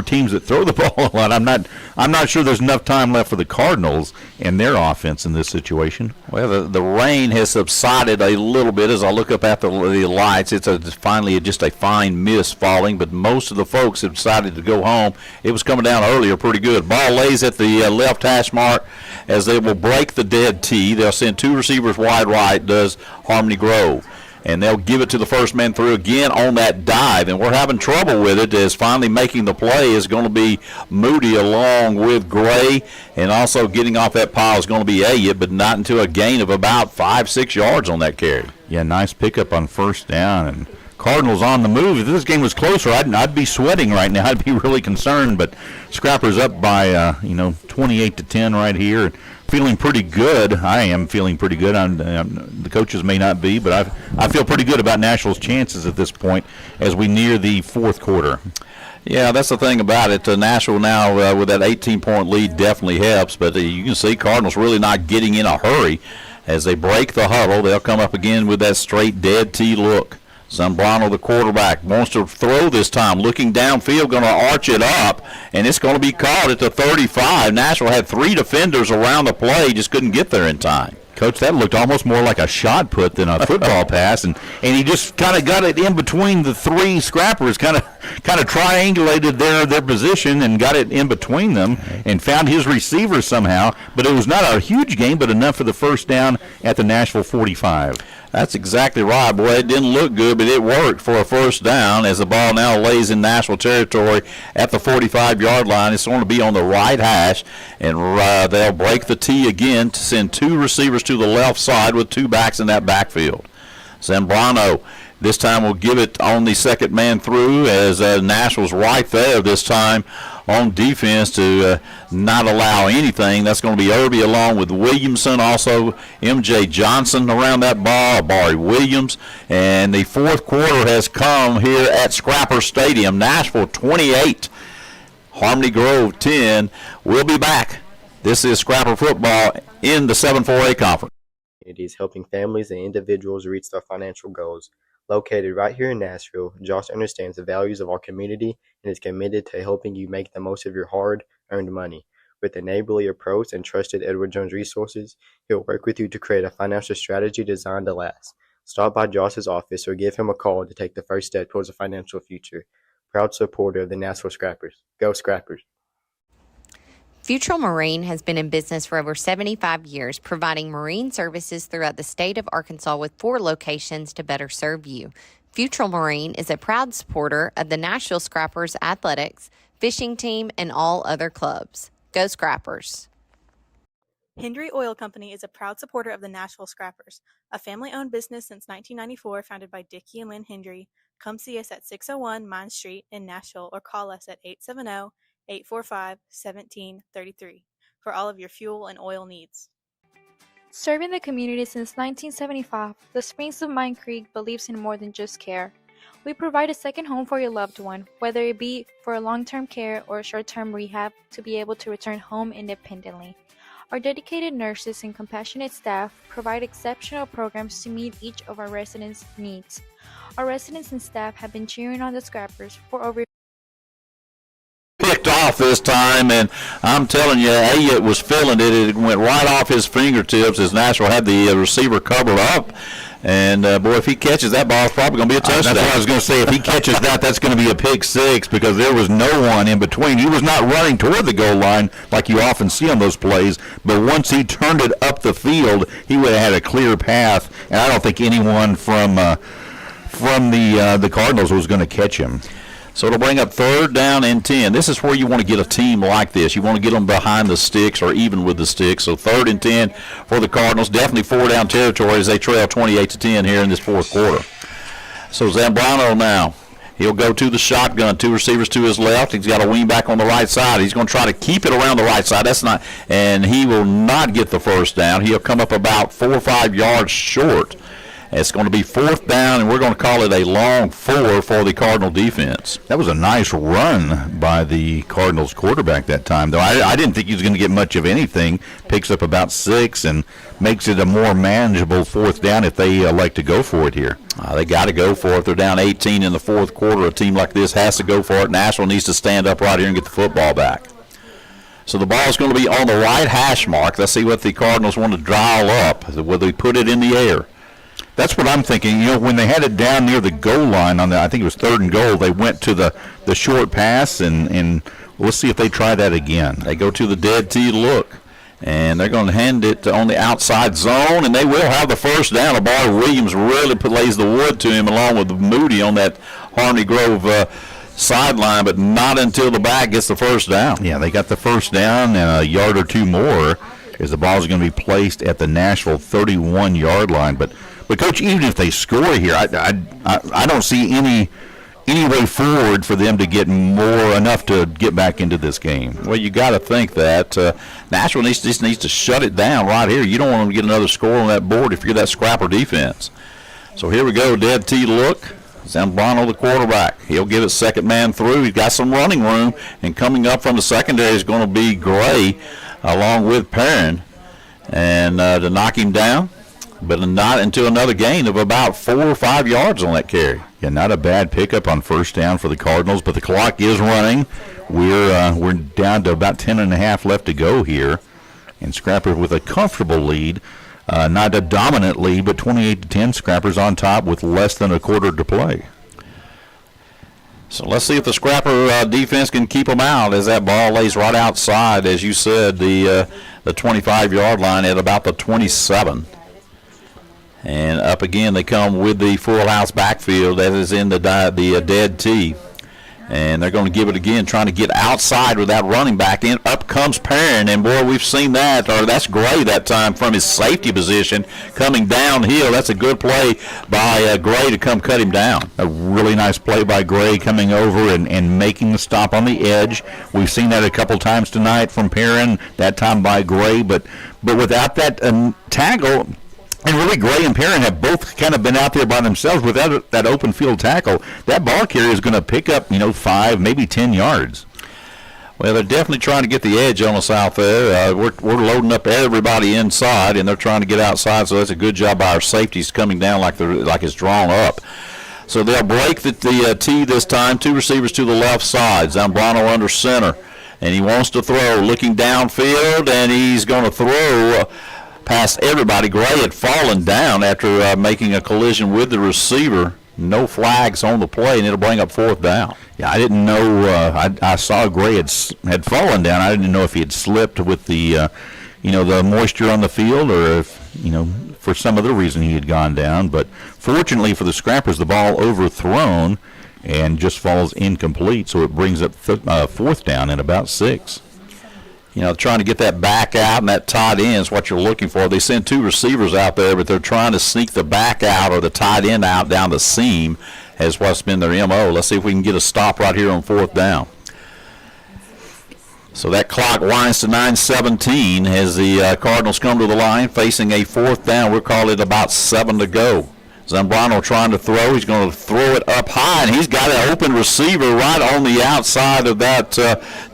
teams that throw the ball a lot. I'm not sure there's enough time left for the Cardinals and their offense in this situation. Well, the rain has subsided a little bit as I look up at the lights. It's finally just a fine mist falling, but most of the folks have decided to go home. It was coming down earlier pretty good. Ball lays at the left hash mark as they will break the dead tee. They'll send 2 receivers wide right, does Harmony Grove. And they'll give it to the first man through again on that dive. And we're having trouble with it as finally making the play is going to be Moody along with Gray. And also getting off that pile is going to be Elliott, but not until a gain of about 5-6 yards on that carry. Yeah, nice pickup on first down. And Cardinals on the move. If this game was closer, I'd be sweating right now. I'd be really concerned. But Scrappers up by 28-10 right here. Feeling pretty good. I am feeling pretty good. The coaches may not be, but I feel pretty good about Nashville's chances at this point as we near the fourth quarter. Yeah, that's the thing about it. Nashville now with that 18-point lead definitely helps, but you can see Cardinals really not getting in a hurry. As they break the huddle, they'll come up again with that straight dead tee look. Zambrano, the quarterback, wants to throw this time, looking downfield, going to arch it up, and it's going to be caught at the 35. Nashville had 3 defenders around the play, just couldn't get there in time. Coach, that looked almost more like a shot put than a football pass, and he just kind of got it in between the 3 Scrappers, kind of triangulated their position and got it in between them and found his receiver somehow. But it was not a huge gain, but enough for the first down at the Nashville 45. That's exactly right, boy. It didn't look good, but it worked for a first down as the ball now lays in Nashville territory at the 45-yard line. It's going to be on the right hash, and they'll break the tee again to send 2 receivers to the left side with 2 backs in that backfield. Zambrano this time will give it on the second man through as Nashville's right there this time on defense to not allow anything. That's going to be Irby along with Williamson, also M.J. Johnson around that ball, Barry Williams. And the fourth quarter has come here at Scrapper Stadium. Nashville 28, Harmony Grove 10. We'll be back. This is Scrapper Football in the 7-4A Conference. Communities helping families and individuals reach their financial goals. Located right here in Nashville, Josh understands the values of our community and is committed to helping you make the most of your hard-earned money. With a neighborly approach and trusted Edward Jones resources, he'll work with you to create a financial strategy designed to last. Stop by Josh's office or give him a call to take the first step towards a financial future. Proud supporter of the Nashville Scrappers. Go Scrappers! Futrell Marine has been in business for over 75 years, providing marine services throughout the state of Arkansas with 4 locations to better serve you. Futrell Marine is a proud supporter of the Nashville Scrappers athletics, fishing team, and all other clubs. Go Scrappers! Hendry Oil Company is a proud supporter of the Nashville Scrappers, a family-owned business since 1994 founded by Dickie and Lynn Hendry. Come see us at 601 Mine Street in Nashville or call us at 870-845-1733 for all of your fuel and oil needs. Serving the community since 1975, the Springs of Mine Creek believes in more than just care. We provide a second home for your loved one, whether it be for long-term care or short-term rehab, to be able to return home independently. Our dedicated nurses and compassionate staff provide exceptional programs to meet each of our residents' needs. Our residents and staff have been cheering on the Scrappers for over picked off this time, and I'm telling you, Elliott was feeling it. It went right off his fingertips as Nashville had the receiver covered up. And, boy, if he catches that ball, it's probably going to be a touchdown. That's what I was going to say. If he catches that, that's going to be a pick six because there was no one in between. He was not running toward the goal line like you often see on those plays, but once he turned it up the field, he would have had a clear path, and I don't think anyone from the Cardinals was going to catch him. So it'll bring up 3rd down and 10. This is where you want to get a team like this. You want to get them behind the sticks or even with the sticks. So 3rd and 10 for the Cardinals. Definitely 4-down territory as they trail 28-10 here in this 4th quarter. So Zambrano now. He'll go to the shotgun. 2 receivers to his left. He's got a wing back on the right side. He's going to try to keep it around the right side. And he will not get the first down. He'll come up about 4 or 5 yards short. It's going to be 4th down, and we're going to call it a long 4 for the Cardinal defense. That was a nice run by the Cardinals quarterback that time, though. I didn't think he was going to get much of anything. Picks up about 6 and makes it a more manageable 4th down if they elect to go for it here. They got to go for it. They're down 18 in the 4th quarter. A team like this has to go for it. Nashville needs to stand up right here and get the football back. So the ball is going to be on the right hash mark. Let's see what the Cardinals want to dial up. Will they put it in the air? That's what I'm thinking. You know, when they had it down near the goal line on I think it was 3rd and goal, they went to the short pass, and let's see if they try that again. They go to the dead tee look, and they're going to hand it on the outside zone, and they will have the first down. Amari Williams really lays the wood to him along with Moody on that Harmony Grove sideline, but not until the back gets the first down. Yeah, they got the first down and a yard or 2 more as the ball is going to be placed at the Nashville 31-yard line. But Coach, even if they score here, I don't see any way forward for them to get enough to get back into this game. Well, you got to think that Nashville just needs to shut it down right here. You don't want them to get another score on that board if you're that Scrapper defense. So here we go, dead tee look. Zambrano, the quarterback. He'll give it second man through. He's got some running room, and coming up from the secondary is going to be Gray along with Perrin, and to knock him down. But not until another gain of about 4 or 5 yards on that carry. Yeah, not a bad pickup on first down for the Cardinals, but the clock is running. We're down to about 10.5 left to go here, and Scrapper with a comfortable lead, not a dominant lead, but 28-10. Scrapper's on top with less than a quarter to play. So let's see if the Scrapper defense can keep them out as that ball lays right outside, as you said, the 25-yard line at about the 27. And up again they come with the full house backfield that is in the dead tee. And they're going to give it again, trying to get outside with that running back. In up comes Perrin, and boy, we've seen that. Or that's Gray that time from his safety position coming downhill. That's a good play by Gray to come cut him down. A really nice play by Gray coming over and making the stop on the edge. We've seen that a couple times tonight from Perrin, that time by Gray. But without that tackle, and really, Gray and Perrin have both kind of been out there by themselves without that open field tackle. That ball carrier is going to pick up, 5, maybe 10 yards. Well, they're definitely trying to get the edge on us out there. We're loading up everybody inside, and they're trying to get outside. So that's a good job by our safeties coming down like it's drawn up. So they'll break the tee this time. 2 receivers to the left side. Zambrano under center, and he wants to throw, looking downfield, and he's going to throw past everybody. Gray had fallen down after making a collision with the receiver. No flags on the play, and it'll bring up 4th down. Yeah, I didn't know. I saw Gray had fallen down. I didn't know if he had slipped with the moisture on the field, or if for some other reason he had gone down. But fortunately for the Scrappers, the ball overthrown and just falls incomplete, so it brings up 4th down and about 6. Trying to get that back out, and that tight end is what you're looking for. They send 2 receivers out there, but they're trying to sneak the back out or the tight end out down the seam as what's been their M.O. Let's see if we can get a stop right here on 4th down. So that clock winds to 9:17 as the Cardinals come to the line facing a 4th down. We'll call it about 7 to go. Zambrano trying to throw. He's going to throw it up high, and he's got an open receiver right on the outside of that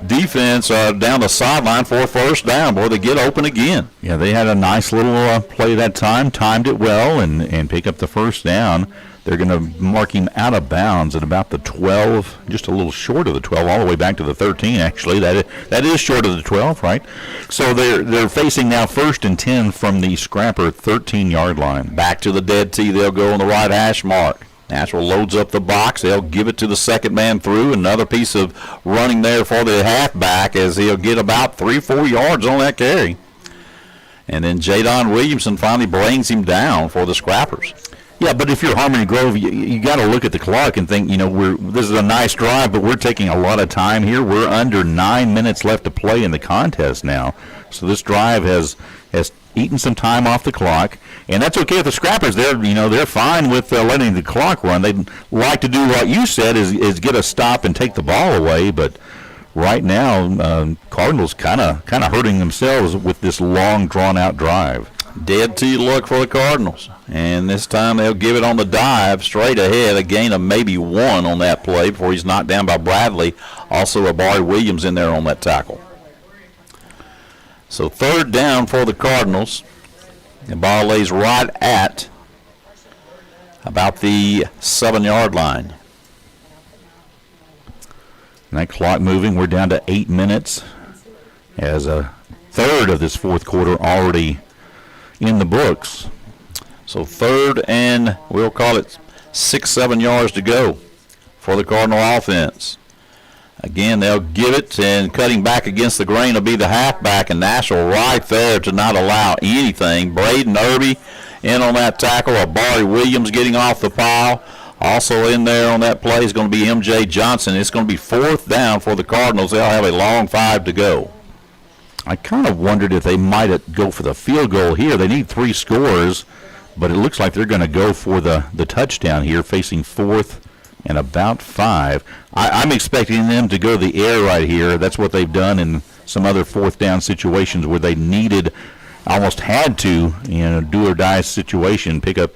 defense down the sideline for a first down. Boy, they get open again. Yeah, they had a nice little play that time, timed it well, and pick up the first down. They're going to mark him out of bounds at about the 12, just a little short of the 12, all the way back to the 13, actually. That is short of the 12, right? So they're facing now 1st and 10 from the Scrapper 13-yard line. Back to the dead tee. They'll go on the right hash mark. Nashville loads up the box. They'll give it to the second man through. Another piece of running there for the halfback as he'll get about 3-4 yards on that carry. And then Jadon Williamson finally brings him down for the Scrappers. Yeah, but if you're Harmony Grove, you got to look at the clock and think, this is a nice drive, but we're taking a lot of time here. We're under 9 minutes left to play in the contest now. So this drive has eaten some time off the clock, and that's okay with the Scrappers. They're fine with letting the clock run. They'd like to do what you said is get a stop and take the ball away, but right now Cardinals kind of hurting themselves with this long drawn-out drive. Dead tee look for the Cardinals. And this time they'll give it on the dive straight ahead. A gain of maybe 1 on that play before he's knocked down by Bradley. Also Abari Williams in there on that tackle. So 3rd down for the Cardinals. The ball lays right at about the 7-yard line. And that clock moving. We're down to 8 minutes as a third of this fourth quarter already in the books. So 3rd and we'll call it 6-7 yards to go for the Cardinal offense. Again, they'll give it, and cutting back against the grain will be the halfback, and Nashville right there to not allow anything. Braden Irby in on that tackle. Abari Williams getting off the pile. Also in there on that play is going to be M.J. Johnson. It's going to be 4th down for the Cardinals. They'll have a long 5 to go. I kind of wondered if they might go for the field goal here. They need 3 scores, but it looks like they're going to go for the touchdown here, facing 4th and about 5. I'm expecting them to go to the air right here. That's what they've done in some other 4th down situations where they almost had to, do or die situation, pick up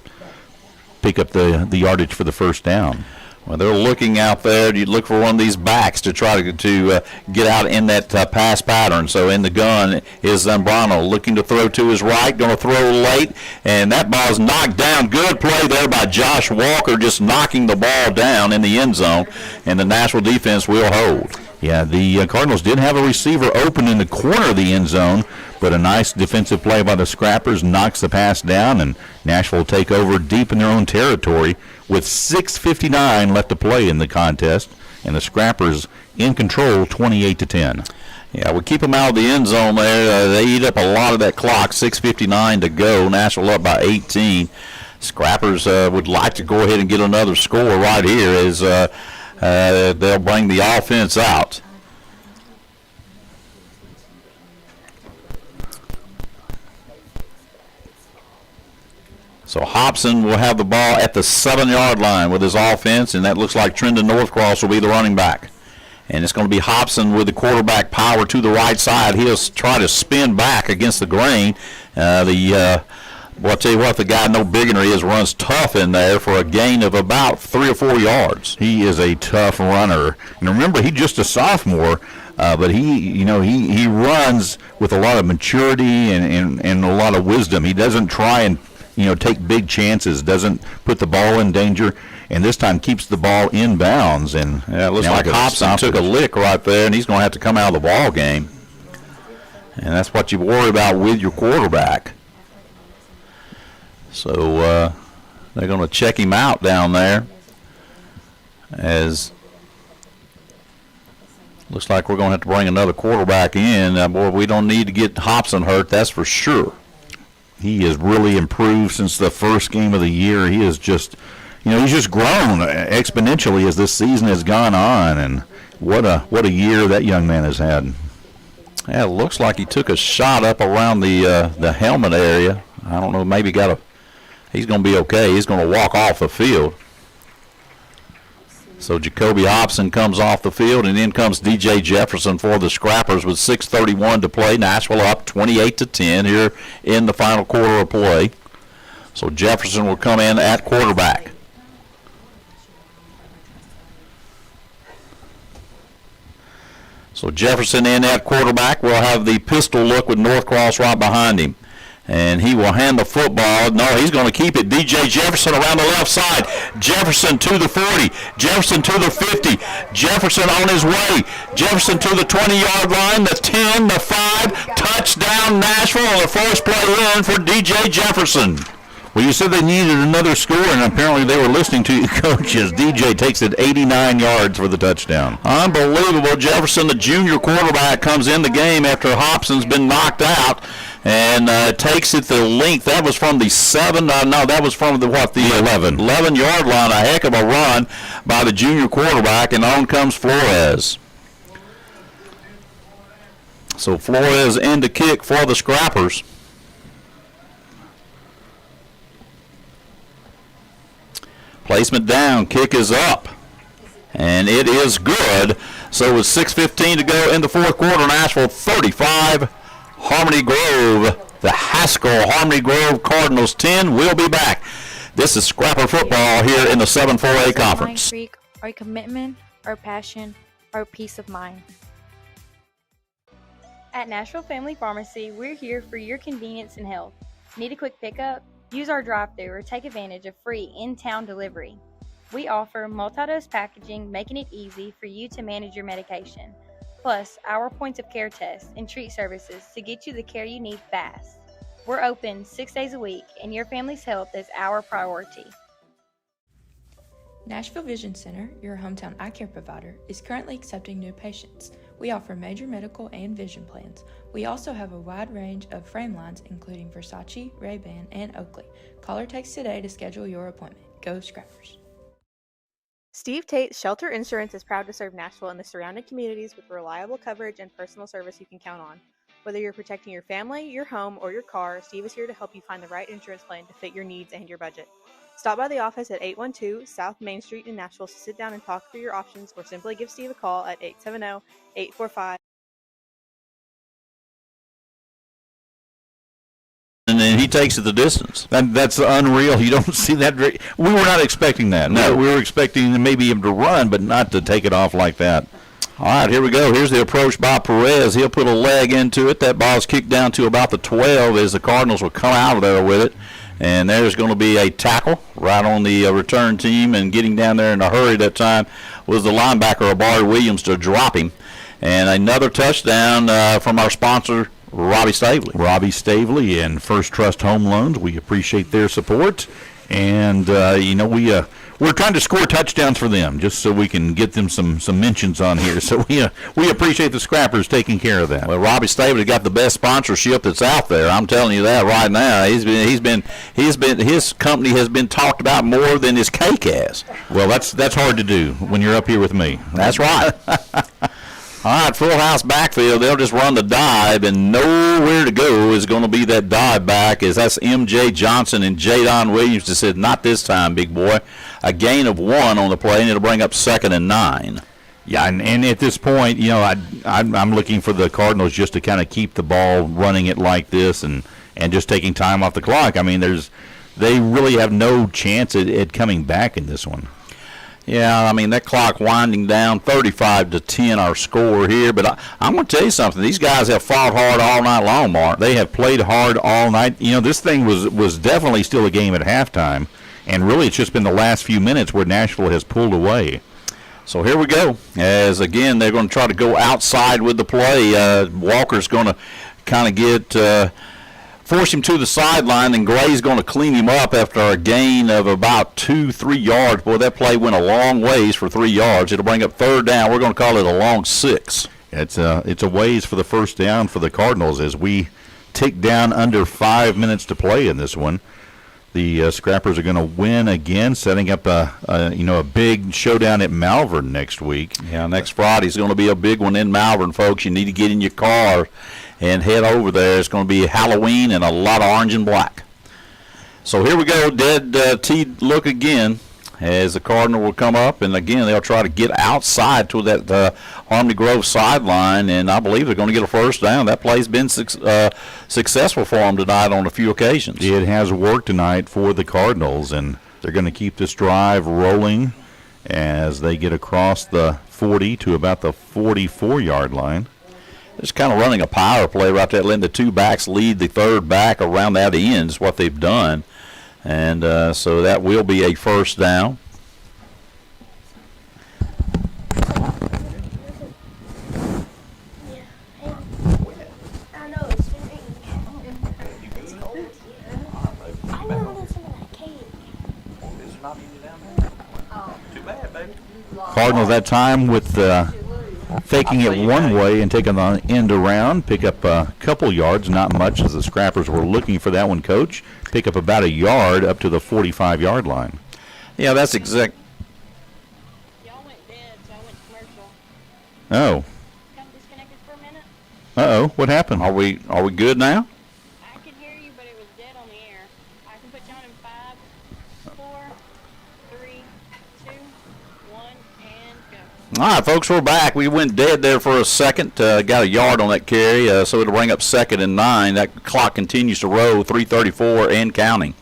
the yardage for the first down. Well, they're looking out there. You'd look for one of these backs to try to get out in that pass pattern. So in the gun is Zambrano looking to throw to his right, going to throw late, and that ball's knocked down. Good play there by Josh Walker, just knocking the ball down in the end zone, and the Nashville defense will hold. Yeah, the Cardinals did have a receiver open in the corner of the end zone, but a nice defensive play by the Scrappers knocks the pass down, and Nashville will take over deep in their own territory with 6:59 left to play in the contest, and the Scrappers in control 28-10. Yeah, we keep them out of the end zone there. They eat up a lot of that clock. 6:59 to go. Nashville up by 18. Scrappers would like to go ahead and get another score right here as they'll bring the offense out. So Hobson will have the ball at the 7-yard line with his offense, and that looks like Trendon Northcross will be the running back. And it's going to be Hobson with the quarterback power to the right side. He'll try to spin back against the grain. Well, I'll tell you what, the guy no bigger than he is runs tough in there for a gain of about 3 or 4 yards. He is a tough runner. And remember, he's just a sophomore, but he runs with a lot of maturity and a lot of wisdom. He doesn't try and take big chances, doesn't put the ball in danger, and this time keeps the ball in bounds. And it looks like Hobson took a lick right there, and he's going to have to come out of the ball game. And that's what you worry about with your quarterback. So they're going to check him out down there, as looks like we're going to have to bring another quarterback in. Boy, we don't need to get Hobson hurt, that's for sure. He has really improved since the first game of the year. He is just, he's just grown exponentially as this season has gone on, and what a year that young man has had. Yeah, it looks like he took a shot up around the helmet area. I don't know, maybe he's going to be okay. He's going to walk off the field. So Jacoby Hobson comes off the field, and in comes DJ Jefferson for the Scrappers with 6:31 to play. Nashville up 28-10 here in the final quarter of play. So Jefferson will come in at quarterback. So Jefferson in at quarterback will have the pistol look with Northcross right behind him. And he will hand the football. No, he's going to keep it. DJ Jefferson around the left side. Jefferson to the 40. Jefferson to the 50. Jefferson on his way. Jefferson to the 20-yard line, the 10, the 5. Touchdown Nashville on the first play in for DJ Jefferson. Well, you said they needed another score, and apparently they were listening to you coaches. DJ takes it 89 yards for the touchdown. Unbelievable. Jefferson, the junior quarterback, comes in the game after Hobson's been knocked out and takes it the length. That was from the 7. That was from the 11. 11-yard line. A heck of a run by the junior quarterback, and on comes Flores. So Flores in to kick for the Scrappers. Placement down, kick is up, and it is good. So with 6:15 to go in the fourth quarter, Nashville 35, Harmony Grove, the Haskell Harmony Grove Cardinals 10. We'll be back. This is Scrapper football here in the 7-4A conference. Pine Creek, our commitment, our passion, our peace of mind. At Nashville Family Pharmacy, we're here for your convenience and health. Need a quick pickup? Use our drive-thru or take advantage of free in-town delivery. We offer multi-dose packaging, making it easy for you to manage your medication. Plus, our points of care tests and treat services to get you the care you need fast. We're open 6 days a week, and your family's health is our priority. Nashville Vision Center, your hometown eye care provider, is currently accepting new patients. We offer major medical and vision plans. We also have a wide range of frame lines, including Versace, Ray-Ban, and Oakley. Call or text today to schedule your appointment. Go Scrappers! Steve Tate Shelter Insurance is proud to serve Nashville and the surrounding communities with reliable coverage and personal service you can count on. Whether you're protecting your family, your home, or your car, Steve is here to help you find the right insurance plan to fit your needs and your budget. Stop by the office at 812 South Main Street in Nashville to sit down and talk through your options, or simply give Steve a call at 870-845. And then he takes it the distance. That's unreal. You don't see that. We were not expecting that. No. We were expecting maybe him to run, but not to take it off like that. All right, here we go. Here's the approach by Perez. He'll put a leg into it. That ball's kicked down to about the 12 as the Cardinals will come out of there with it. And there's going to be a tackle right on the return team, and getting down there in a hurry that time was the linebacker, Abari Williams, to drop him. And another touchdown from our sponsor, Robbie Stavely. Robbie Stavely and First Trust Home Loans. We appreciate their support. And, we're trying to score touchdowns for them just so we can get them some mentions on here. So we appreciate the Scrappers taking care of that. Well, Robbie Stavely got the best sponsorship that's out there. I'm telling you that right now. His company has been talked about more than his cake has. Well, that's hard to do when you're up here with me. That's right. All right, full house backfield. They'll just run the dive, and nowhere to go is going to be that dive back, as that's M.J. Johnson and Jadon Williams just said, not this time, big boy. A gain of 1 on the play, and it'll bring up 2nd and 9. Yeah, and at this point, I'm looking for the Cardinals just to kind of keep the ball running it like this and just taking time off the clock. I mean, they really have no chance at coming back in this one. Yeah, I mean, that clock winding down, 35-10 our score here. But I'm going to tell you something. These guys have fought hard all night long, Mark. They have played hard all night. This thing was definitely still a game at halftime. And really, it's just been the last few minutes where Nashville has pulled away. So here we go. As, again, they're going to try to go outside with the play. Walker's going to kind of get force him to the sideline, and Gray's going to clean him up after a gain of about 2-3 yards. Boy, that play went a long ways for 3 yards. It'll bring up 3rd down. We're going to call it a long 6. It's a ways for the first down for the Cardinals as we tick down under 5 minutes to play in this one. The Scrappers are going to win again, setting up a big showdown at Malvern next week. Yeah, next Friday's going to be a big one in Malvern, folks. You need to get in your car and head over there. It's going to be Halloween and a lot of orange and black. So here we go, dead T look again. as the Cardinal will come up, and again they'll try to get outside to that Harmony Grove sideline, and I believe they're going to get a first down. That play's been successful for them tonight on a few occasions. It has worked tonight for the Cardinals, and they're going to keep this drive rolling as they get across the 40 to about the 44-yard line. Just kind of running a power play right there, letting the two backs lead the third back around that end is what they've done. And so that will be a first down. Cardinals that time with faking it one way and taking the end around, pick up a couple yards, not much as the Scrappers were looking for that one, Coach. Pick up about a yard up to the 45-yard line. Yeah, that's exact. Y'all went dead, so I went commercial. Oh. Got disconnected for a minute. Uh-oh, what happened? Are we good now? I could hear you, but it was dead on the air. I can put you on in 5, 4, 3, 2, 1, and go. All right, folks, we're back. We went dead there for a second, got a yard on that carry, so it'll bring up 2nd and 9. That clock continues to roll, 3:34 and counting.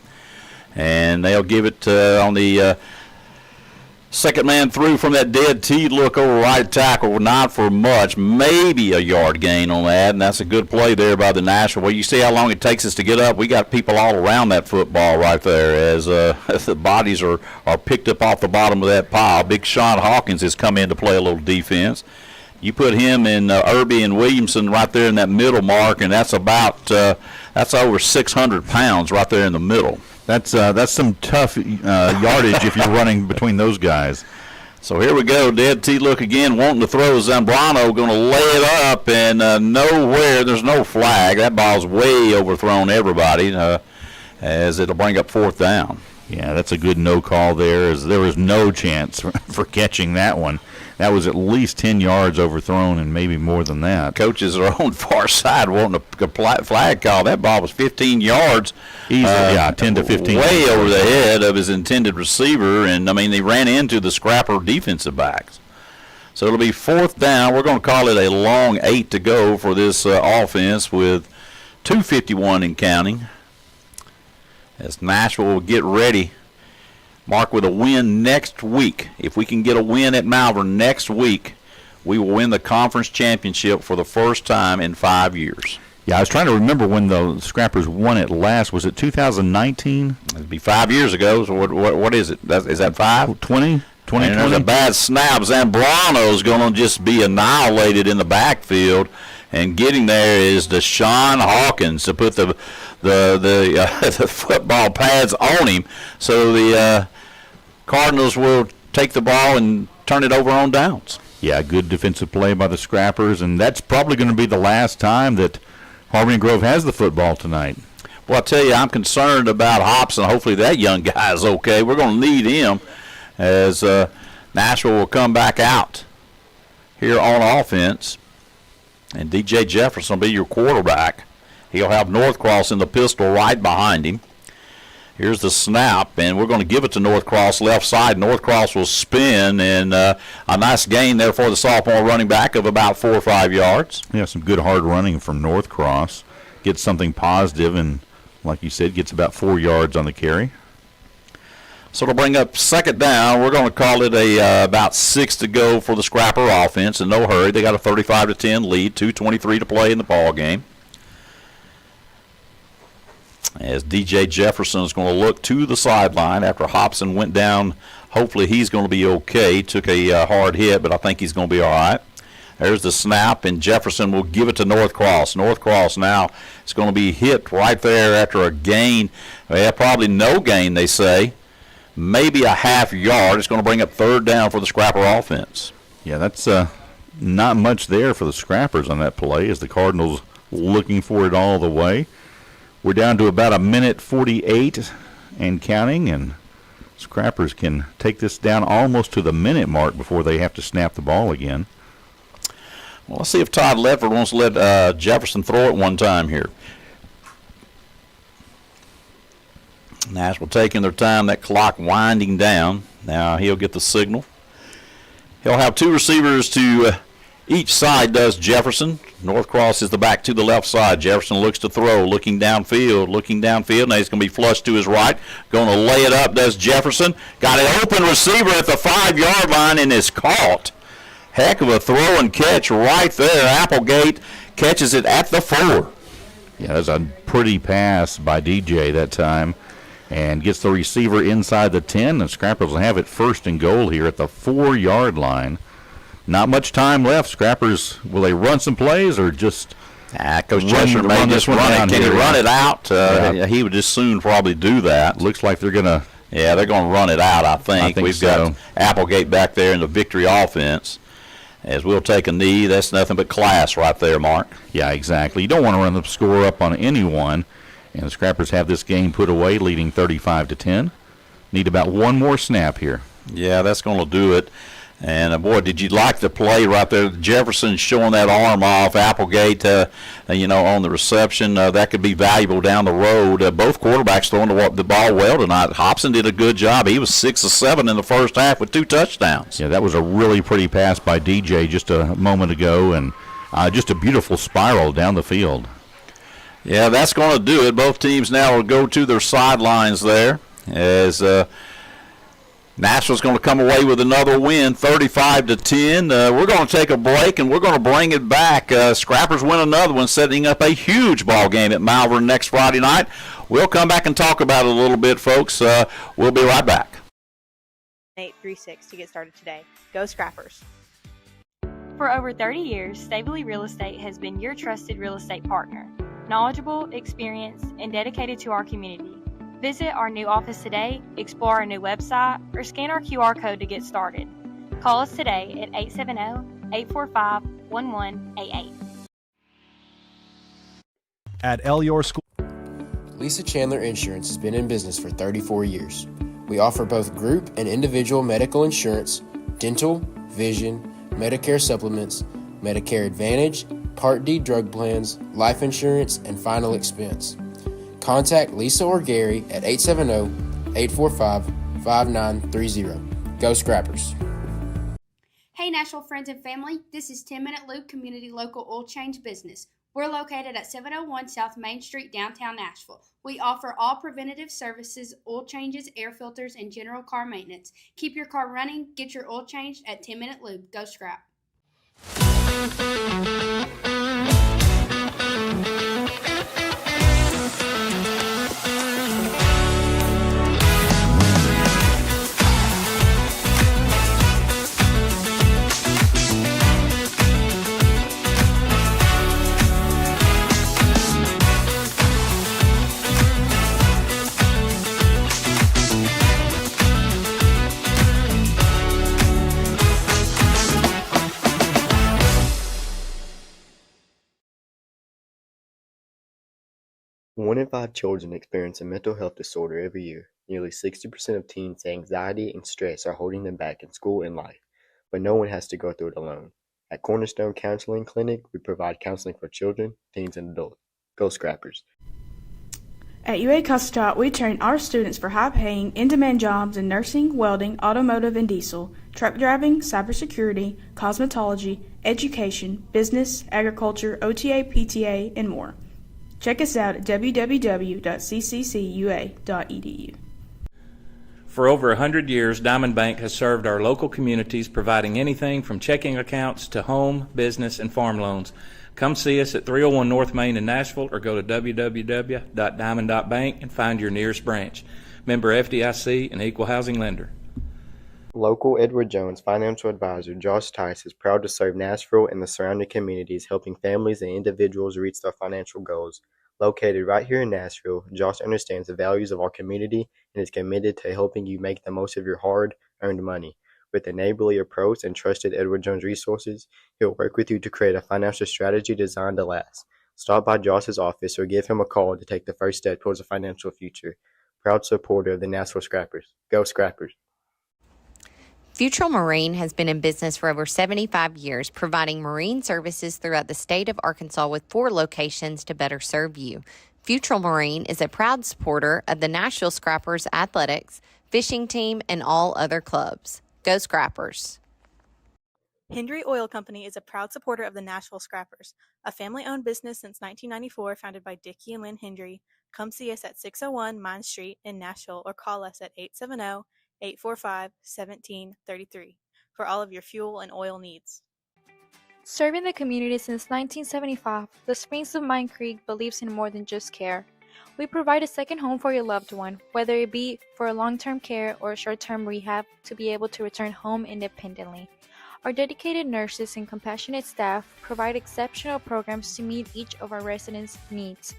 And they'll give it on the second man through from that dead tee look over right tackle, not for much, maybe a yard gain on that, and that's a good play there by the Nashville. Well, you see how long it takes us to get up. We got people all around that football right there as the bodies are picked up off the bottom of that pile. Big Sean Hawkins has come in to play a little defense. You put him in Irby and Williamson right there in that middle mark, and that's about that's over 600 pounds right there in the middle. That's some tough yardage if you're running between those guys. So here we go, dead tee look again, wanting to throw. Zambrano going to lay it up, and nowhere, there's no flag. That ball's way overthrown everybody as it'll bring up 4th down. Yeah, that's a good no call there, as there was no chance for catching that one. That was at least 10 yards overthrown and maybe more than that. Coaches are on far side wanting a flag call. That ball was 15 yards. Easily, yeah, 10 to 15. Way over the head of his intended receiver, and, I mean, they ran into the Scrapper defensive backs. So it'll be 4th down. We're going to call it a long 8 to go for this offense with 2:51 in counting. As Nashville will get ready, Mark, with a win next week. If we can get a win at Malvern next week, we will win the conference championship for the first time in 5 years. Yeah, I was trying to remember when the Scrappers won it last. Was it 2019? It'd be 5 years ago. So what is it? Is that 5? 20? 2020? And there's a bad snap. Zambrano's going to just be annihilated in the backfield. And getting there is Deshaun Hawkins to put the football pads on him. So the Cardinals will take the ball and turn it over on downs. Yeah, good defensive play by the Scrappers, and that's probably going to be the last time that Harmony Grove has the football tonight. Well, I tell you, I'm concerned about Hobson. Hopefully that young guy is okay. We're going to need him as Nashville will come back out here on offense. And D.J. Jefferson will be your quarterback. He'll have Northcross in the pistol right behind him. Here's the snap, and we're going to give it to Northcross left side. Northcross will spin, and a nice gain there for the sophomore running back of about 4 or 5 yards. Yeah, some good hard running from Northcross. Gets something positive, and like you said, gets about 4 yards on the carry. So it'll bring up 2nd down. We're going to call it about 6 to go for the Scrapper offense. In no hurry. They got a 35-10 lead, 2:23 to play in the ball game. As D.J. Jefferson is going to look to the sideline after Hobson went down. Hopefully he's going to be okay. Took a hard hit, but I think he's going to be all right. There's the snap, and Jefferson will give it to Northcross. Northcross now is going to be hit right there after a gain. Well, probably no gain, they say. Maybe a half yard. It's going to bring up 3rd down for the Scrapper offense. Yeah, that's not much there for the Scrappers on that play as the Cardinals looking for it all the way. We're down to about 1:48 and counting, and Scrappers can take this down almost to the minute mark before they have to snap the ball again. Well, let's see if Todd Ledford wants to let Jefferson throw it one time here. Nashville taking their time, that clock winding down. Now he'll get the signal. He'll have two receivers to each side, does Jefferson. Northcross is the back to the left side. Jefferson looks to throw, looking downfield. Now he's going to be flushed to his right. Going to lay it up, does Jefferson. Got an open receiver at the 5-yard line and is caught. Heck of a throw and catch right there. Applegate catches it at the 4. Yeah, that's a pretty pass by DJ that time. And gets the receiver inside the 10. And Scrappers will have it first and goal here at the 4-yard line. Not much time left. Scrappers, will they run some plays or just Coach Cheshire may just run it? Can he run it out? He would just soon probably do that. Looks like they're going to. Yeah, they're going to run it out, I think. We've got Applegate back there in the victory offense. As we'll take a knee, that's nothing but class right there, Mark. Yeah, exactly. You don't want to run the score up on anyone. And the Scrappers have this game put away, leading 35-10. Need about one more snap here. Yeah, that's going to do it. And, boy, did you like the play right there? Jefferson showing that arm off. Applegate, on the reception. That could be valuable down the road. Both quarterbacks throwing the ball well tonight. Hobson did a good job. He was 6 of 7 in the first half with 2 touchdowns. Yeah, that was a really pretty pass by DJ just a moment ago, and just a beautiful spiral down the field. Yeah, that's going to do it. Both teams now will go to their sidelines there as Nashville's going to come away with another win, 35-10. We're going to take a break, and we're going to bring it back. Scrappers win another one, setting up a huge ball game at Malvern next Friday night. We'll come back and talk about it a little bit, folks. We'll be right back. 836 to get started today. Go Scrappers. For over 30 years, Stabley Real Estate has been your trusted real estate partner. Knowledgeable, experienced, and dedicated to our community. Visit our new office today, explore our new website, or scan our QR code to get started. Call us today at 870-845-1188. At Your School. Lisa Chandler Insurance has been in business for 34 years. We offer both group and individual medical insurance, dental, vision, Medicare supplements, Medicare Advantage, Part D drug plans, life insurance, and final expense. Contact Lisa or Gary at 870-845-5930. Go Scrappers. Hey Nashville friends and family, this is 10-Minute Lube Community Local Oil Change Business. We're located at 701 South Main Street, downtown Nashville. We offer all preventative services, oil changes, air filters, and general car maintenance. Keep your car running, get your oil changed at 10-Minute Lube. Go Scrap. One in 5 children experience a mental health disorder every year. Nearly 60% of teens say anxiety and stress are holding them back in school and life, but no one has to go through it alone. At Cornerstone Counseling Clinic, we provide counseling for children, teens, and adults. Go Scrappers. At UA Custard, we train our students for high-paying, in-demand jobs in nursing, welding, automotive and diesel, truck driving, cybersecurity, cosmetology, education, business, agriculture, OTA, PTA, and more. Check us out at www.cccua.edu. For over 100 years, Diamond Bank has served our local communities, providing anything from checking accounts to home, business, and farm loans. Come see us at 301 North Main in Nashville or go to www.diamond.bank and find your nearest branch. Member FDIC and equal housing lender. Local Edward Jones financial advisor Josh Tice is proud to serve Nashville and the surrounding communities, helping families and individuals reach their financial goals. Located right here in Nashville, Josh understands the values of our community and is committed to helping you make the most of your hard-earned money. With a neighborly approach and trusted Edward Jones resources, he'll work with you to create a financial strategy designed to last. Stop by Josh's office or give him a call to take the first step towards a financial future. Proud supporter of the Nashville Scrappers. Go Scrappers! Futrell Marine has been in business for over 75 years, providing marine services throughout the state of Arkansas with 4 locations to better serve you. Futrell Marine is a proud supporter of the Nashville Scrappers athletics, fishing team, and all other clubs. Go Scrappers! Hendry Oil Company is a proud supporter of the Nashville Scrappers, a family-owned business since 1994 founded by Dickie and Lynn Hendry. Come see us at 601 Mine Street in Nashville or call us at 870-845-1733 for all of your fuel and oil needs. Serving the community since 1975, the Springs of Mine Creek believes in more than just care. We provide a second home for your loved one, whether it be for a long-term care or a short-term rehab, to be able to return home independently. Our dedicated nurses and compassionate staff provide exceptional programs to meet each of our residents' needs.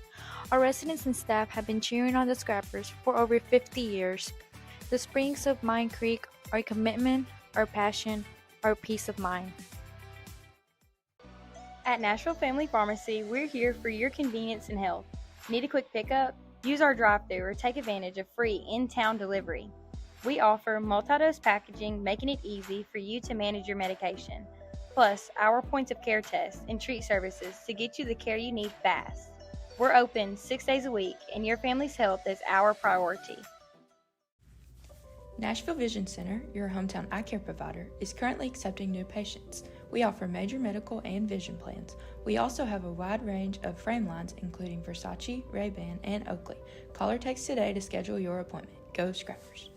Our residents and staff have been cheering on the Scrappers for over 50 years. The Springs of Mine Creek, our commitment, our passion, our peace of mind. At Nashville Family Pharmacy, we're here for your convenience and health. Need a quick pickup? Use our drive-thru or take advantage of free in-town delivery. We offer multi-dose packaging, making it easy for you to manage your medication. Plus, our points of care tests and treat services to get you the care you need fast. We're open 6 days a week, and your family's health is our priority. Nashville Vision Center, your hometown eye care provider, is currently accepting new patients. We offer major medical and vision plans. We also have a wide range of frame lines, including Versace, Ray-Ban, and Oakley. Call or text today to schedule your appointment. Go Scrappers!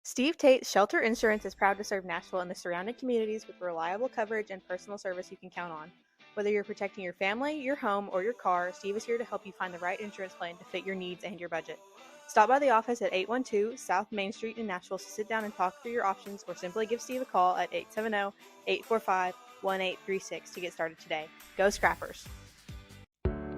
Steve Tate Shelter Insurance is proud to serve Nashville and the surrounding communities with reliable coverage and personal service you can count on. Whether you're protecting your family, your home, or your car, Steve is here to help you find the right insurance plan to fit your needs and your budget. Stop by the office at 812 South Main Street in Nashville to sit down and talk through your options, or simply give Steve a call at 870-845-1836 to get started today. Go Scrappers!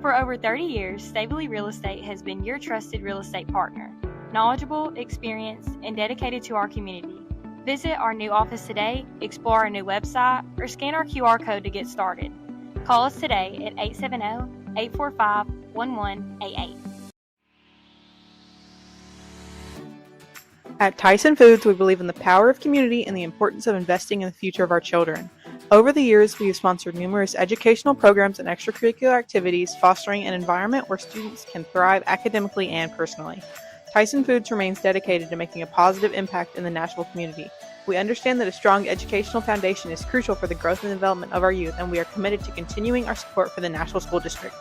For over 30 years, Stabley Real Estate has been your trusted real estate partner. Knowledgeable, experienced, and dedicated to our community. Visit our new office today, explore our new website, or scan our QR code to get started. Call us today at 870-845-1188. At Tyson Foods, we believe in the power of community and the importance of investing in the future of our children. Over the years, we have sponsored numerous educational programs and extracurricular activities, fostering an environment where students can thrive academically and personally. Tyson Foods remains dedicated to making a positive impact in the Nashville community. We understand that a strong educational foundation is crucial for the growth and development of our youth, and we are committed to continuing our support for the Nashville School District.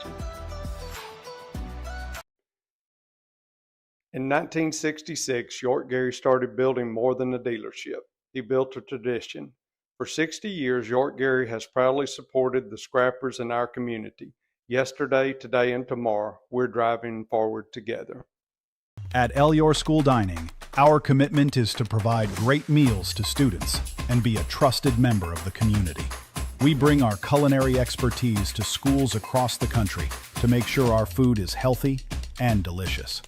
In 1966, York Gary started building more than a dealership. He built a tradition. For 60 years, York Gary has proudly supported the Scrappers in our community. Yesterday, today, and tomorrow, we're driving forward together. At Your School Dining, our commitment is to provide great meals to students and be a trusted member of the community. We bring our culinary expertise to schools across the country to make sure our food is healthy and delicious.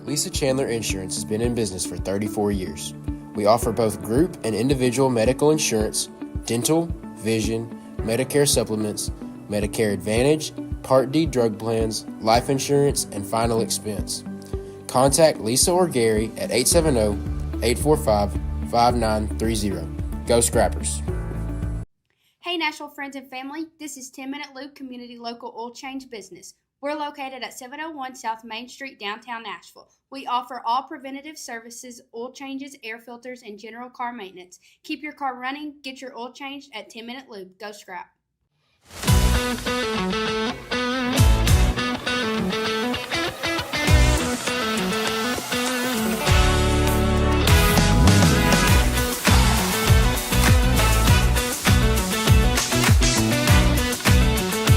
Lisa Chandler Insurance has been in business for 34 years. We offer both group and individual medical insurance, dental, vision, Medicare supplements, Medicare Advantage, Part D drug plans, life insurance, and final expense. Contact Lisa or Gary at 870-845-5930. Go Scrappers! Hey Nashville friends and family, this is 10-Minute Loop Community Local Oil Change Business. We're located at 701 South Main Street, downtown Nashville. We offer all preventative services, oil changes, air filters, and general car maintenance. Keep your car running, get your oil changed at 10-Minute Loop. Go Scrap!